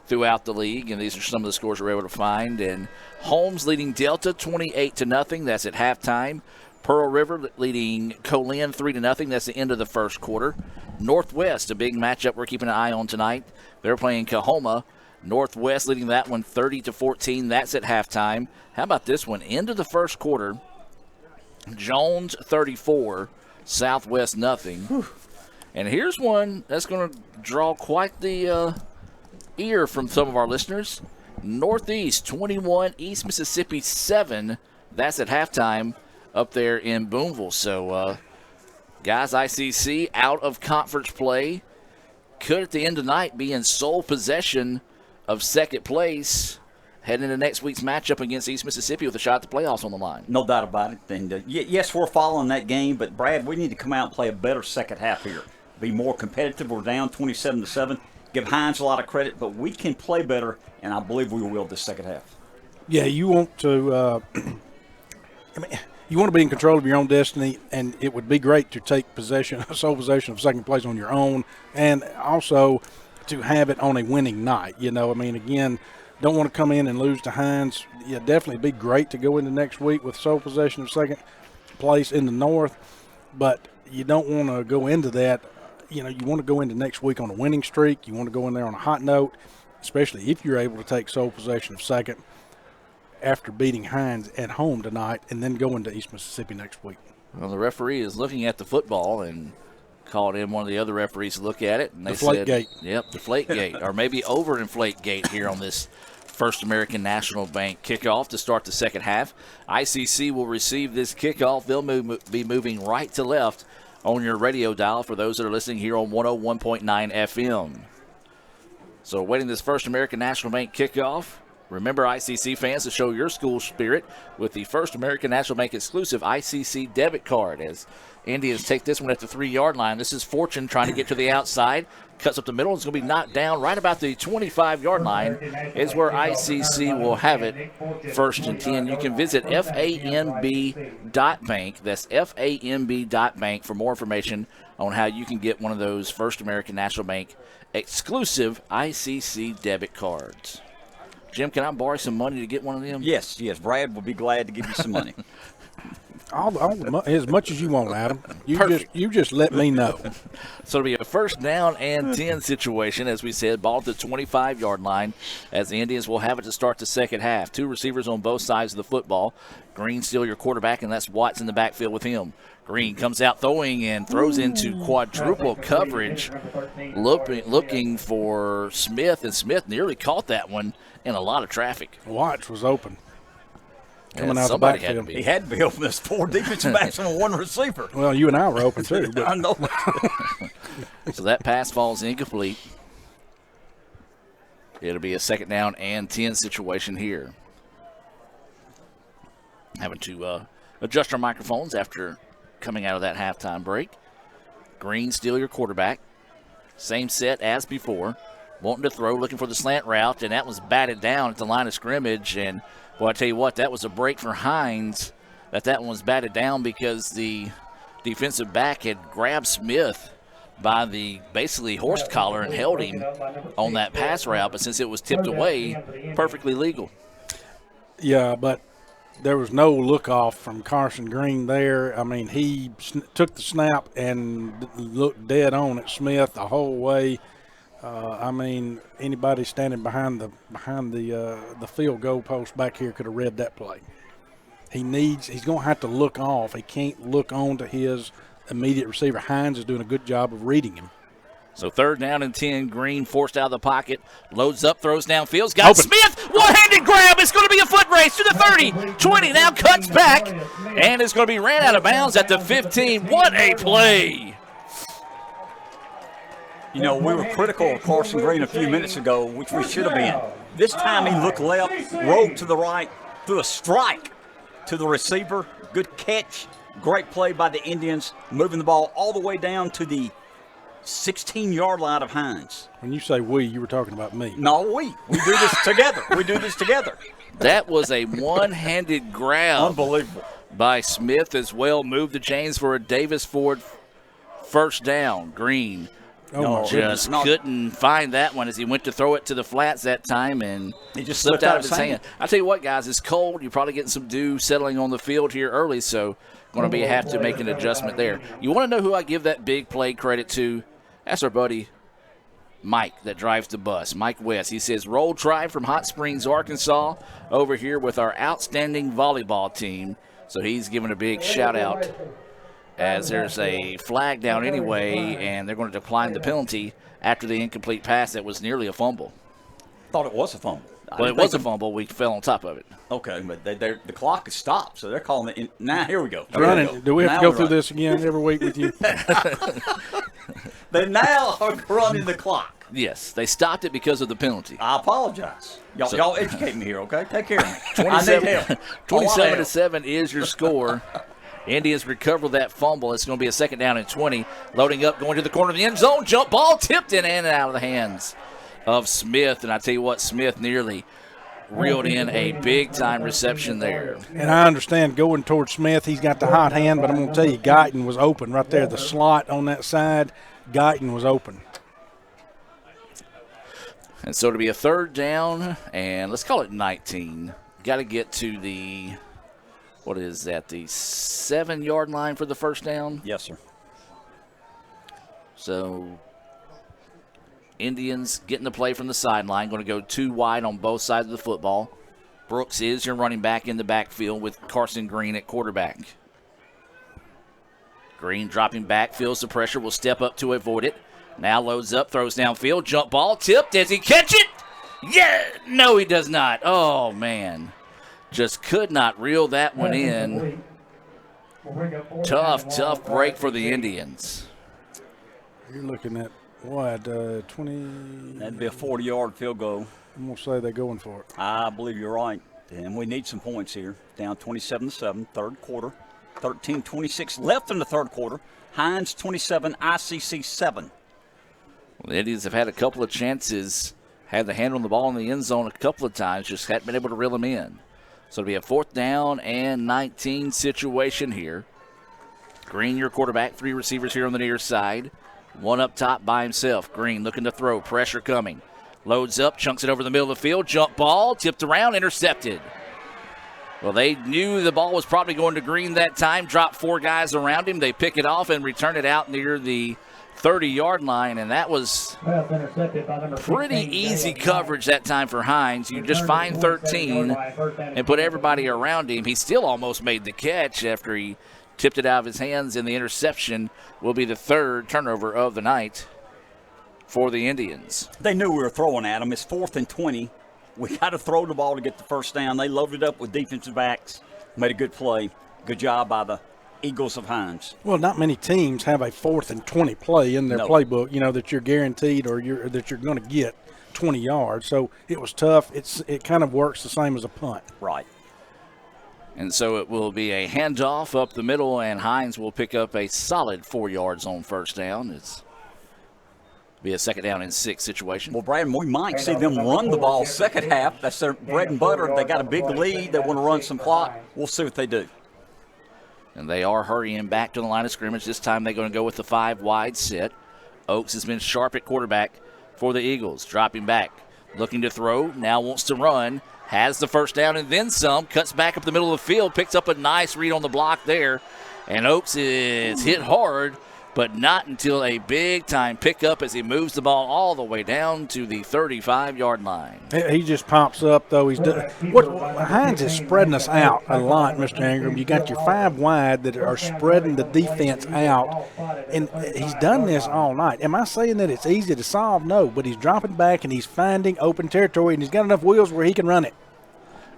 throughout the league, and these are some of the scores we're able to find. And Holmes leading Delta 28-0. That's at halftime. Pearl River leading Colin 3-0. That's the end of the first quarter. Northwest, a big matchup we're keeping an eye on tonight. They're playing Coahoma. Northwest leading that one 30-14. That's at halftime. How about this one? End of the first quarter. Jones 34, Southwest nothing. And here's one that's going to draw quite the ear from some of our listeners. Northeast 21, East Mississippi 7. That's at halftime up there in Boonville. So, guys, ICC out of conference play. Could at the end of the night be in sole possession of second place heading into next week's matchup against East Mississippi with a shot at the playoffs on the line. No doubt about it. And yes, we're following that game, but Brad, we need to come out and play a better second half here. Be more competitive. We're down 27-7. Give Hinds a lot of credit, but we can play better, and I believe we will this second half. Yeah, you want to you want to be in control of your own destiny, and it would be great to take sole possession of second place on your own, and also to have it on a winning night. You know, I mean, again, don't want to come in and lose to Hinds. Yeah, definitely be great to go into next week with sole possession of second place in the North, but you don't want to go into that. You know, you want to go into next week on a winning streak. You want to go in there on a hot note, especially if you're able to take sole possession of second after beating Hinds at home tonight and then go into East Mississippi next week. Well, the referee is looking at the football and called in one of the other referees to look at it. And they said, Deflategate. Yep, Deflategate, or maybe over-inflate-gate here on this First American National Bank kickoff to start the second half. ICC will receive this kickoff. They'll be moving right to left on your radio dial for those that are listening here on 101.9 FM. So awaiting this First American National Bank kickoff. Remember, ICC fans, to show your school spirit with the First American National Bank exclusive ICC debit card as Indians take this one at the 3-yard line. This is Fortune trying to get to the outside. Cuts up the middle. It's going to be knocked down right about the 25-yard line is where ICC will have it. 1st and 10. You can visit FANB.bank. That's FANB.bank for more information on how you can get one of those First American National Bank exclusive ICC debit cards. Jim, can I borrow some money to get one of them? Yes. Brad will be glad to give you some money. As much as you want, Adam. You just let me know. So it'll be a 1st down and 10 situation, as we said, ball at the 25-yard line, as the Indians will have it to start the second half. 2 receivers on both sides of the football. Green still your quarterback, and that's Watts in the backfield with him. Green comes out throwing and throws into quadruple coverage, looking for Smith, and Smith nearly caught that one in a lot of traffic. Watts was open. Coming out the somebody backfield. He had to be open. There's 4 defensive backs and 1 receiver. Well, you and I were open too. But. I know. So that pass falls incomplete. It'll be a 2nd down and 10 situation here. Having to adjust our microphones after coming out of that halftime break. Green still your quarterback. Same set as before. Wanting to throw, looking for the slant route, and that was batted down at the line of scrimmage. And, well, I tell you what, that was a break for Hinds, that one was batted down because the defensive back had grabbed Smith by the basically horse collar and held him on that pass route. But since it was tipped away, perfectly legal. Yeah, but there was no look-off from Carson Green there. I mean, he took the snap and looked dead on at Smith the whole way. I mean, anybody standing behind the field goal post back here could have read that play. He's going to have to look off. He can't look on to his immediate receiver. Hinds is doing a good job of reading him. So 3rd down and 10. Green forced out of the pocket, loads up, throws downfield. Got Open. Smith, one-handed grab. It's going to be a foot race to the 30, 20. Now cuts back, and it's going to be ran out of bounds at the 15. What a play! You know, we were critical of Carson Green a few minutes ago, which we should have been. This time he looked left, rolled to the right, threw a strike to the receiver. Good catch. Great play by the Indians, moving the ball all the way down to the 16-yard line of Hinds. When you say we, you were talking about me. No, we do this together. We do this together. That was a one-handed grab. Unbelievable. By Smith as well. Moved the chains for a Davis Ford 1st down. Green just couldn't find that one as he went to throw it to the flats that time, and he just slipped out of his hand. I tell you what, guys, it's cold. You're probably getting some dew settling on the field here early, so going to have to make an adjustment there. You want to know who I give that big play credit to? That's our buddy Mike that drives the bus, Mike West. He says, roll tribe from Hot Springs, Arkansas, over here with our outstanding volleyball team. So he's giving a big shout-out as there's a flag down anyway, and they're going to decline the penalty after the incomplete pass that was nearly a fumble. Thought it was a fumble. Well, it was a fumble. We fell on top of it. Okay, but the clock is stopped, so they're calling it. Now, here we go. Running. Do we have to go through this again every week with you? They now are running the clock. Yes, they stopped it because of the penalty. I apologize. Y'all educate me here, okay? Take care of me. 27-7 is your score. Indians recover that fumble. It's going to be a 2nd down and 20. Loading up, going to the corner of the end zone. Jump ball tipped in and out of the hands of Smith. And I tell you what, Smith nearly reeled in a big-time reception there. And I understand going towards Smith, he's got the hot hand, but I'm going to tell you, Guyton was open right there. The slot on that side, Guyton was open. And so it'll be a 3rd down, and let's call it 19. Got to get to the, what is that, the 7-yard line for the 1st down? Yes, sir. So Indians getting the play from the sideline, going to go 2 wide on both sides of the football. Brooks is your running back in the backfield with Carson Green at quarterback. Green dropping back, feels the pressure, will step up to avoid it. Now loads up, throws downfield, jump ball, tipped. Does he catch it? Yeah, no, he does not. Oh, man. Just could not reel that one in. Tough break for the Indians. You're looking at what, 20? That'd be a 40-yard field goal. I'm going to say they're going for it. I believe you're right. And we need some points here. Down 27-7, third quarter. 13:26 left in the third quarter. Hinds 27, ICC 7. Well, the Indians have had a couple of chances, had the hand on the ball in the end zone a couple of times, just hadn't been able to reel them in. So it'll be a 4th down and 19 situation here. Green, your quarterback, 3 receivers here on the near side. One up top by himself. Green looking to throw, pressure coming. Loads up, chunks it over the middle of the field, jump ball, tipped around, intercepted. Well, they knew the ball was probably going to Green that time, dropped 4 guys around him. They pick it off and return it out near the 30-yard line, and that was pretty easy coverage that time for Hinds. You just find 13 and put everybody around him. He still almost made the catch after he tipped it out of his hands, and the interception will be the 3rd turnover of the night for the Indians. They knew we were throwing at them. It's 4th and 20. We got to throw the ball to get the first down. They loaded up with defensive backs, made a good play. Good job by the Eagles of Hinds. Well, not many teams have a 4th and 20 play in their playbook, that you're guaranteed or that you're going to get 20 yards. So it was tough. It kind of works the same as a punt. Right. And so it will be a handoff up the middle, and Hinds will pick up a solid 4 yards on first down. It's be a 2nd down and 6 situation. Well, Brad, we might see them run the ball second half. That's their bread and butter. They got a big lead. They want to run some clock. We'll see what they do. And they are hurrying back to the line of scrimmage. This time they're going to go with the 5 wide set. Oaks has been sharp at quarterback for the Eagles. Dropping back, looking to throw, now wants to run. Has the first down and then some. Cuts back up the middle of the field. Picks up a nice read on the block there. And Oaks is hit hard, but not until a big-time pickup as he moves the ball all the way down to the 35-yard line. He just pops up, though. Hinds is spreading us out a lot, Mr. Ingram. You got your 5 wide that are spreading the defense out, and he's done this all night. Am I saying that it's easy to solve? No, but he's dropping back, and he's finding open territory, and he's got enough wheels where he can run it.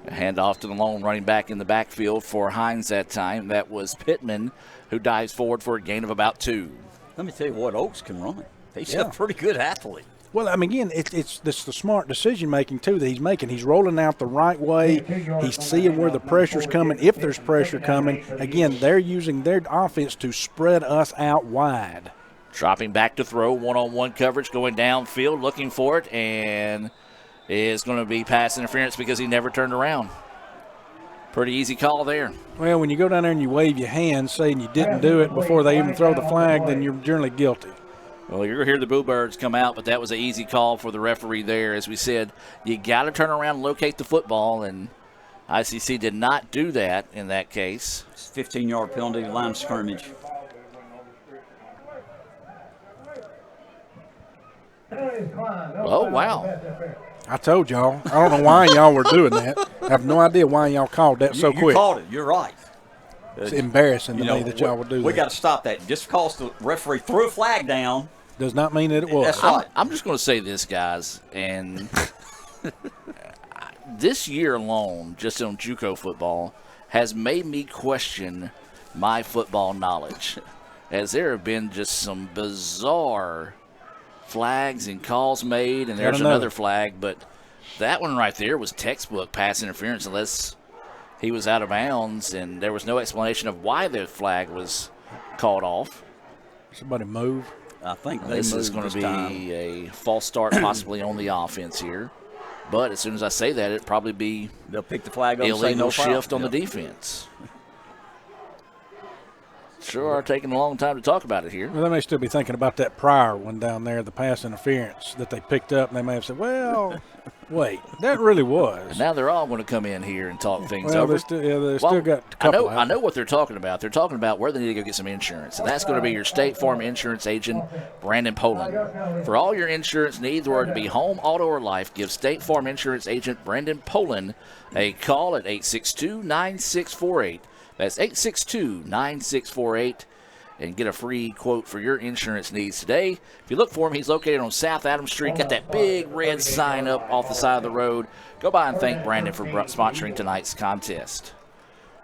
A handoff to the lone running back in the backfield for Hinds that time. That was Pittman, who dives forward for a gain of about 2. Let me tell you what, Oaks can run. He's a pretty good athlete. Well, I mean, again, it's the smart decision-making, too, that he's making. He's rolling out the right way. He's seeing where the pressure's coming, if there's pressure coming. Again, they're using their offense to spread us out wide. Dropping back to throw, one-on-one coverage, going downfield, looking for it, and is going to be pass interference because he never turned around. Pretty easy call there. Well, when you go down there and you wave your hands saying you didn't do it before they even throw the flag, then you're generally guilty. Well, you're going to hear the Bluebirds come out, but that was an easy call for the referee there. As we said, you got to turn around and locate the football, and ICC did not do that in that case. It's a 15-yard penalty, line of scrimmage. Oh, wow. I told y'all. I don't know why y'all were doing that. I have no idea why y'all called that so quick. You called it. You're right. It's embarrassing to me that y'all would do that. We got to stop that. Just because the referee threw a flag down does not mean that it was. That's right. I'm just going to say this, guys, and this year alone, just on JUCO football, has made me question my football knowledge, as there have been just some bizarre flags and calls made, and there's another flag, but that one right there was textbook pass interference unless he was out of bounds, and there was no explanation of why the flag was called off. Somebody move. I think this is going to be a false start possibly on the offense here, but as soon as I say that, it'll probably be they'll pick the flag up illegal and say no shift foul. on the defense. Sure are taking a long time to talk about it here. Well, they may still be thinking about that prior one down there, the pass interference that they picked up, and they may have said, well, wait, that really was. And now they're all going to come in here and talk things well, over. They still got a couple I know what they're talking about. They're talking about where they need to go get some insurance, and that's going to be your State Farm insurance agent, Brandon Poland. For all your insurance needs, whether it be home, auto, or life, give State Farm insurance agent Brandon Poland a call at 862-9648. That's 862-9648. and get a free quote for your insurance needs today. If you look for him, he's located on South Adams Street. Got that big red sign up off the side of the road. Go by and thank Brandon for sponsoring tonight's contest.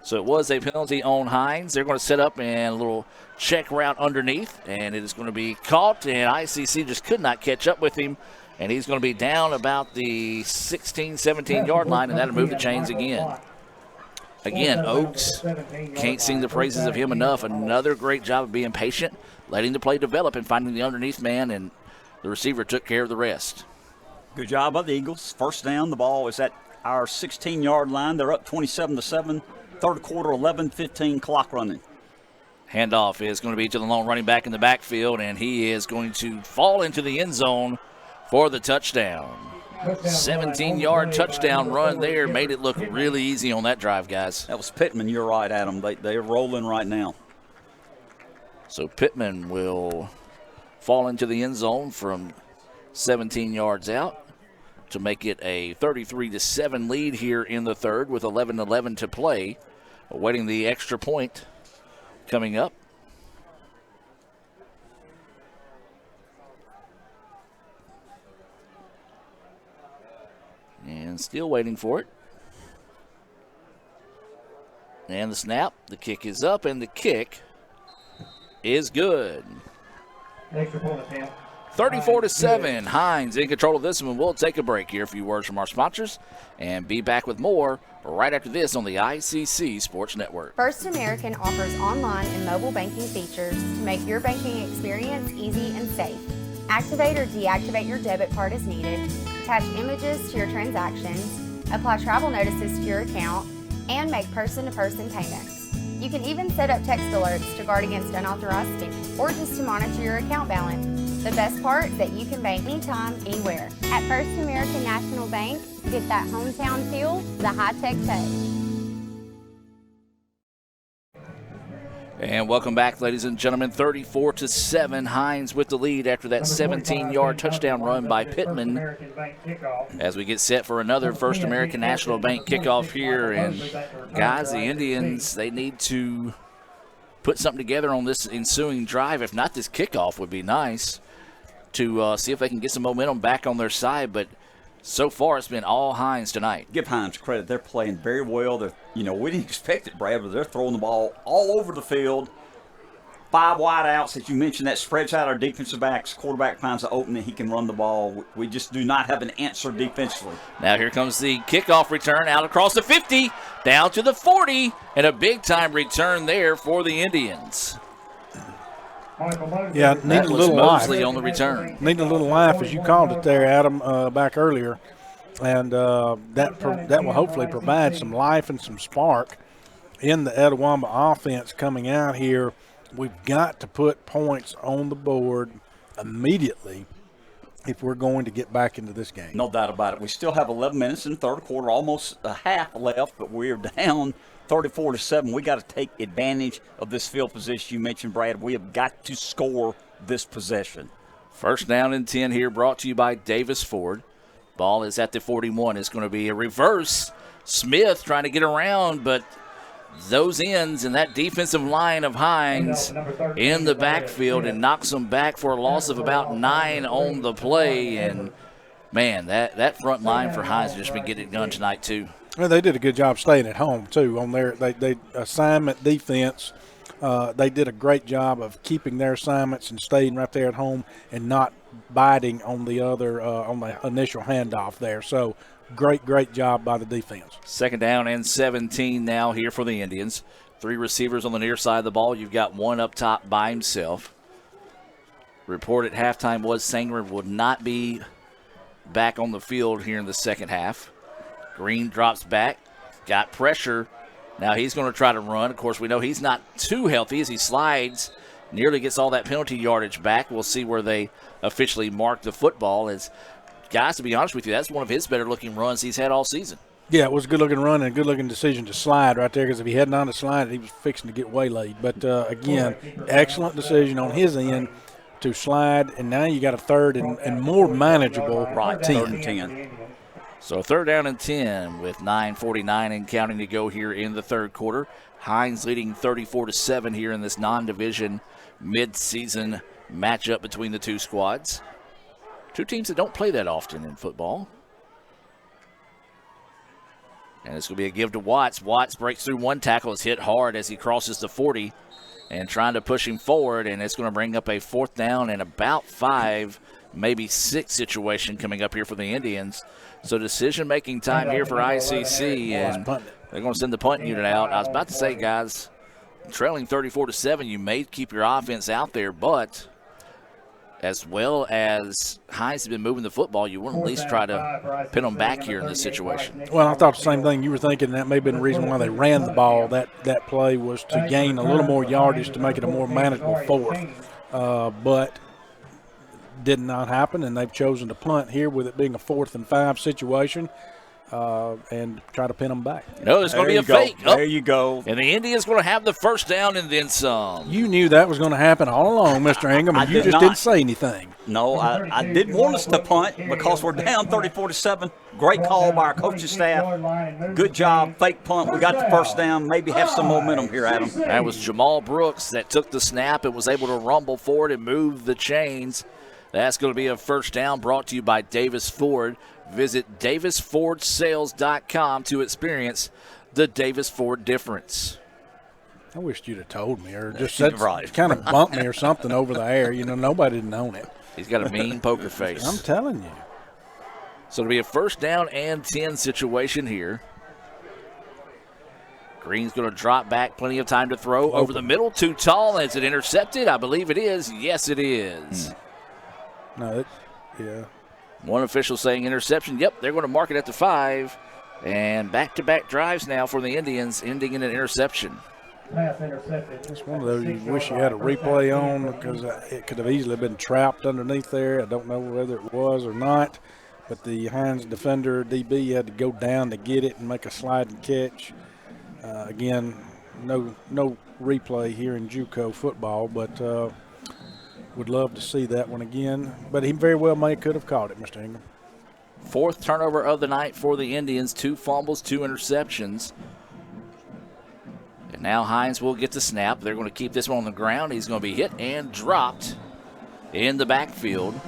So it was a penalty on Hinds. They're going to set up and a little check route underneath, and it is going to be caught, and ICC just could not catch up with him, and he's going to be down about the 16, 17-yard line, and that'll move the chains again. Again, Oaks can't sing the praises of him enough. Another great job of being patient, letting the play develop, and finding the underneath man, and the receiver took care of the rest. Good job by the Eagles. First down, the ball is at our 16-yard line. They're up 27-7. Third quarter, 11:15, clock running. Handoff is going to be to the lone running back in the backfield, and he is going to fall into the end zone for the touchdown. 17-yard touchdown run there. Made it look really easy on that drive, guys. That was Pittman. You're right, Adam. They're rolling right now. So Pittman will fall into the end zone from 17 yards out to make it a 33-7 lead here in the third with 11:11 to play. Awaiting the extra point coming up. And still waiting for it. And the snap, the kick is up, and the kick is good. 34-7, Hinds in control of this one. We'll take a break here. A few words from our sponsors and be back with more right after this on the ICC Sports Network. First American offers online and mobile banking features to make your banking experience easy and safe. Activate or deactivate your debit card as needed, attach images to your transactions, apply travel notices to your account, and make person-to-person payments. You can even set up text alerts to guard against unauthorized tips or just to monitor your account balance. The best part is that you can bank anytime, anywhere. At First American National Bank, get that hometown feel the high-tech touch. And welcome back, ladies and gentlemen. 34-7, Hinds with the lead after that 17-yard touchdown run by Pittman. As we get set for another First American National Bank kickoff here. And guys, the Indians, they need to put something together on this ensuing drive. If not, this kickoff would be nice to see if they can get some momentum back on their side. But so far, it's been all Hinds tonight. Give Hinds credit. They're playing very well. We didn't expect it, Brad, but they're throwing the ball all over the field. 5 wide outs, as you mentioned, that spreads out our defensive backs. Quarterback finds an opening, he can run the ball. We just do not have an answer defensively. Now here comes the kickoff return out across the 50, down to the 40, and a big-time return there for the Indians. Yeah, need a little life. Mosley on the return. Need a little life, as you called it there, Adam, back earlier. And that will hopefully provide some life and some spark in the Etowah offense coming out here. We've got to put points on the board immediately if we're going to get back into this game. No doubt about it. We still have 11 minutes in the third quarter, almost a half left, but we're down 34-7. We got to take advantage of this field position you mentioned, Brad. We have got to score this possession. First down and 10 here, brought to you by Davis Ford. Ball is at the 41. It's going to be a reverse. Smith trying to get around, but those ends and that defensive line of Hinds in the backfield and knocks them back for a loss of about 9 on the play. And, man, that front line for Hinds has just been getting it done tonight, too. Well, they did a good job staying at home, too, on their they assignment defense. They did a great job of keeping their assignments and staying right there at home and not biting on the other on the initial handoff there. So great job by the defense. Second down and 17 now here for the Indians. 3 receivers on the near side of the ball. You've got one up top by himself. Report at halftime was Sangren would not be back on the field here in the second half. Green drops back, got pressure. Now he's going to try to run. Of course, we know he's not too healthy as he slides, nearly gets all that penalty yardage back. We'll see where they officially mark the football. As guys, to be honest with you, that's one of his better-looking runs he's had all season. Yeah, it was a good-looking run and a good-looking decision to slide right there, because if he hadn't on to slide, he was fixing to get waylaid. But, again, excellent decision on his end to slide, and now you got a third and more manageable right, 10. 3rd and 10. So 3rd down and 10 with 9:49 and counting to go here in the third quarter. Hinds leading 34-7 here in this non-division mid-season matchup between the two squads. Two teams that don't play that often in football. And it's going to be a give to Watts. Watts breaks through one tackle, is hit hard as he crosses the 40 and trying to push him forward, and it's going to bring up a 4th down and about 5, maybe 6 situation coming up here for the Indians. So decision-making time here for ICC, and they're going to send the punt unit out. I was about to say, guys, trailing 34-7, you may keep your offense out there, but as well as Hinds has been moving the football, you want to at least try to pin them back here in this situation. Well, I thought the same thing you were thinking. That may have been the reason why they ran the ball. That play was to gain a little more yardage to make it a more manageable 4th. But did not happen, and they've chosen to punt here with it being a 4th and 5 situation and try to pin them back. No, there's going to be a fake. There you go. And the Indians going to have the 1st down and then some. You knew that was going to happen all along, Mr. Ingham, and you just didn't say anything. No, I did want us to punt because we're down 34-7. Great call by our coaching staff. Good job, fake punt. We got the 1st down. Maybe have some momentum here, Adam. That was Jamal Brooks that took the snap and was able to rumble forward and move the chains. That's going to be a 1st down brought to you by Davis Ford. Visit DavisFordSales.com to experience the Davis Ford difference. I wished you'd have told me or just said, kind of bumped me or something over the air. You know, nobody had known it. He's got a mean poker face. I'm telling you. So it'll be a 1st down and 10 situation here. Green's going to drop back. Plenty of time to throw. Over the middle. Too tall. Is it intercepted? I believe it is. Yes, it is. No, yeah. One official saying interception. Yep, they're going to mark it at the 5. And back-to-back drives now for the Indians, ending in an interception. It's one of those you wish you had a replay on because it could have easily been trapped underneath there. I don't know whether it was or not, but the Hinds defender, DB, had to go down to get it and make a sliding catch. Again, no replay here in JUCO football, but would love to see that one again. But he very well could have caught it, Mr. Ingham. 4th turnover of the night for the Indians. 2 fumbles, 2 interceptions. And now Hinds will get the snap. They're going to keep this one on the ground. He's going to be hit and dropped in the backfield.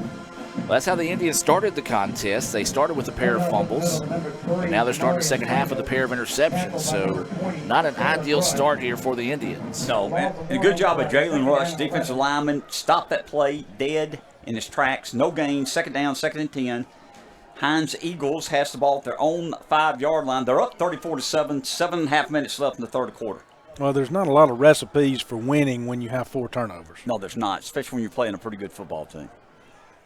Well, that's how the Indians started the contest. They started with a pair of fumbles, and now they're starting the second half with a pair of interceptions. So not an ideal start here for the Indians. No, man. And a good job of Jalen Rush, defensive lineman. Stopped that play dead in its tracks. No gain, 2nd down, 2nd and 10. Hinds Eagles has the ball at their own 5-yard line. They're up 34-7, 7.5 minutes left in the third quarter. Well, there's not a lot of recipes for winning when you have 4 turnovers. No, there's not, especially when you're playing a pretty good football team.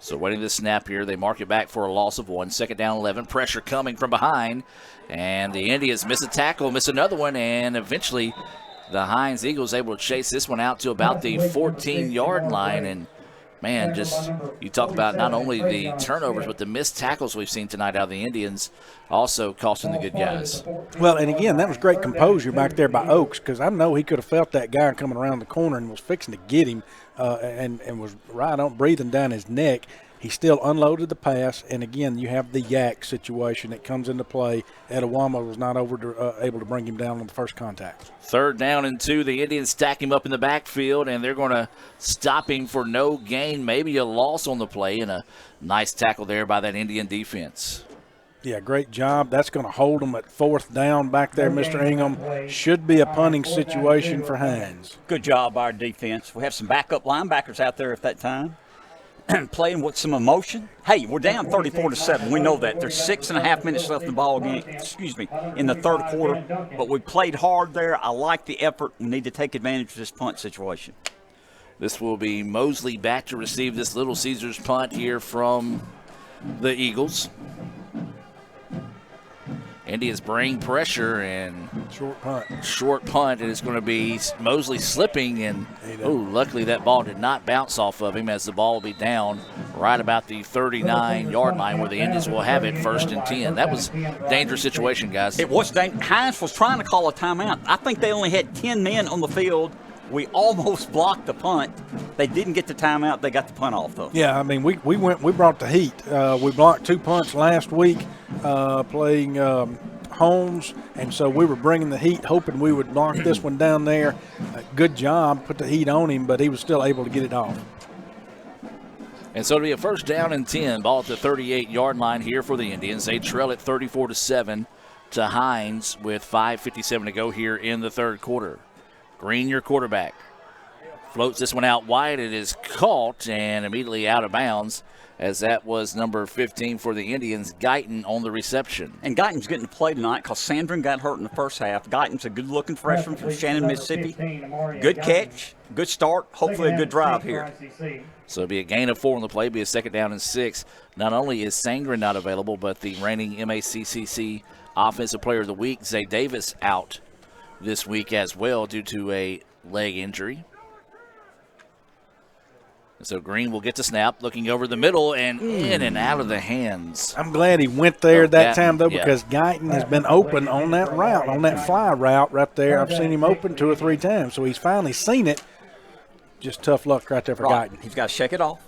So waiting the snap here. They mark it back for a loss of 1. 2nd down, 11. Pressure coming from behind. And the Indians miss a tackle, miss another one, and eventually the Hinds Eagles able to chase this one out to about the 14-yard line. And, man, just you talk about not only the turnovers but the missed tackles we've seen tonight out of the Indians also costing the good guys. Well, and again, that was great composure back there by Oaks because I know he could have felt that guy coming around the corner and was fixing to get him and was right on breathing down his neck. He still unloaded the pass, and again, you have the yak situation that comes into play. Etowama was not able to bring him down on the first contact. 3rd down and 2. The Indians stack him up in the backfield, and they're going to stop him for no gain, maybe a loss on the play, and a nice tackle there by that Indian defense. Yeah, great job. That's going to hold them at 4th down back there, Mr. Ingham. Should be a punting situation for Hinds. Good job by our defense. We have some backup linebackers out there at that time. Playing with some emotion. Hey, we're down 34-7. We know that. There's 6.5 minutes left in the ball game. In the third quarter. But we played hard there. I like the effort. We need to take advantage of this punt situation. This will be Mosley back to receive this Little Caesars punt here from the Eagles. Indians bring pressure and short punt, and it's going to be Mosley slipping, and luckily that ball did not bounce off of him as the ball will be down right about the 39-yard line where the Indians will have it 1st and 10. That was a dangerous situation, guys. It was dangerous. Hinds was trying to call a timeout. I think they only had 10 men on the field. We almost blocked the punt. They didn't get the timeout. They got the punt off, though. Yeah, I mean, we brought the heat. We blocked 2 punts last week. playing Holmes, and so we were bringing the heat, hoping we would knock this one down there. Good job, put the heat on him, but he was still able to get it off. And so it'll be a first down and 10. Ball at the 38-yard line here for the Indians. They trail at 34-7 to Hinds with 5:57 to go here in the third quarter. Green, your quarterback, floats this one out wide. It is caught and immediately out of bounds, as that was number 15 for the Indians, Guyton, on the reception. And Guyton's getting to play tonight because Sandrin got hurt in the first half. Guyton's a good-looking freshman from Shannon, Mississippi. Good catch, good start, hopefully a good drive here. So it'll be a gain of 4 on the play, be a second down and 6. Not only is Sandrin not available, but the reigning MACCC Offensive Player of the Week, Zay Davis, out this week as well due to a leg injury. So Green will get the snap, looking over the middle and in and out of the hands. I'm glad he went there that time, though, because Guyton has been open on that route, on that fly route right there. I've seen him open 2 or 3 times, so he's finally seen it. Just tough luck right there for Guyton. He's got to shake it off.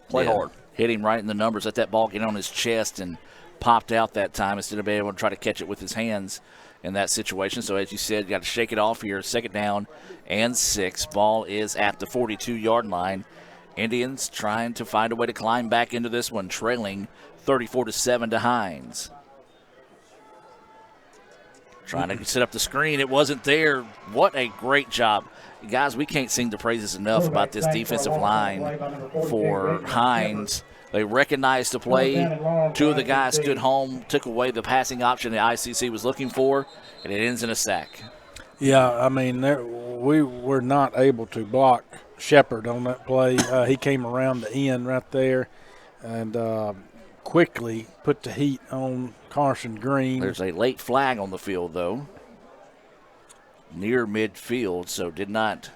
Play hard. Hit him right in the numbers. Let that ball get on his chest and popped out that time instead of being able to try to catch it with his hands in that situation. So as you said, you got to shake it off here. Second down and 6. Ball is at the 42-yard line. Indians trying to find a way to climb back into this one, trailing 34-7 to Hinds. Trying to set up the screen. It wasn't there. What a great job. Guys, we can't sing the praises enough about this defensive line for Hinds. They recognized the play. 2 of the guys stood home, took away the passing option the ICC was looking for, and it ends in a sack. Yeah, I mean, we were not able to block Shepard on that play. He came around the end right there and quickly put the heat on Carson Green. There's a late flag on the field, though, near midfield, so did not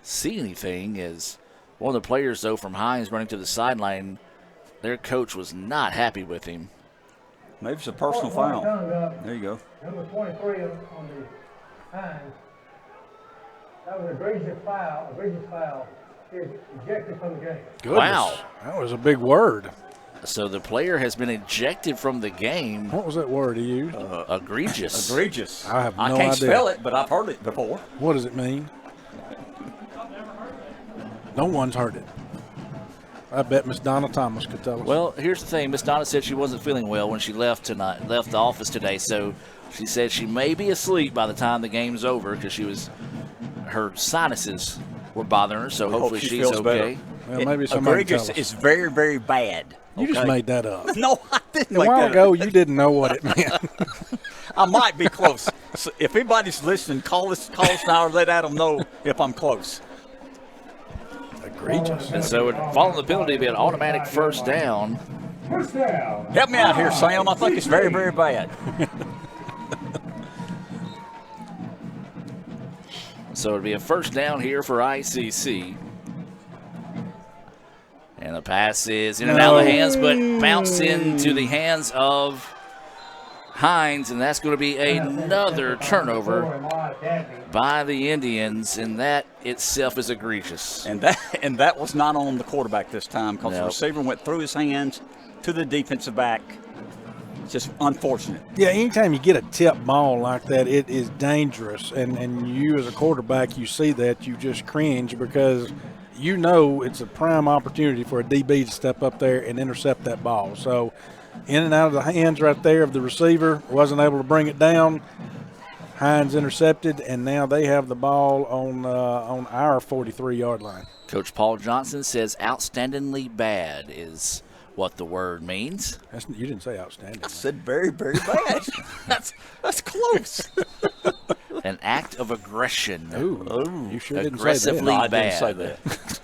see anything. As one of the players, though, from Hinds running to the sideline, their coach was not happy with him. Maybe it's a personal foul. There you go. Number 23 on the Hinds. That was an egregious foul. He is ejected from the game. Goodness. Wow. That was a big word. So the player has been ejected from the game. What was that word he used? Egregious. Egregious. I have no idea. I can't spell it, but I've heard it before. What does it mean? No one's heard it. I bet Miss Donna Thomas could tell us. Well, here's the thing. Miss Donna said she wasn't feeling well when she left the office today. So she said she may be asleep by the time the game's over because her sinuses were bothering her. So hopefully she's okay. Well, maybe somebody egregious is very, very bad. You just made that up. No, I didn't. A while ago, you didn't know what it meant. I might be close. So if anybody's listening, call us now or let Adam know if I'm close. Egregious. And so following the penalty, it'll be an automatic first down. Help me out here, Sam. I think it's very, very bad. So it'll be a first down here for ICC. And the pass is in and out of the hands, but bounced into the hands of Hinds, and that's going to be another turnover by the Indians, and that itself is egregious. And that was not on the quarterback this time because the receiver went through his hands to the defensive back. It's just unfortunate. Yeah, anytime you get a tip ball like that, it is dangerous, and you as a quarterback, you see that, you just cringe because you know it's a prime opportunity for a DB to step up there and intercept that ball. So in and out of the hands right there of the receiver, wasn't able to bring it down. Hinds intercepted, and now they have the ball on our 43-yard line. Coach Paul Johnson says outstandingly bad is what the word means. You didn't say outstanding. I said very, very bad. that's close. An act of aggression. Ooh, you sure didn't aggressively say that. No, I bad. didn't say that.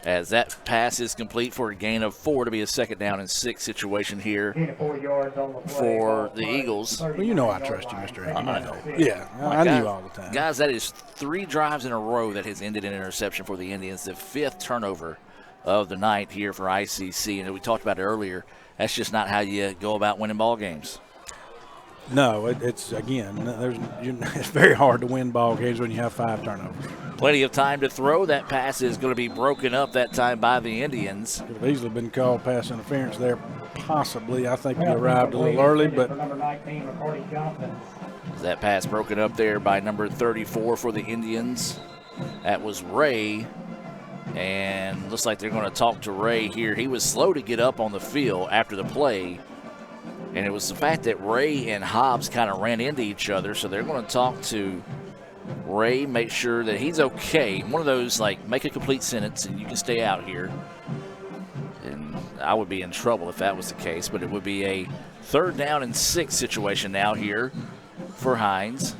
As that pass is complete for a gain of 4 to be a second down and 6 situation here for the Eagles. Well, you know I trust you, Mr. Hagan. I know. Yeah, I knew all the time. Guys, that is 3 drives in a row that has ended in interception for the Indians. The 5th turnover of the night here for ICC. And we talked about it earlier. That's just not how you go about winning ball games. No, it's again, it's very hard to win ball games when you have 5 turnovers. Plenty of time to throw. That pass is going to be broken up that time by the Indians. Could have easily been called pass interference there, possibly. I think he arrived a little early, but that pass broken up there by number 34 for the Indians. That was Ray. And looks like they're going to talk to Ray here. He was slow to get up on the field after the play. And it was the fact that Ray and Hobbs kind of ran into each other. So they're going to talk to Ray, make sure that he's okay. One of those, like, make a complete sentence and you can stay out here. And I would be in trouble if that was the case. But it would be a 3rd down and 6 situation now here for Hinds.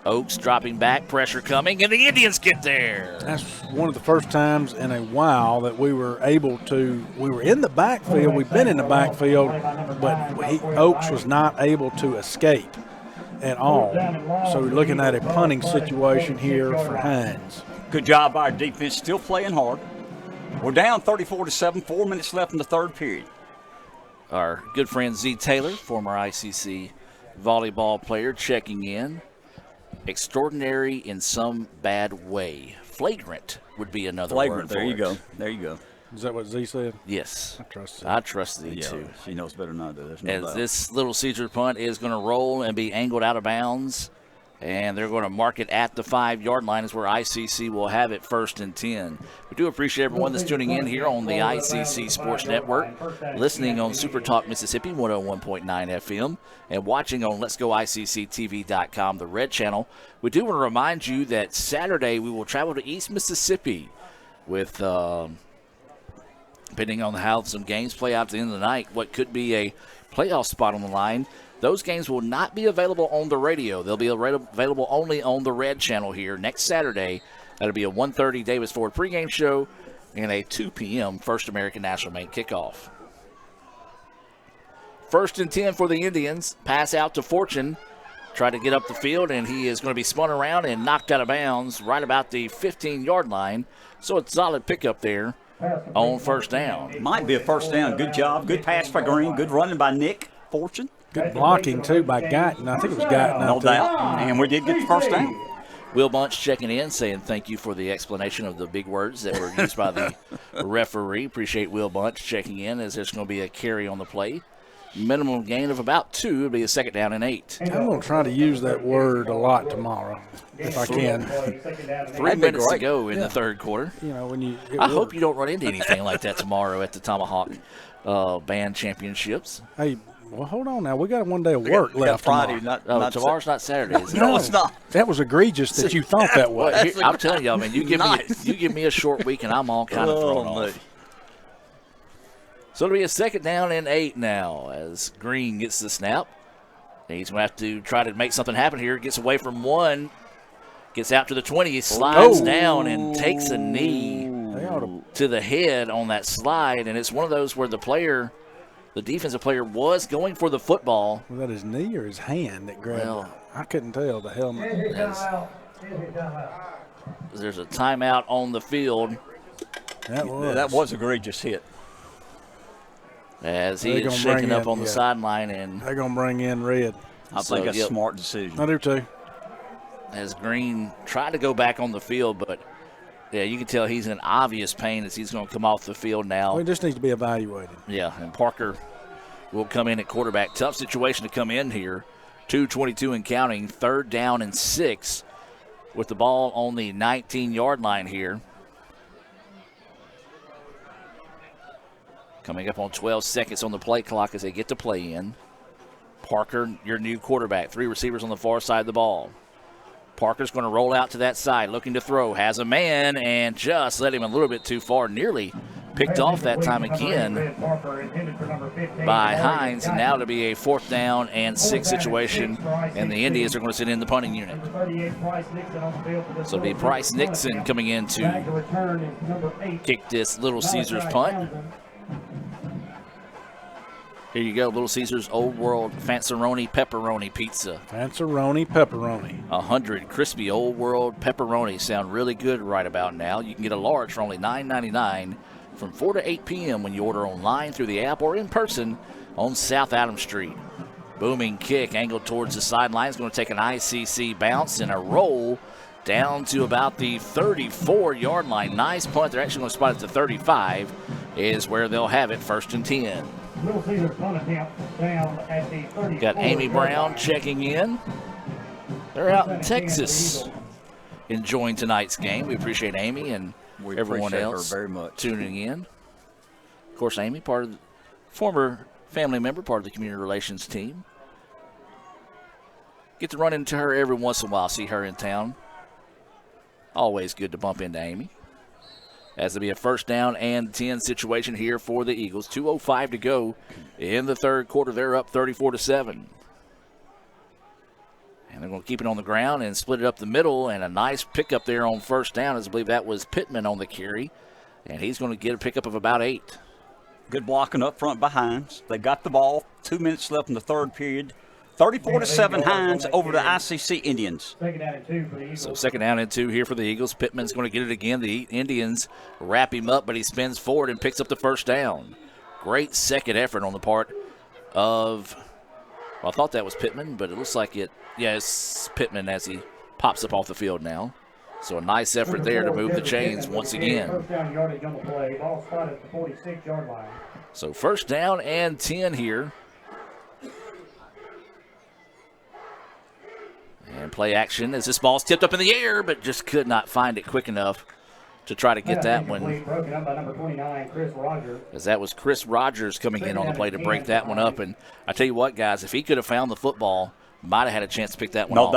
Oaks dropping back, pressure coming, and the Indians get there. That's one of the first times in a while that we were able to, we were in the backfield, we've been in the backfield, but Oaks was not able to escape at all. So we're looking at a punting situation here for Hinds. Good job by our defense, still playing hard. We're down 34-7, 4 minutes left in the 3rd period. Our good friend Z. Taylor, former ICC volleyball player, checking in. Extraordinary in some bad way. Flagrant would be another word for there you it. go. There you go. Is that what Z said? Yes. I trust Z. I trust Z too. She knows better than I do. There's no As doubt. this Little Caesar punt is going to roll and be angled out of bounds. And they're going to mark it at the 5-yard line is where ICC will have it 1st and 10. We do appreciate everyone that's tuning in here on the ICC Sports Network, listening on Super Talk Mississippi 101.9 FM, and watching on Let'sGoICCTV.com, the Red Channel. We do want to remind you that Saturday we will travel to East Mississippi with, depending on how some games play out at the end of the night, what could be a playoff spot on the line. Those games will not be available on the radio. They'll be available only on the Red Channel here next Saturday. That'll be a 1:30 Davis Ford pregame show and a 2 p.m. First American National Bank kickoff. 1st and 10 for the Indians. Pass out to Fortune. Try to get up the field, and he is going to be spun around and knocked out of bounds right about the 15-yard line. So it's a solid pickup there on 1st down. Might be a 1st down. Good job. Good pass by Green. Good running by Nick Fortune. Good blocking, too, by Guyton. I think it was Guyton. No doubt. And we did get the 1st down. Will Bunch checking in, saying thank you for the explanation of the big words that were used by the referee. Appreciate Will Bunch checking in, as there's going to be a carry on the play. Minimum gain of about 2. It'll be a 2nd down and 8. I'm going to try to use that word a lot tomorrow, if I can. 3 minutes to go in the 3rd quarter. You know, when I hope you don't run into anything like that tomorrow at the Tomahawk Band Championships. Hey, well, hold on now. We got 1 day of work left Friday, tomorrow. Tomorrow's not Saturday, is it? No, it's not. That was egregious that you thought that was. Well, I'm telling y'all, man, you give me a short week and I'm all kind of thrown off. So it'll be a 2nd down and 8 now as Green gets the snap. He's going to have to try to make something happen here. Gets away from 1. Gets out to the 20. Slides down and takes a knee to the head on that slide. And it's one of those where the defensive player was going for the football. Was that his knee or his hand that grabbed it? I couldn't tell the helmet. There's a timeout on the field. That was a egregious hit. As he is shaking up on the sideline. And they're going to bring in Red. I think that's a smart decision. I do too. As Green tried to go back on the field, but yeah, you can tell he's in obvious pain as he's going to come off the field now. Well, he just needs to be evaluated. Yeah, and Parker will come in at quarterback. Tough situation to come in here. 2:22 and counting, 3rd down and 6 with the ball on the 19-yard line here. Coming up on 12 seconds on the play clock as they get to play in. Parker, your new quarterback. 3 receivers on the far side of the ball. Parker's going to roll out to that side, looking to throw. Has a man and just let him a little bit too far. Nearly picked off that time again by Hinds. And now to be a 4th down and 6 situation. And the Indians are going to sit in the punting unit. So it'll be Bryce Nixon coming in to kick this Little Caesars punt. Here you go, Little Caesars Old World Fanceroni Pepperoni Pizza. Fanceroni Pepperoni. 100 crispy Old World pepperoni. Sound really good right about now. You can get a large for only $9.99 from 4 to 8 p.m. when you order online through the app or in person on South Adams Street. Booming kick angled towards the sideline. Is going to take an ICC bounce and a roll down to about the 34-yard line. Nice punt. They're actually going to spot it at the 35 is where they'll have it, 1st and 10. Little Caesar punt attempt down at the 34. Got Amy Brown checking in. They're out in Texas enjoying tonight's game. We appreciate Amy and everyone else very much tuning in. Of course, Amy, part of the former family member, part of the community relations team. Get to run into her every once in a while, see her in town. Always good to bump into Amy. As it'll be a 1st down and 10 situation here for the Eagles. 2:05 to go in the 3rd quarter. They're up 34-7. And they're going to keep it on the ground and split it up the middle. And a nice pickup there on 1st down, as I believe that was Pittman on the carry. And he's going to get a pickup of about 8. Good blocking up front by Hinds. They got the ball. 2 minutes left in the 3rd period. 34-7 Hinds over the ICC Indians. Second down and 2 for the Eagles. So 2nd down and 2 here for the Eagles. Pittman's going to get it again. The Indians wrap him up, but he spins forward and picks up the 1st down. Great second effort on the part of, well, I thought that was Pittman, but it looks like it's Pittman as he pops up off the field now. So a nice effort there to move the chains once again. 1st down yardage on the play. Ball spotted at the 46-yard line. So 1st down and 10 here. And play action as this ball's tipped up in the air, but just could not find it quick enough to try to get that one. Broken up by number 29, Chris Rogers. As that was Chris Rogers coming in on the play to break that one up. And I tell you what, guys, if he could have found the football, might have had a chance to pick that one off.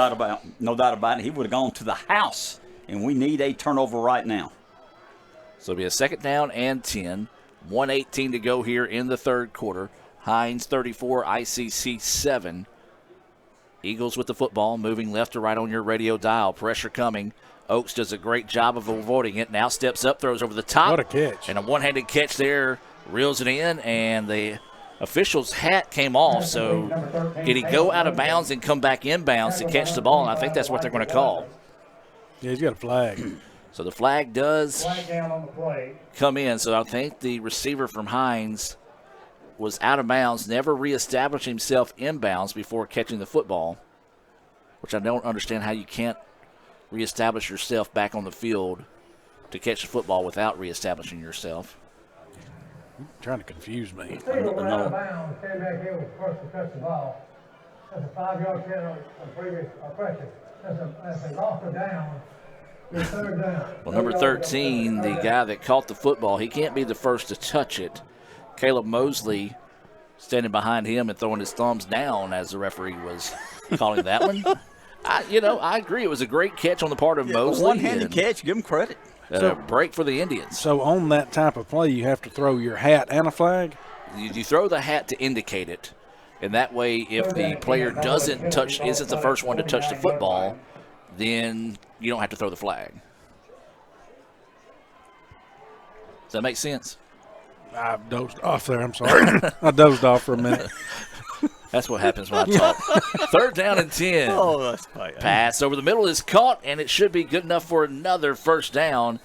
No doubt about it. He would have gone to the house, and we need a turnover right now. So it'll be a 2nd down and 10. 1:18 to go here in the 3rd quarter. Hinds 34, ICC 7. Eagles with the football, moving left to right on your radio dial. Pressure coming. Oaks does a great job of avoiding it. Now steps up, throws over the top. What a catch. And a one-handed catch there. Reels it in, and the official's hat came off. So did he go out of bounds and come back inbounds to catch the ball? And I think that's what they're going to call. Yeah, he's got a flag. So the flag does down on the play. come in. So I think the receiver from Hinds was out of bounds, never reestablished himself inbounds before catching the football, which I don't understand how you can't reestablish yourself back on the field to catch the football without reestablishing yourself. You're trying to confuse me. Out of bounds, came back in with first to touch the ball. That's a 5-yard penalty on previous pressure. That's a loss of down. It's 3rd down. Well, number 13, the guy that caught the football, he can't be the first to touch it. Caleb Mosley standing behind him and throwing his thumbs down as the referee was calling that one. I agree. It was a great catch on the part of Mosley. One-handed catch, give him credit. A break for the Indians. So on that type of play, you have to throw your hat and a flag? You throw the hat to indicate it, and that way if the player isn't the first one to touch the football, then you don't have to throw the flag. Does that make sense? I dozed off there. I'm sorry. I dozed off for a minute. That's what happens when I talk. 3rd down and 10. Oh, that's fine. Pass over the middle is caught, and it should be good enough for another 1st down.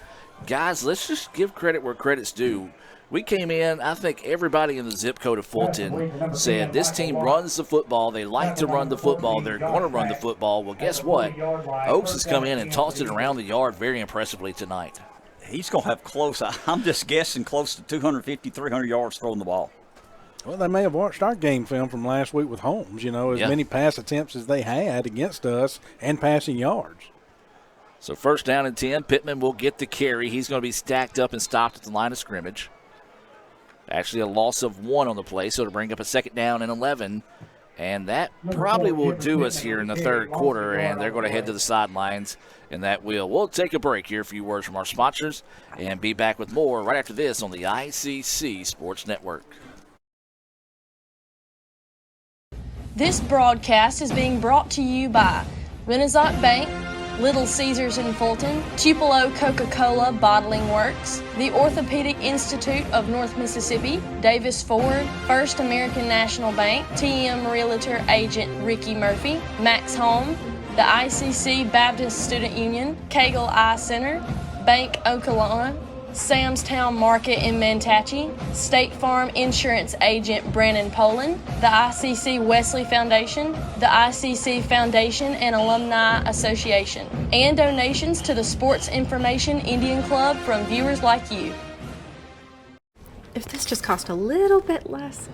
Guys, let's just give credit where credit's due. We came in, I think everybody in the zip code of Fulton said this team runs the football. They like to run the football. They're going to run the football. Well, guess what? Oaks has come in and tossed it around the yard very impressively tonight. He's going to have close, I'm just guessing, close to 250, 300 yards throwing the ball. Well, they may have watched our game film from last week with Holmes, as many pass attempts as they had against us and passing yards. So 1st down and 10. Pittman will get the carry. He's going to be stacked up and stopped at the line of scrimmage. Actually a loss of 1 on the play, so to bring up a 2nd down and 11. And that probably will do us here in the 3rd quarter, and they're going to head to the sidelines, and that will. We'll take a break here, a few words from our sponsors, and be back with more right after this on the ICC Sports Network. This broadcast is being brought to you by Renaissance Bank, Little Caesars in Fulton, Tupelo Coca-Cola Bottling Works, the Orthopedic Institute of North Mississippi, Davis Ford, First American National Bank, TM Realtor Agent Ricky Murphy, Max Home, the ICC Baptist Student Union, Cagle Eye Center, Bank Okolona, Sam's Town Market in Mantachie, State Farm Insurance Agent Brandon Poland, the ICC Wesley Foundation, the ICC Foundation and Alumni Association, and donations to the Sports Information Indian Club from viewers like you. If this just cost a little bit less.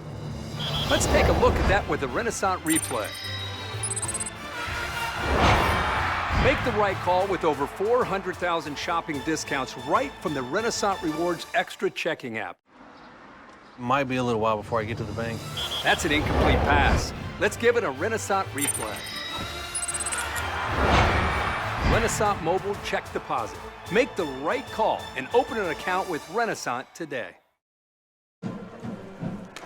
Let's take a look at that with the Renaissance replay. Make the right call with over 400,000 shopping discounts right from the Renaissance Rewards Extra Checking app. Might be a little while before I get to the bank. That's an incomplete pass. Let's give it a Renaissance replay. Renaissance Mobile Check Deposit. Make the right call and open an account with Renaissance today.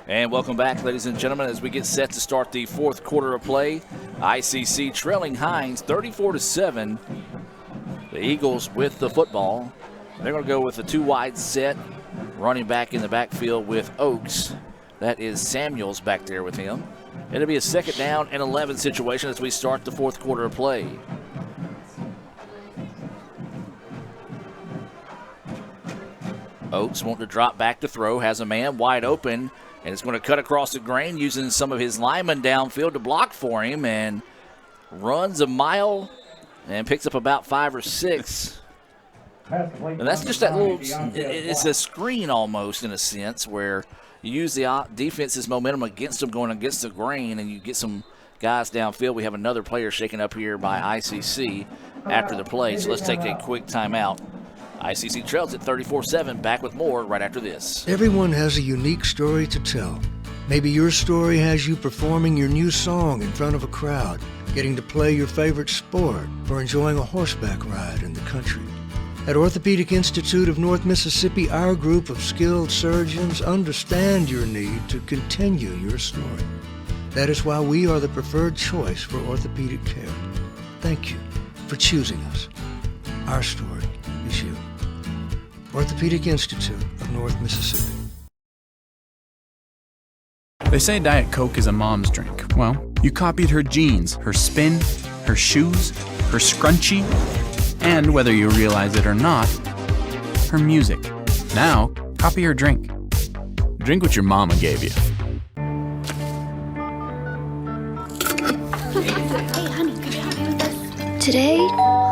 And welcome back, ladies and gentlemen, as we get set to start the fourth quarter of play. ICC trailing Hinds 34-7. The Eagles with the football. They're going to go with a two-wide set. Running back in the backfield with Oaks. That is Samuels back there with him. It'll be a 2nd down and 11 situation as we start the fourth quarter of play. Oaks wanting to drop back to throw, has a man wide open. And it's going to cut across the grain using some of his linemen downfield to block for him, and runs a mile and picks up about 5 or 6. And that's just that little, it's a screen almost in a sense where you use the defense's momentum against them going against the grain, and you get some guys downfield. We have another player shaken up here by ICC after the play, so let's take a quick timeout. ICC trails at 34-7. Back with more right after this. Everyone has a unique story to tell. Maybe your story has you performing your new song in front of a crowd, getting to play your favorite sport, or enjoying a horseback ride in the country. At Orthopedic Institute of North Mississippi, our group of skilled surgeons understand your need to continue your story. That is why we are the preferred choice for orthopedic care. Thank you for choosing us. Our story is you. Orthopedic Institute of North Mississippi. They say Diet Coke is a mom's drink. Well, you copied her jeans, her spin, her shoes, her scrunchie, and whether you realize it or not, her music. Now, copy her drink. Drink what your mama gave you. Hey, honey, could you help me with this? Today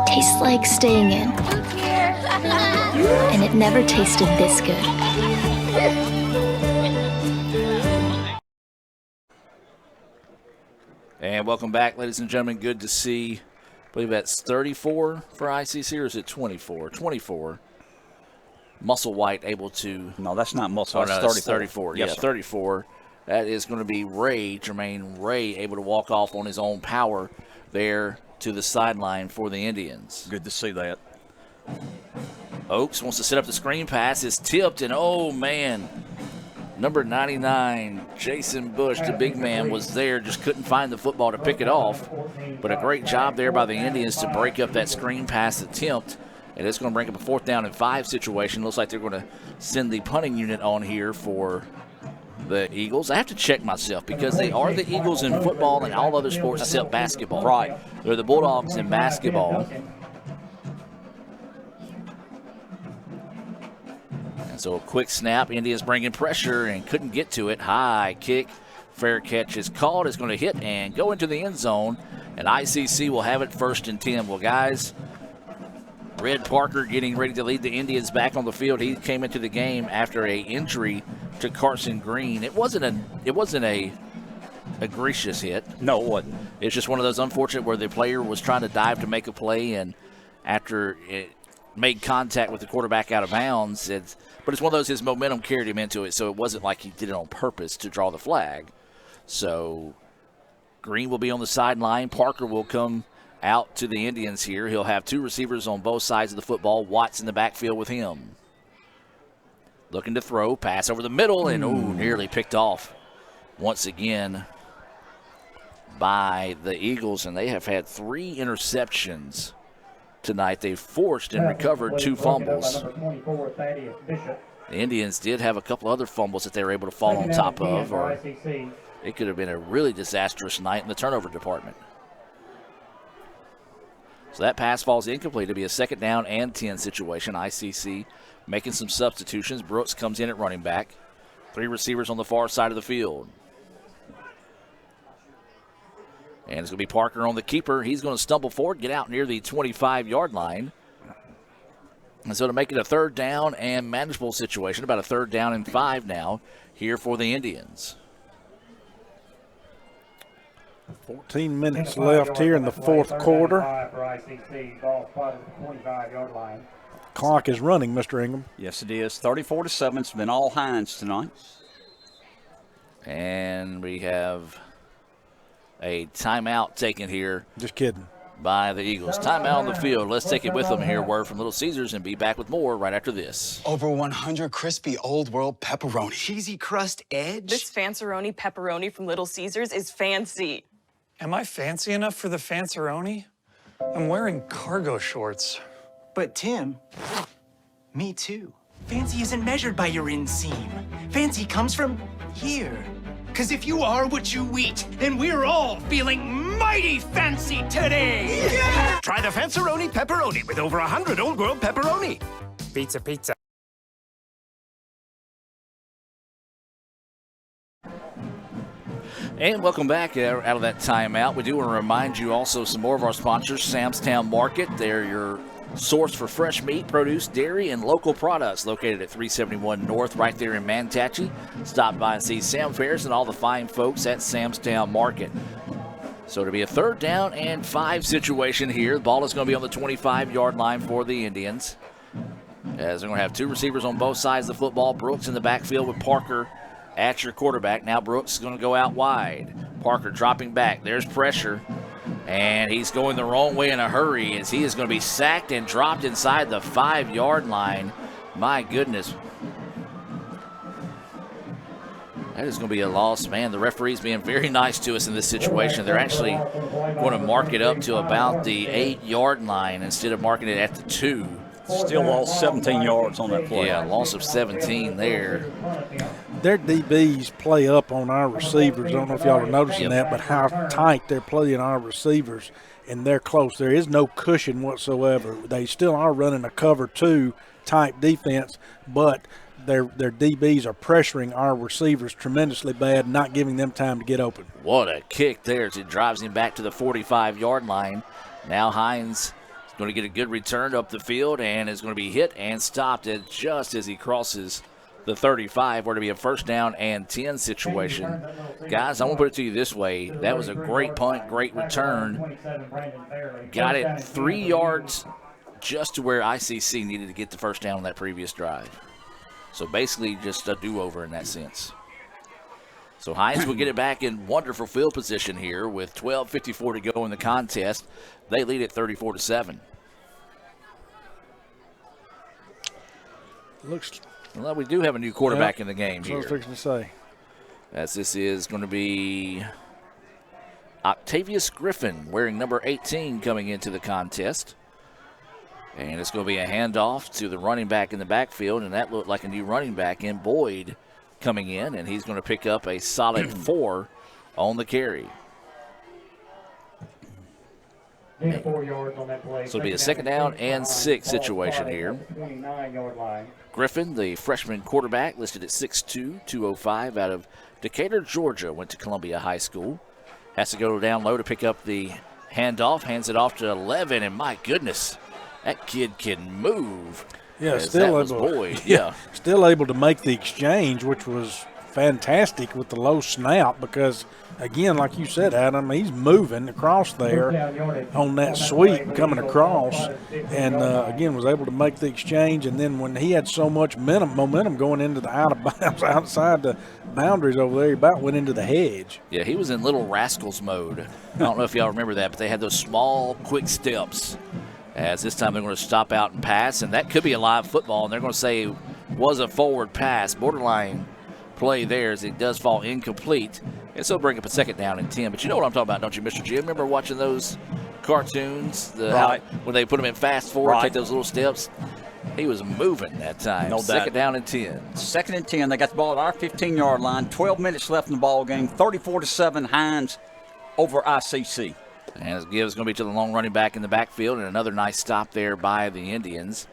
tastes like staying in. And it never tasted this good. And welcome back, ladies and gentlemen. Good to see. I believe that's 34 for ICC, or is it 24? 24. Musselwhite able to. No, that's not Musselwhite. Oh, no, that's 34. Yes, yeah, sir. 34. That is going to be Jermaine Ray, able to walk off on his own power there to the sideline for the Indians. Good to see that. Oaks wants to set up the screen pass. It's tipped, and oh, man. Number 99, Jason Bush, the big man, was there, just couldn't find the football to pick it off. But a great job there by the Indians to break up that screen pass attempt. And it's going to bring up a 4th down and 5 situation. Looks like they're going to send the punting unit on here for the Eagles. I have to check myself because they are the Eagles in football and all other sports except basketball. Right. They're the Bulldogs in basketball. So a quick snap. Indians bringing pressure and couldn't get to it. High kick. Fair catch is called. It's going to hit and go into the end zone. And ICC will have it 1st and 10. Well, guys, Red Parker getting ready to lead the Indians back on the field. He came into the game after a injury to Carson Green. It wasn't a egregious hit. No, it wasn't. It's just one of those unfortunate where the player was trying to dive to make a play, and after it made contact with the quarterback out of bounds, but it's one of those, his momentum carried him into it, so it wasn't like he did it on purpose to draw the flag. So Green will be on the sideline. Parker will come out to the Indians here. He'll have 2 receivers on both sides of the football. Watts in the backfield with him. Looking to throw. Pass over the middle, and nearly picked off once again by the Eagles, and they have had 3 interceptions tonight. They've forced and recovered 2 fumbles. The Indians did have a couple other fumbles that they were able to fall on top of, or it could have been a really disastrous night in the turnover department. So that pass falls incomplete. It'll be a 2nd down and 10 situation. ICC making some substitutions. Brooks comes in at running back. 3 receivers on the far side of the field. And it's going to be Parker on the keeper. He's going to stumble forward, get out near the 25-yard line. And so to make it a 3rd down and manageable situation, about a 3rd down and 5 now here for the Indians. 14 minutes left here in the 4th quarter. Clock is running, Mr. Ingham. Yes, it is. 34-7. It's been all Hinds tonight. And we have a timeout taken here. Just kidding. By the Eagles. Timeout on the field. Let's take it with them here. Word from Little Caesars and be back with more right after this. Over 100 crispy Old World pepperoni. Cheesy crust edge. This Fanceroni pepperoni from Little Caesars is fancy. Am I fancy enough for the Fanceroni? I'm wearing cargo shorts. But Tim, me too. Fancy isn't measured by your inseam. Fancy comes from here. Because if you are what you eat, then we're all feeling mighty fancy today. Yeah! Try the Fanceroni pepperoni with over 100 Old World pepperoni. Pizza, pizza. And welcome back out of that timeout. We do want to remind you also some more of our sponsors. Sam's Town Market. They're your source for fresh meat, produce, dairy, and local products, located at 371 North right there in Manatee. Stop by and see Sam Ferris and all the fine folks at Sam's Town Market. So it'll be a 3rd down and 5 situation here. The ball is going to be on the 25-yard line for the Indians, as they're going to have 2 receivers on both sides of the football. Brooks in the backfield with Parker at your quarterback. Now Brooks is going to go out wide. Parker dropping back. There's pressure. And he's going the wrong way in a hurry as he is going to be sacked and dropped inside the 5-yard line. My goodness. That is going to be a loss, man. The referee's being very nice to us in this situation. They're actually going to mark it up to about the 8-yard line instead of marking it at the 2. Still lost 17 yards on that play. Yeah, loss of 17 there. Their DBs play up on our receivers. I don't know if y'all are noticing that, but how tight they're playing our receivers, and they're close. There is no cushion whatsoever. They still are running a cover 2 type defense, but their DBs are pressuring our receivers tremendously bad, not giving them time to get open. What a kick there as it drives him back to the 45-yard line. Now Hinds is going to get a good return up the field and is going to be hit and stopped just as he crosses the 35, where to be a 1st down and 10 situation. Guys, I want to put it to you this way. That was a great punt, great return. Got it 3 yards just to where ICC needed to get the 1st down on that previous drive. So basically just a do-over in that sense. So Hinds will get it back in wonderful field position here with 12:54 to go in the contest. They lead it 34-7. Looks. Well, we do have a new quarterback in the game here. That's what I was fixing to say. As this is going to be Octavius Griffin, wearing number 18, coming into the contest. And it's going to be a handoff to the running back in the backfield, and that looked like a new running back in Boyd coming in, and he's going to pick up a solid 4 on the carry. Gain 4 yards on that play. So it'll be a 2nd down and 6 situation here. 29-yard line. Griffin, the freshman quarterback, listed at 6'2", 205, out of Decatur, Georgia, went to Columbia High School. Has to go down low to pick up the handoff, hands it off to 11, and my goodness, that kid can move. Yeah, still able. Yeah, still able to make the exchange, which was fantastic with the low snap because, again, like you said, Adam, he's moving across there on that sweep coming across, and again was able to make the exchange. And then when he had so much momentum going into the out of bounds outside the boundaries over there, he about went into the hedge. Yeah, he was in Little Rascals mode. I don't know if y'all remember that, but they had those small, quick steps. As this time they're going to stop out and pass, and that could be a live football, and they're going to say it was a forward pass, borderline play there as it does fall incomplete. And so bring up a 2nd down and 10. But you know what I'm talking about, don't you, Mr. Jim? Remember watching those cartoons? Right. When they put them in fast forward, Right. take those little steps? He was moving that time. No doubt. 2nd down and 10. 2nd and 10. They got the ball at our 15-yard line. 12 minutes left in the ball game. 34-7 Hinds over ICC. And his give is going to be to the long running back in the backfield, and another nice stop there by the Indians,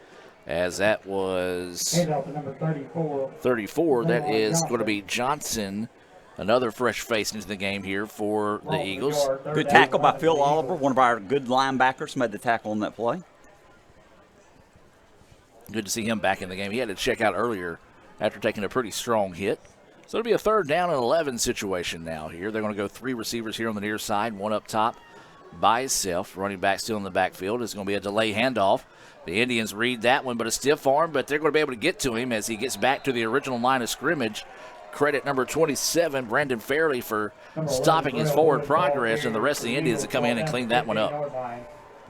as that was Handoff to number 34. 34. That is going to be Johnson, another fresh face into the game here for the Eagles. Good tackle by Phil Oliver, one of our good linebackers, made the tackle on that play. Good to see him back in the game. He had to check out earlier after taking a pretty strong hit. So it'll be a 3rd down and 11 situation now here. They're going to go 3 receivers here on the near side, one up top by himself. Running back still in the backfield. It's going to be a delay handoff. The Indians read that one, but a stiff arm, but they're going to be able to get to him as he gets back to the original line of scrimmage. Credit number 27, Brandon Fairley, for stopping his forward progress, and the rest of the Indians to come in and clean that one up.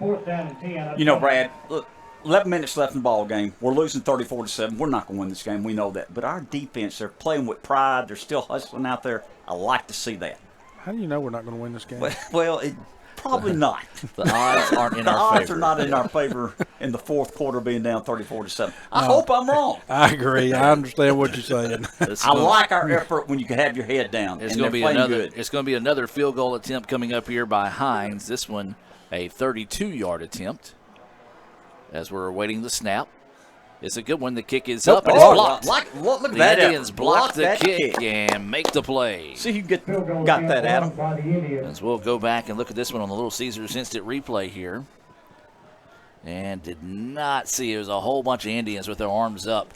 You know, Brad, look, 11 minutes left in the ball game. We're losing 34-7. We're not going to win this game. We know that. But our defense, they're playing with pride. They're still hustling out there. I like to see that. How do you know we're not going to win this game? Well, probably not. The odds aren't in our favor. The odds are not in our favor in the 4th quarter being down 34-7. I hope I'm wrong. I agree. I understand what you're saying. I like our effort when you can have your head down. It's going to be another field goal attempt coming up here by Hinds. This one a 32-yard attempt. As we're awaiting the snap. It's a good one. The kick is up and it's blocked. Look at the that. Indians block the kick and make the play. See who got that, Adam. As we'll go back and look at this one on the Little Caesars instant replay here. And did not see. It was a whole bunch of Indians with their arms up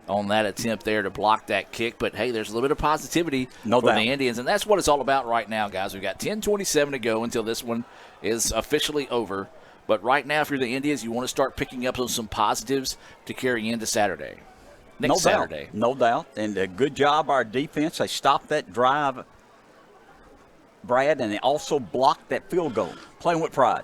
on that attempt there to block that kick. But, hey, there's a little bit of positivity for the Indians. And that's what it's all about right now, guys. We've got 10:27 to go until this one is officially over. But right now, if you're the Indians, you want to start picking up some positives to carry into Saturday. Next Saturday. No doubt. And a good job, our defense. They stopped that drive, Brad, and they also blocked that field goal. Playing with pride.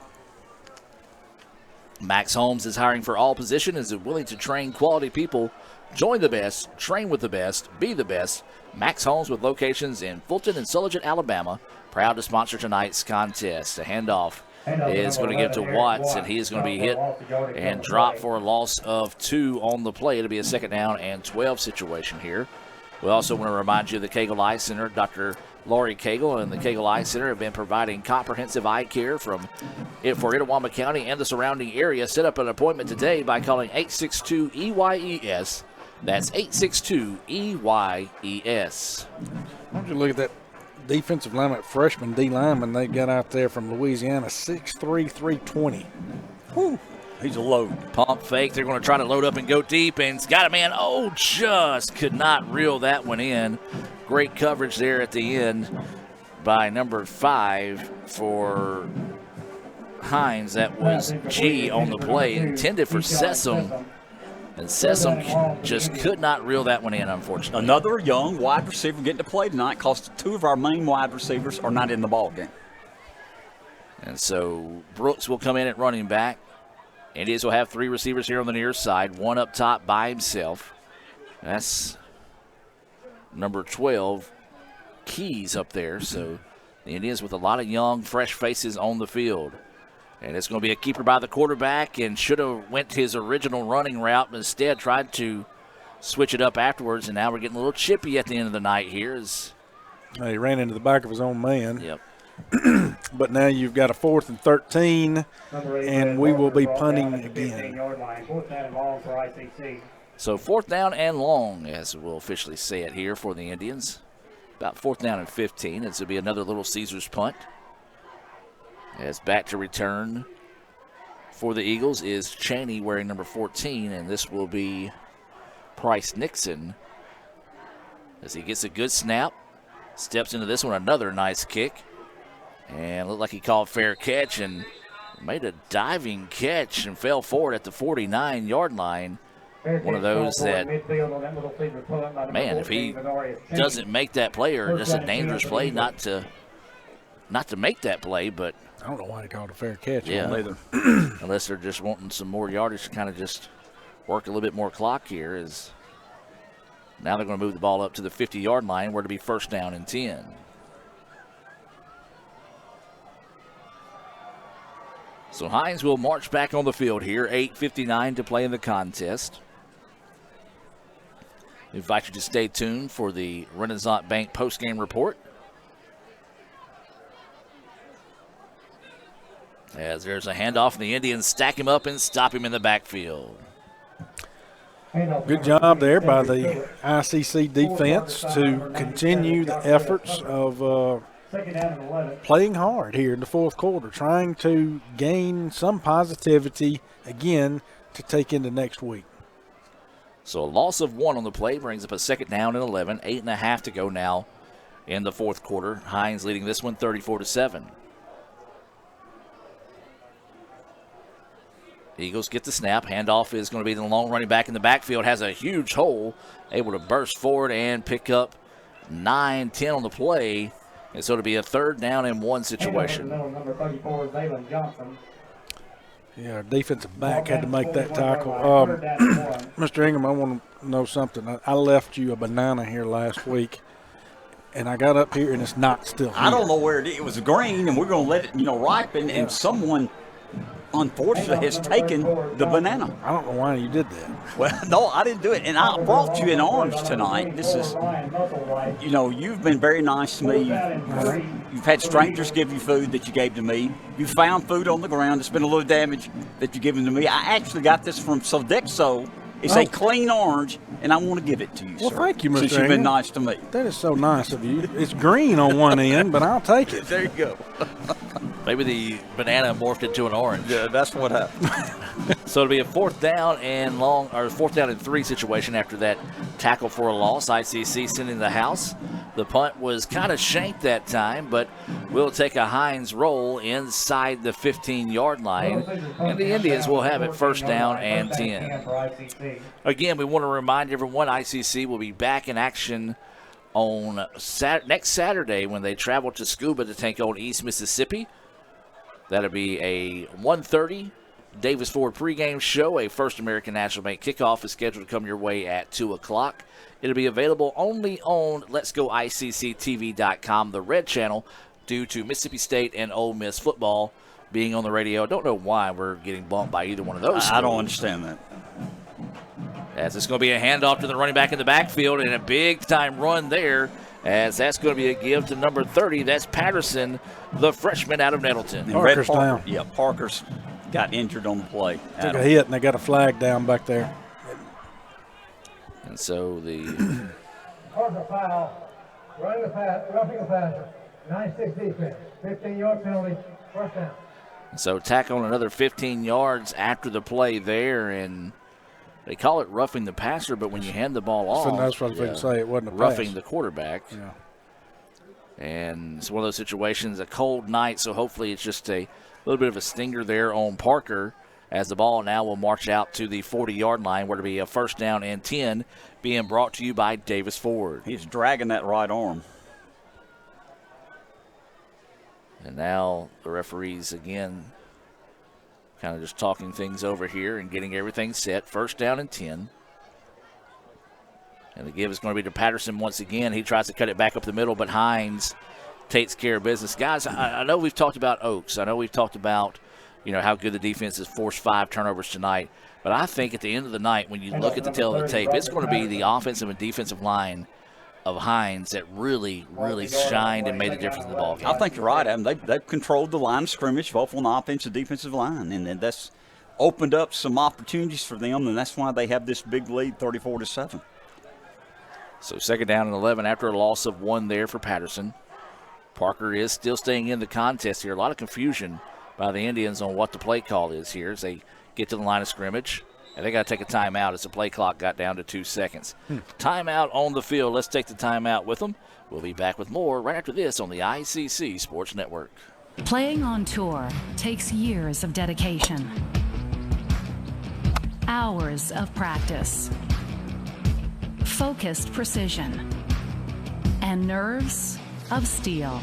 Max Holmes is hiring for all positions, is willing to train quality people. Join the best, train with the best, be the best. Max Holmes with locations in Fulton and Sulligent, Alabama. Proud to sponsor tonight's contest. A handoff is going to give to Watts, and he is going to be hit and drop for a loss of 2 on the play. It'll be a 2nd down and 12 situation here. We also want to remind you of the Cagle Eye Center. Dr. Laurie Cagle and the Cagle Eye Center have been providing comprehensive eye care for Itawamba County and the surrounding area. Set up an appointment today by calling 862-EYES. That's 862-EYES. Why don't you look at that defensive lineman, freshman D lineman they got out there from Louisiana, 6'3", 320. Whew. He's a load. Pump fake. They're going to try to load up and go deep, and it's got a man. Oh, just could not reel that one in. Great coverage there at the end by number 5 for Hinds. That was G on the play, intended for Sessom. And Sessom just could not reel that one in, unfortunately. Another young wide receiver getting to play tonight because 2 of our main wide receivers are not in the ball game. And so Brooks will come in at running back. Indians will have 3 receivers here on the near side, 1 up top by himself. That's number 12, Keys up there. So the Indians with a lot of young, fresh faces on the field. And it's going to be a keeper by the quarterback, and should have went his original running route, but instead tried to switch it up afterwards. And now we're getting a little chippy at the end of the night here. He ran into the back of his own man. Yep. But now you've got a 4th and 13, and we will be punting again. So 4th down and long, as we'll officially say it here for the Indians. About 4th down and 15. This will be another Little Caesars punt. As back to return for the Eagles is Cheney wearing number 14, and this will be Price Nixon. As he gets a good snap, steps into this one, another nice kick. And looked like he called fair catch and made a diving catch and fell forward at the 49-yard line. One of those that, man, if he doesn't make that play, or just a dangerous play not to make that play, but I don't know why they called a fair catch. Yeah, either. Unless they're just wanting some more yardage to kind of just work a little bit more clock here. Is now they're going to move the ball up to the 50-yard line where to be 1st down and 10. So Hinds will march back on the field here. 8:59 to play in the contest. We invite you to stay tuned for the Renaissance Bank postgame report. As there's a handoff, and the Indians stack him up and stop him in the backfield. Good job there by the ICC defense to continue the efforts of playing hard here in the fourth quarter, trying to gain some positivity again to take into next week. So a loss of 1 on the play brings up a second down and 11. 8.5 to go now in the fourth quarter. Hinds leading this one 34-7. Eagles get the snap. Handoff is going to be the long running back in the backfield. Has a huge hole. Able to burst forward and pick up 9-10 on the play. And so it'll be a 3rd down and 1 situation. Number 34, Zaylen Johnson. Yeah, our defensive back had to make that tackle. Mr. Ingram, I want to know something. I left you a banana here last week, and I got up here, and it's not still here. I don't know where it is. It was green, and we're going to let it, ripen, and someone – unfortunately has taken the banana. I don't know why you did that. Well, no, I didn't do it. And I brought you an orange tonight. This is, you've been very nice to me. You've had strangers give you food that you gave to me. You found food on the ground. It's been a little damage that you've given to me. I actually got this from Sodexo. It's a clean orange, and I want to give it to you, well, sir. Thank you, Mr. Since you've been nice to me. That is so nice of you. It's green on one end, but I'll take it. There you go. Maybe the banana morphed into an orange. Yeah, that's what happened. So it'll be a 4th down and 4th down and 3 situation after that tackle for a loss. ICC sending the house. The punt was kind of shanked that time, but we'll take a Hinds roll inside the 15-yard line, and the Indians will have it 1st down and 10. Again, we want to remind everyone ICC will be back in action on next Saturday when they travel to Scuba to take on East Mississippi. That'll be a 1:30 Davis Ford pregame show. A First American National Bank kickoff is scheduled to come your way at 2 o'clock. It'll be available only on Let'sGoICCTV.com, the red channel, due to Mississippi State and Ole Miss football being on the radio. I don't know why we're getting bumped by either one of those. I don't understand that. As it's going to be a handoff to the running back in the backfield and a big-time run there, as that's going to be a give to number 30. That's Patterson, the freshman out of Nettleton. Parker's down. Yeah, Parker's got injured on the play. Took a hit, and they got a flag down back there. And so the Parker foul, roughing the passer, 9-6 defense, 15-yard penalty, 1st down. So tackle on another 15 yards after the play there, and they call it roughing the passer, but when you hand the ball off, that's what I was going to say. It wasn't a roughing pass. the quarterback. Yeah. And it's one of those situations, a cold night, so hopefully it's just a little bit of a stinger there on Parker, as the ball now will march out to the 40-yard line, where it'll be a 1st down and 10, being brought to you by Davis Ford. He's dragging that right arm. And now the referees again kind of just talking things over here and getting everything set. 1st down and 10. And the give is going to be to Patterson once again. He tries to cut it back up the middle, but Hinds takes care of business. Guys, I know we've talked about Oaks. I know we've talked about, how good the defense has forced 5 turnovers tonight. But I think at the end of the night, when you look at the tail of the tape, it's going to be the offensive and defensive line of Hinds that really, really shined and made a difference in the ball game. I think you're right, Adam. They've controlled the line of scrimmage, both on the offensive and defensive line, and that's opened up some opportunities for them, and that's why they have this big lead, 34-7. So 2nd down and 11 after a loss of 1 there for Patterson. Parker is still staying in the contest here. A lot of confusion by the Indians on what the play call is here as they get to the line of scrimmage. And they got to take a timeout as the play clock got down to 2 seconds. Timeout on the field. Let's take the timeout with them. We'll be back with more right after this on the ICC Sports Network. Playing on tour takes years of dedication, hours of practice, focused precision, and nerves of steel.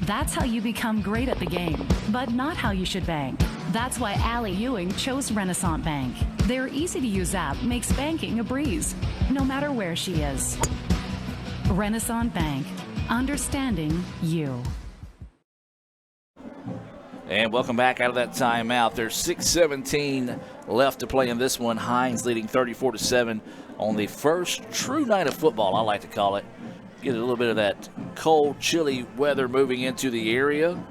That's how you become great at the game, but not how you should bank. That's why Allie Ewing chose Renaissance Bank. Their easy-to-use app makes banking a breeze, no matter where she is. Renaissance Bank, understanding you. And welcome back out of that timeout. There's 6:17 left to play in this one. Hinds leading 34-7 on the first true night of football, I like to call it. Get a little bit of that cold, chilly weather moving into the area.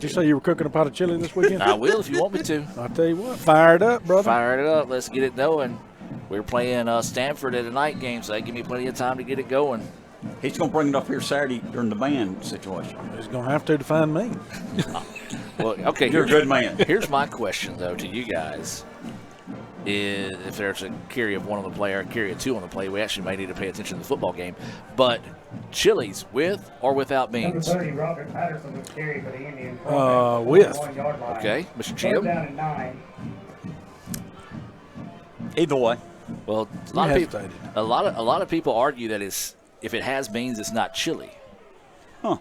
Did you say you were cooking a pot of chili this weekend? I will if you want me to. I'll tell you what. Fire it up, brother. Fire it up. Let's get it going. We're playing Stanford at a night game, so that give me plenty of time to get it going. He's going to bring it up here Saturday during the band situation. He's going to have to find me. Well, okay. You're a good man. Here's my question, though, to you guys. Is if there's a carry of one on the play or a carry of two on the play, we actually may need to pay attention to the football game. But chilies with or without beans? Number 30, Robert Patterson was carried for the Indians. With. Okay, Mr. Jim. Down and 9. Either way. Well, a lot of people argue that if it has beans, it's not chili. Huh?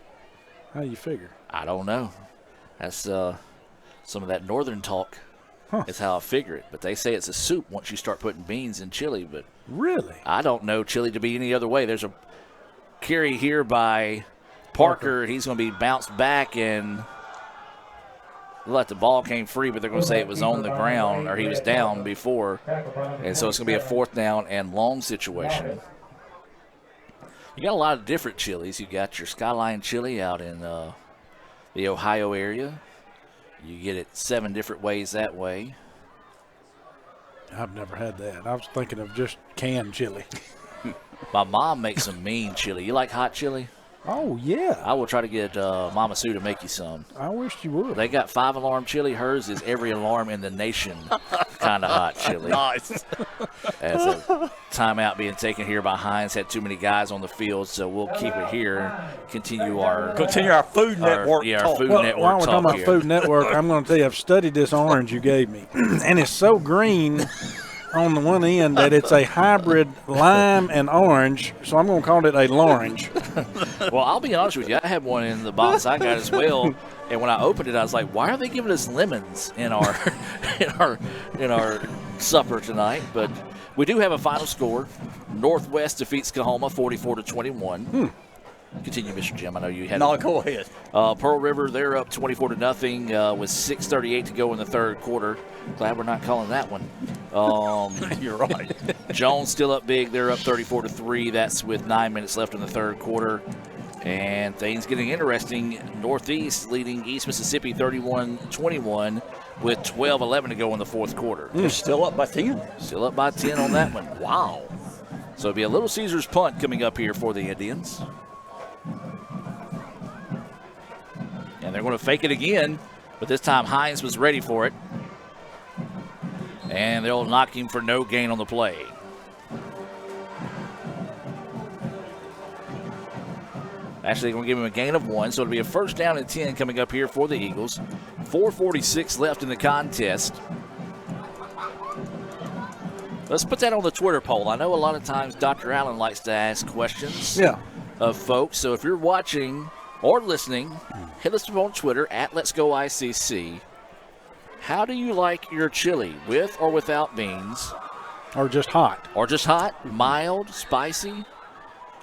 How do you figure? I don't know. That's some of that northern talk. Huh. Is how I figure it. But they say it's a soup once you start putting beans in chili. But really, I don't know chili to be any other way. There's a carry here by Parker. He's going to be bounced back and let the ball came free, but they're going to say it was on the ground or he was down before. And so it's going to be a 4th down and long situation. You got a lot of different chilies. You got your Skyline chili out in the Ohio area. You get it 7 different ways that way. I've never had that. I was thinking of just canned chili. My mom makes some mean chili. You like hot chili? Oh, yeah. I will try to get Mama Sue to make you some. I wish you would. They got 5-alarm chili. Hers is every alarm in the nation kind of hot chili. Nice. As a timeout being taken here by Hinds, had too many guys on the field, so we'll keep it here and continue our Food Network our talk. Food Well, Network while we're talk talking about here. Food Network, I'm going to tell you, I've studied this orange you gave me, and it's so green on the one end that it's a hybrid lime and orange, so I'm going to call it a lorange. Well, I'll be honest with you. I had one in the box I got as well, and when I opened it, I was like, "Why are they giving us lemons in our in our supper tonight?" But we do have a final score: Northwest defeats Kahoma 44-21. Continue, Mr. Jim. I know you had. No, go ahead. Pearl River, they're up 24-0 with 6:38 to go in the third quarter. Glad we're not calling that one. You're right. Jones still up big. They're up 34-3. That's with 9 minutes left in the third quarter. And things getting interesting. Northeast leading East Mississippi 31-21 with 12-11 to go in the fourth quarter. They're still up by 10. Still up by 10 on that one. Wow. So it'll be a Little Caesars punt coming up here for the Indians. And they're going to fake it again, but this time Hinds was ready for it. And they'll knock him for no gain on the play. Actually, they're going to give him a gain of 1, so it'll be a 1st down and 10 coming up here for the Eagles. 4:46 left in the contest. Let's put that on the Twitter poll. I know a lot of times Dr. Allen likes to ask questions of folks, so if you're watching or listening, hit us up on Twitter at Let's Go ICC. How do you like your chili, with or without beans? Or just hot. Or just hot, mild, spicy?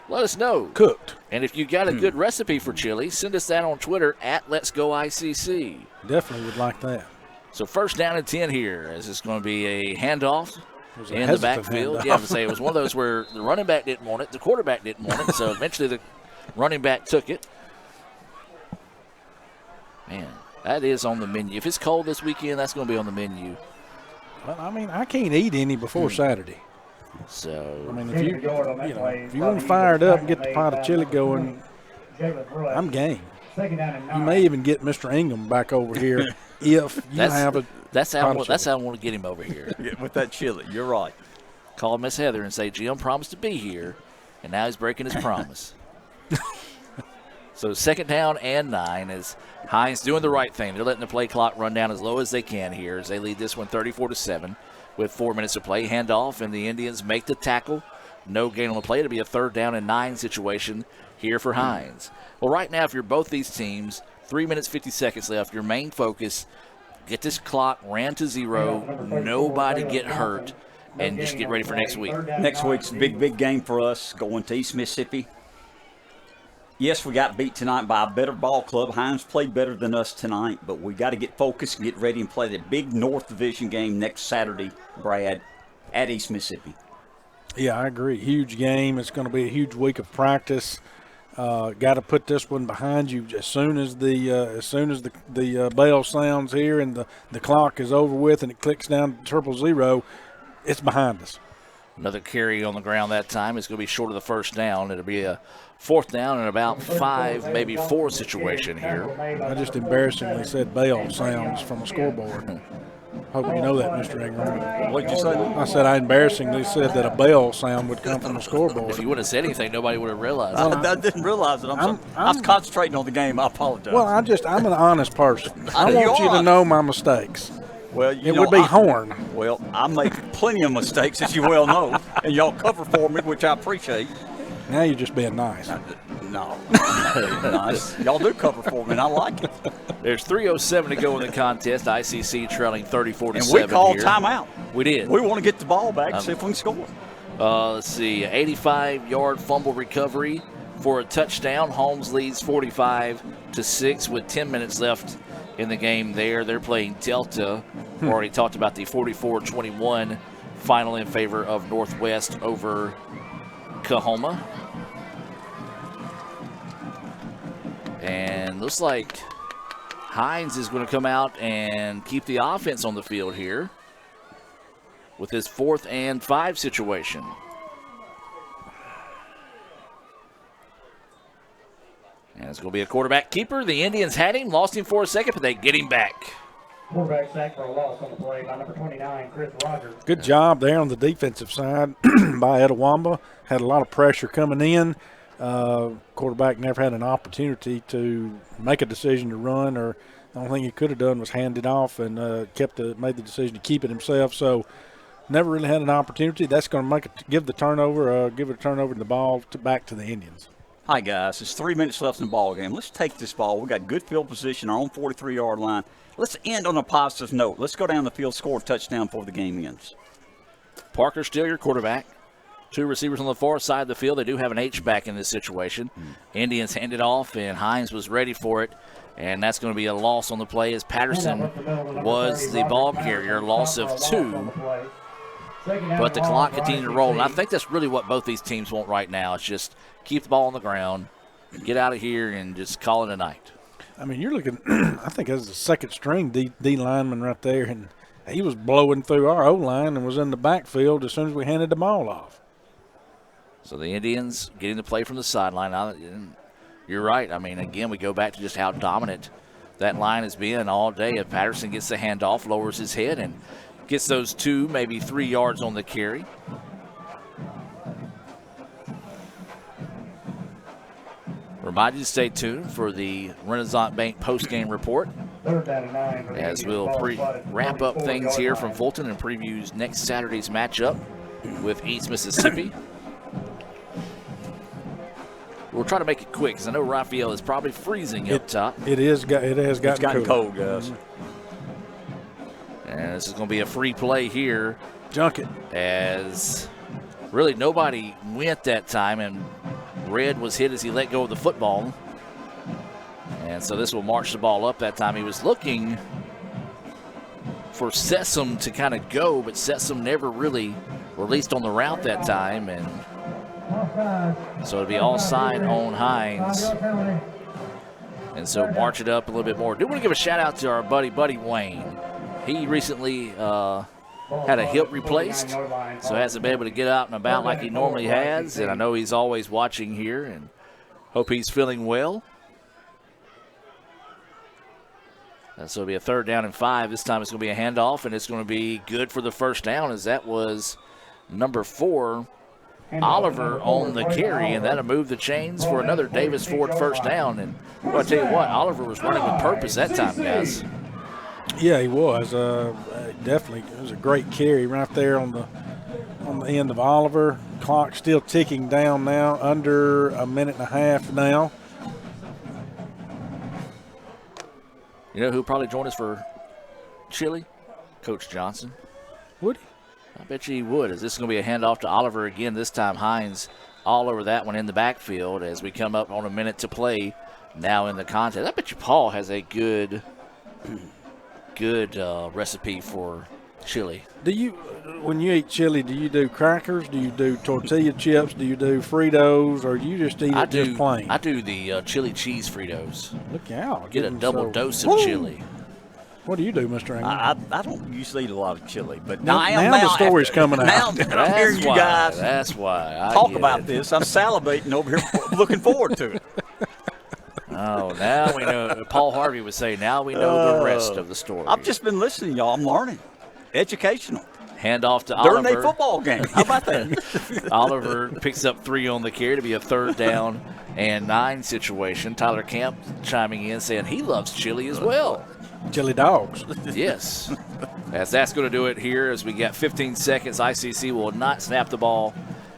Let us know. Cooked. And if you got a good recipe for chili, send us that on Twitter at Let's Go ICC. Definitely would like that. So 1st down and 10 here, as it's going to be a handoff a in the hesitant backfield. handoff. Yeah, I would say it was one of those where the running back didn't want it, the quarterback didn't want it, so eventually the running back took it. Man, that is on the menu. If it's cold this weekend, that's going to be on the menu. Well, I mean, I can't eat any before Saturday. So, I mean, if you want to fire it up and get the pot of chili going, I'm game. You may even get Mr. Ingham back over here if you have a That's how I want to get him over here. With that chili, you're right. Call Miss Heather and say, Jim promised to be here, and now he's breaking his promise. So 2nd down and 9 as Hinds doing the right thing. They're letting the play clock run down as low as they can here as they lead this one 34-7 with 4 minutes to play. Handoff, and the Indians make the tackle. No gain on the play. It'll be a 3rd down and 9 situation here for Hinds. Well, right now, if you're both these teams, 3 minutes, 50 seconds left, your main focus, get this clock ran to 0, nobody get hurt, and just get ready for next week. Next week's a big game for us, going to East Mississippi. Yes, we got beat tonight by a better ball club. Hinds played better than us tonight, but we got to get focused and get ready and play the big North Division game next Saturday, Brad, at East Mississippi. Yeah, I agree. Huge game. It's going to be a huge week of practice. Got to put this one behind you as soon as the bell sounds here and the clock is over with and it clicks down to 000. It's behind us. Another carry on the ground that time. It's going to be short of the first down. It'll be a 4th down and about 5, maybe 4 situation here. I just embarrassingly said bell sounds from the scoreboard. Hope you know that, Mr. Ingram. What did you say? I said I embarrassingly said that a bell sound would come from the scoreboard. If you would have said anything, nobody would have realized. I didn't realize it. I was concentrating on the game. I apologize. Well, I'm an honest person. I want you to know my mistakes. Well, it would be horn. Well, I make plenty of mistakes, as you well know, and y'all cover for me, which I appreciate. Now you're just being nice. No. Nice. Y'all do cover for me, and I like it. There's 3:07 to go in the contest. ICC trailing 34-7. And we called here. timeout. We did. We want to get the ball back and see if we can score. Let's see. 85-yard fumble recovery for a touchdown. Holmes leads 45-6 with 10 minutes left in the game there. They're playing Delta. We already talked about the 44-21 final in favor of Northwest over Kahoma. And looks like Hinds is going to come out and keep the offense on the field here with his 4th and 5 situation. And it's going to be a quarterback keeper. The Indians had him, lost him for a second, but they get him back. Quarterback sack for a loss on the play by number 29, Chris Rogers. Good job there on the defensive side by Etowamba. Had a lot of pressure coming in. Quarterback never had an opportunity to make a decision to run, or the only thing he could have done was hand it off and made the decision to keep it himself. So never really had an opportunity. That's going to give it a turnover in the ball back to the Indians. Hi, guys. There's 3 minutes left in the ball game. Let's take this ball. We got good field position, our own 43-yard line. Let's end on a positive note. Let's go down the field, score a touchdown before the game ends. Parker still your quarterback. 2 receivers on the far side of the field. They do have an H-back in this situation. Indians hand it off, and Hinds was ready for it. And that's going to be a loss on the play as Patterson was the ball carrier. Loss of 2. But the clock continued to roll. And I think that's really what both these teams want right now. It's just keep the ball on the ground, get out of here, and just call it a night. I mean, you're looking, I think that's the second string D lineman right there. And he was blowing through our O-line and was in the backfield as soon as we handed the ball off. So the Indians getting the play from the sideline. You're right. I mean, again, we go back to just how dominant that line has been all day. If Patterson gets the handoff, lowers his head, and gets those 2, maybe 3 yards on the carry. Remind you to stay tuned for the Renaissance Bank post-game report as we'll wrap up things here from Fulton and previews next Saturday's matchup with East Mississippi. We'll try to make it quick because I know Raphael is probably freezing up top. It has gotten cold, guys. And this is going to be a free play here. Junk it. As really nobody went that time, and Red was hit as he let go of the football. And so this will march the ball up that time. He was looking for Sessom to kind of go, but Sessom never really released on the route that time. And so it'll be offside on Hinds. And so march it up a little bit more. Do want to give a shout out to our buddy Wayne. He recently had a hip replaced, so hasn't been able to get out and about like he normally has. And I know he's always watching here, and hope he's feeling well. And so it'll be a 3rd down and 5. This time it's going to be a handoff, and it's going to be good for the first down, as that was number 4, Oliver, on the carry, and that'll move the chains for another Davis Ford first down. And well, I tell you what, Oliver was running with purpose that time, guys. Yeah, he was. Definitely, it was a great carry right there on the end of Oliver. Clock still ticking down now, under a minute and a half now. You know who probably joined us for Chile? Coach Johnson. Would he? I bet you he would. As this is going to be a handoff to Oliver again. This time Hinds all over that one in the backfield as we come up on a minute to play now in the contest. I bet you Paul has a good recipe for chili. Do you, when you eat chili, do you do crackers? Do you do tortilla chips? Do you do Fritos? Or do you just eat it just plain? I do the chili cheese Fritos. Look out. Get a double dose of Woo! chili. What do you do, Mr. Ingram? I don't usually eat a lot of chili, but Now the story's coming now out. that I'm hearing you guys That's why. I talk get about it. this, I'm salivating over here, looking forward to it. Oh, now we know. Paul Harvey would say, now we know the rest of the story. I've just been listening, y'all. I'm learning. Educational. Hand off to During Oliver. a football game. How about that? Oliver picks up 3 on the carry to be a 3rd down and 9 situation. Tyler Camp chiming in saying he loves chili as well. Chili dogs. Yes. As that's going to do it here as we get 15 seconds. ICC will not snap the ball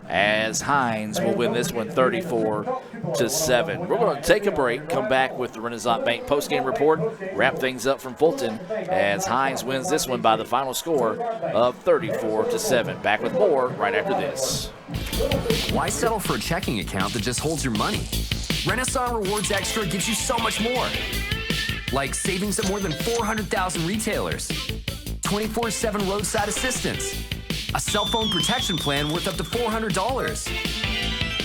as Hinds will win this one 34-7. We're going to take a break, come back with the Renaissance Bank postgame report, wrap things up from Fulton as Hinds wins this one by the final score of 34-7. Back with more right after this. Why settle for a checking account that just holds your money? Renaissance Rewards Extra gives you so much more. Like savings at more than 400,000 retailers, 24/7 roadside assistance, a cell phone protection plan worth up to $400,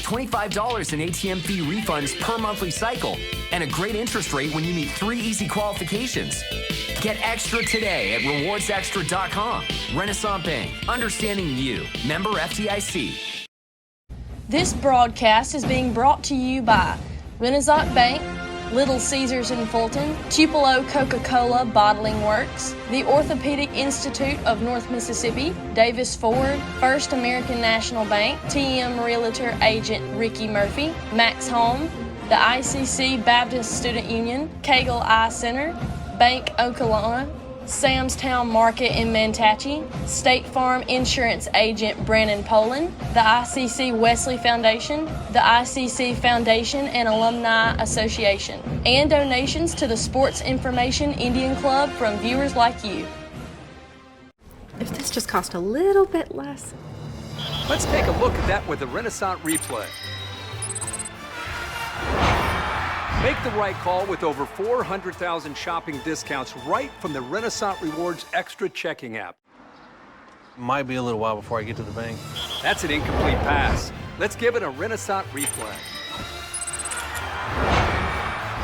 $25 in ATM fee refunds per monthly cycle, and a great interest rate when you meet 3 easy qualifications. Get extra today at rewardsextra.com. Renaissance Bank, understanding you. Member FDIC. This broadcast is being brought to you by Renaissance Bank, Little Caesars in Fulton, Tupelo Coca-Cola Bottling Works, the Orthopedic Institute of North Mississippi, Davis Ford, First American National Bank, TM Realtor Agent Ricky Murphy, Max Home, the ICC Baptist Student Union, Cagle Eye Center, Bank Okolona, Sam's Town Market in Manatee, State Farm Insurance Agent Brandon Poland, the ICC Wesley Foundation, the ICC Foundation and Alumni Association, and donations to the Sports Information Indian Club from viewers like you. If this just cost a little bit less. Let's take a look at that with the Renaissance replay. Make the right call with over 400,000 shopping discounts right from the Renaissance Rewards Extra checking app. Might be a little while before I get to the bank. That's an incomplete pass. Let's give it a Renaissance replay.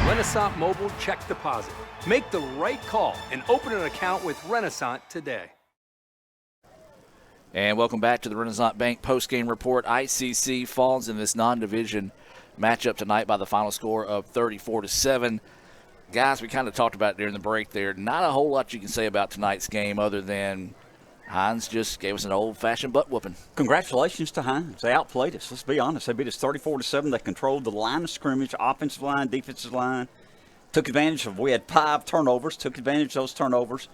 Renaissance Mobile Check Deposit. Make the right call and open an account with Renaissance today. And welcome back to the Renaissance Bank postgame report. ICC falls in this non-division matchup tonight by the final score of 34-7. Guys, we kind of talked about it during the break there. Not a whole lot you can say about tonight's game other than Hinds just gave us an old-fashioned butt whooping. Congratulations to Hinds. They outplayed us. Let's be honest. They beat us 34-7. They controlled the line of scrimmage, offensive line, defensive line. Took advantage of, we had 5 turnovers, took advantage of those turnovers,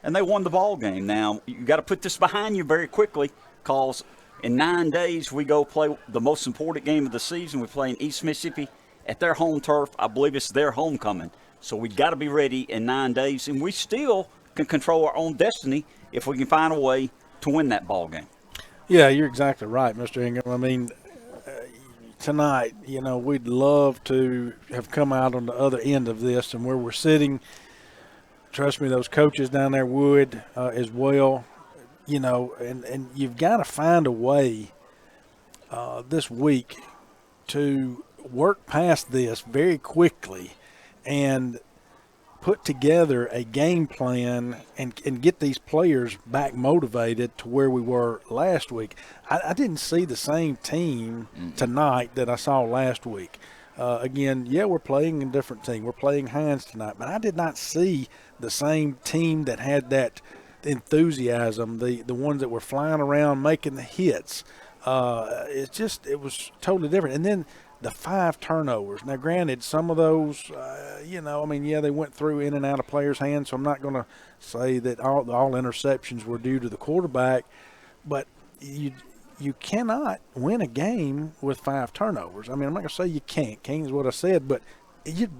and they won the ball game. Now, you got to put this behind you very quickly because in 9 days, we go play the most important game of the season. We play in East Mississippi at their home turf. I believe it's their homecoming. So we got to be ready in 9 days, and we still can control our own destiny if we can find a way to win that ball game. Yeah, you're exactly right, Mr. Ingram. I mean, tonight, you know, we'd love to have come out on the other end of this, and where we're sitting, trust me, those coaches down there would as well. You know, and you've got to find a way this week to work past this very quickly and put together a game plan and get these players back motivated to where we were last week. I didn't see the same team tonight that I saw last week. Again, yeah, we're playing a different team. We're playing Hinds tonight, but I did not see the same team that had that enthusiasm, the ones that were flying around making the hits. It was totally different. And then the 5 turnovers. Now, granted, some of those, they went through in and out of players' hands, so I'm not going to say that all interceptions were due to the quarterback, but you cannot win a game with 5 turnovers. I mean, I'm not going to say you can't. Can't is what I said, but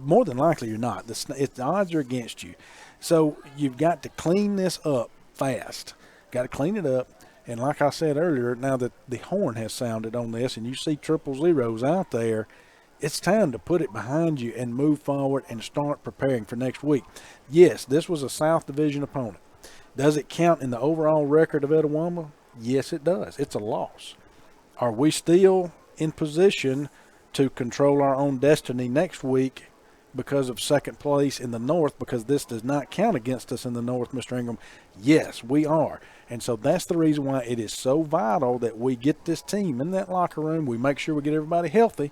more than likely you're not. The odds are against you. So you've got to clean this up fast. Got to clean it up. And like I said earlier, now that the horn has sounded on this and you see 000s out there, it's time to put it behind you and move forward and start preparing for next week. Yes, this was a South Division opponent. Does it count in the overall record of Etowama? Yes, it does. It's a loss. Are we still in position to control our own destiny next week because of second place in the North, because this does not count against us in the North, Mr. Ingram? Yes, we are. And so that's the reason why it is so vital that we get this team in that locker room. We make sure we get everybody healthy,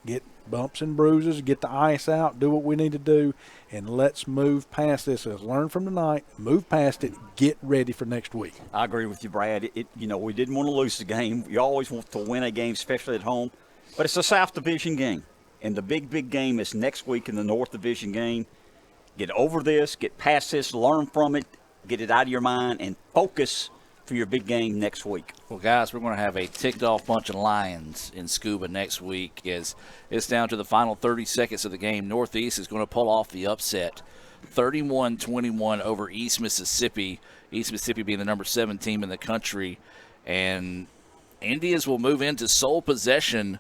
get bumps and bruises, get the ice out, do what we need to do, and let's move past this. Let's learn from tonight, move past it, get ready for next week. I agree with you, Brad. We didn't want to lose the game. You always want to win a game, especially at home. But it's a South Division game. And the big game is next week in the North Division game. Get over this, get past this, learn from it, get it out of your mind, and focus for your big game next week. Well, guys, we're going to have a ticked-off bunch of Lions in Scuba next week as it's down to the final 30 seconds of the game. Northeast is going to pull off the upset, 31-21 over East Mississippi. East Mississippi being the number 7 team in the country. And Indians will move into sole possession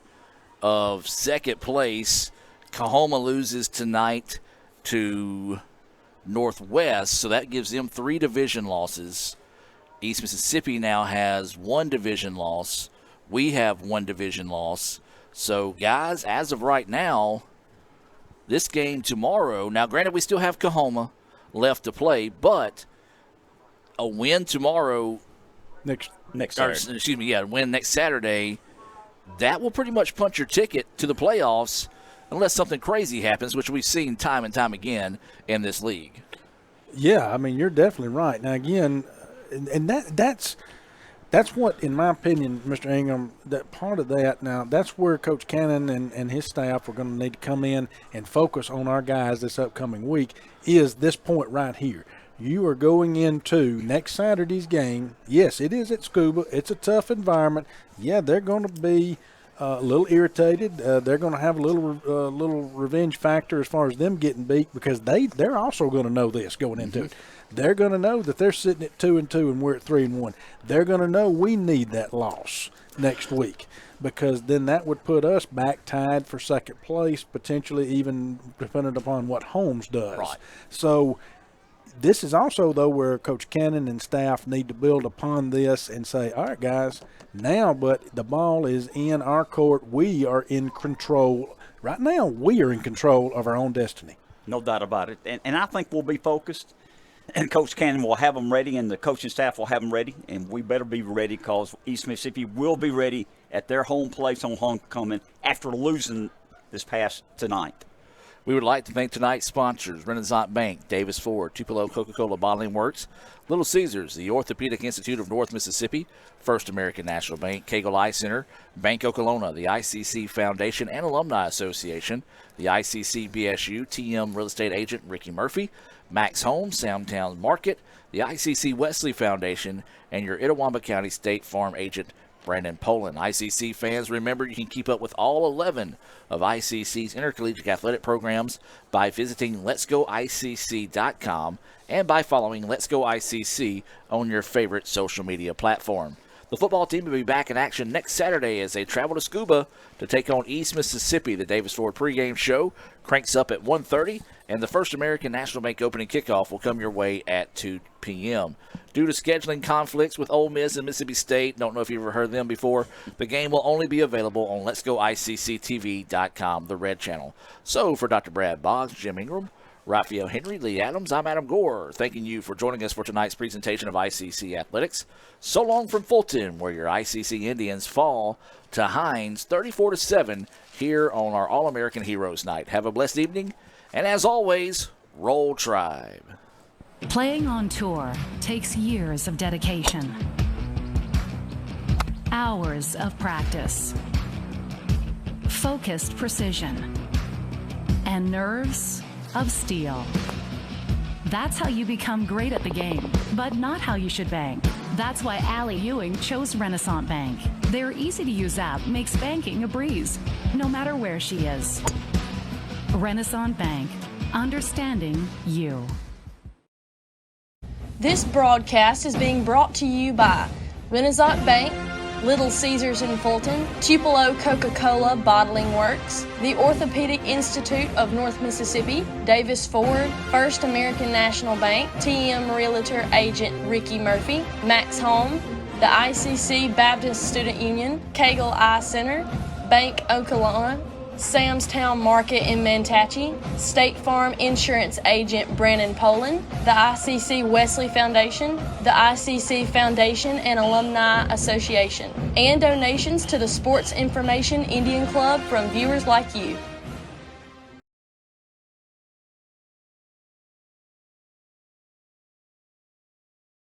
of second place. Coahoma loses tonight to Northwest, so that gives them 3 division losses. East Mississippi now has 1 division loss. We have 1 division loss. So, guys, as of right now, this game tomorrow, now granted we still have Coahoma left to play, but a win tomorrow, next Saturday. A win next Saturday, that will pretty much punch your ticket to the playoffs unless something crazy happens, which we've seen time and time again in this league. Yeah, I mean, you're definitely right. Now, again, and that's what, in my opinion, Mr. Ingram, that part of that, now that's where Coach Cannon and his staff are going to need to come in and focus on our guys this upcoming week, is this point right here. You are going into next Saturday's game. Yes, it is at Scuba. It's a tough environment. Yeah, they're going to be a little irritated. They're going to have a little revenge factor as far as them getting beat, because they're also going to know this going into it. They're going to know that they're sitting at 2-2 and we're at 3-1. They're going to know we need that loss next week, because then that would put us back tied for second place, potentially even depending upon what Holmes does. Right. So this is also, though, where Coach Cannon and staff need to build upon this and say, all right, guys, now, but the ball is in our court. We are in control. Right now, we are in control of our own destiny. No doubt about it. And I think we'll be focused. And Coach Cannon will have them ready, and the coaching staff will have them ready. And we better be ready, because East Mississippi will be ready at their home place on homecoming after losing this past tonight. We would like to thank tonight's sponsors: Renaissance Bank, Davis Ford, Tupelo Coca-Cola Bottling Works, Little Caesars, the Orthopedic Institute of North Mississippi, First American National Bank, Cagle Eye Center, Bank Okolona, the ICC Foundation and Alumni Association, the ICC BSU, TM Real Estate Agent Ricky Murphy, Max Homes, Soundtown Market, the ICC Wesley Foundation, and your Itawamba County State Farm Agent Brandon Poland. ICC fans, remember you can keep up with all 11 of ICC's intercollegiate athletic programs by visiting letsgoicc.com and by following Let's Go ICC on your favorite social media platform. The football team will be back in action next Saturday as they travel to Scuba to take on East Mississippi. The Davis Ford pregame show cranks up at 1:30, and the First American National Bank opening kickoff will come your way at 2 p.m. Due to scheduling conflicts with Ole Miss and Mississippi State, don't know if you've ever heard of them before, the game will only be available on letsgoicctv.com, the red channel. So for Dr. Brad Boggs, Jim Ingram, Raphael Henry, Lee Adams, I'm Adam Gore, thanking you for joining us for tonight's presentation of ICC Athletics. So long from Fulton, where your ICC Indians fall to Hinds 34-7 here on our All-American Heroes Night. Have a blessed evening, and as always, Roll Tribe. Playing on tour takes years of dedication, hours of practice, focused precision, and nerves of steel. That's how you become great at the game, but not how you should bank. That's why Allie Ewing chose Renaissance Bank. Their easy-to-use app makes banking a breeze, no matter where she is. Renaissance Bank, understanding you. This broadcast is being brought to you by Renaissance Bank, Little Caesars in Fulton, Tupelo Coca-Cola Bottling Works, the Orthopedic Institute of North Mississippi, Davis Ford, First American National Bank, TM Realtor Agent Ricky Murphy, Max Home, the ICC Baptist Student Union, Cagle Eye Center, Bank Okolona, Sam's Town Market in Mantachie, State Farm Insurance Agent Brandon Poland, the ICC Wesley Foundation, the ICC Foundation and Alumni Association, and donations to the Sports Information Indian Club from viewers like you.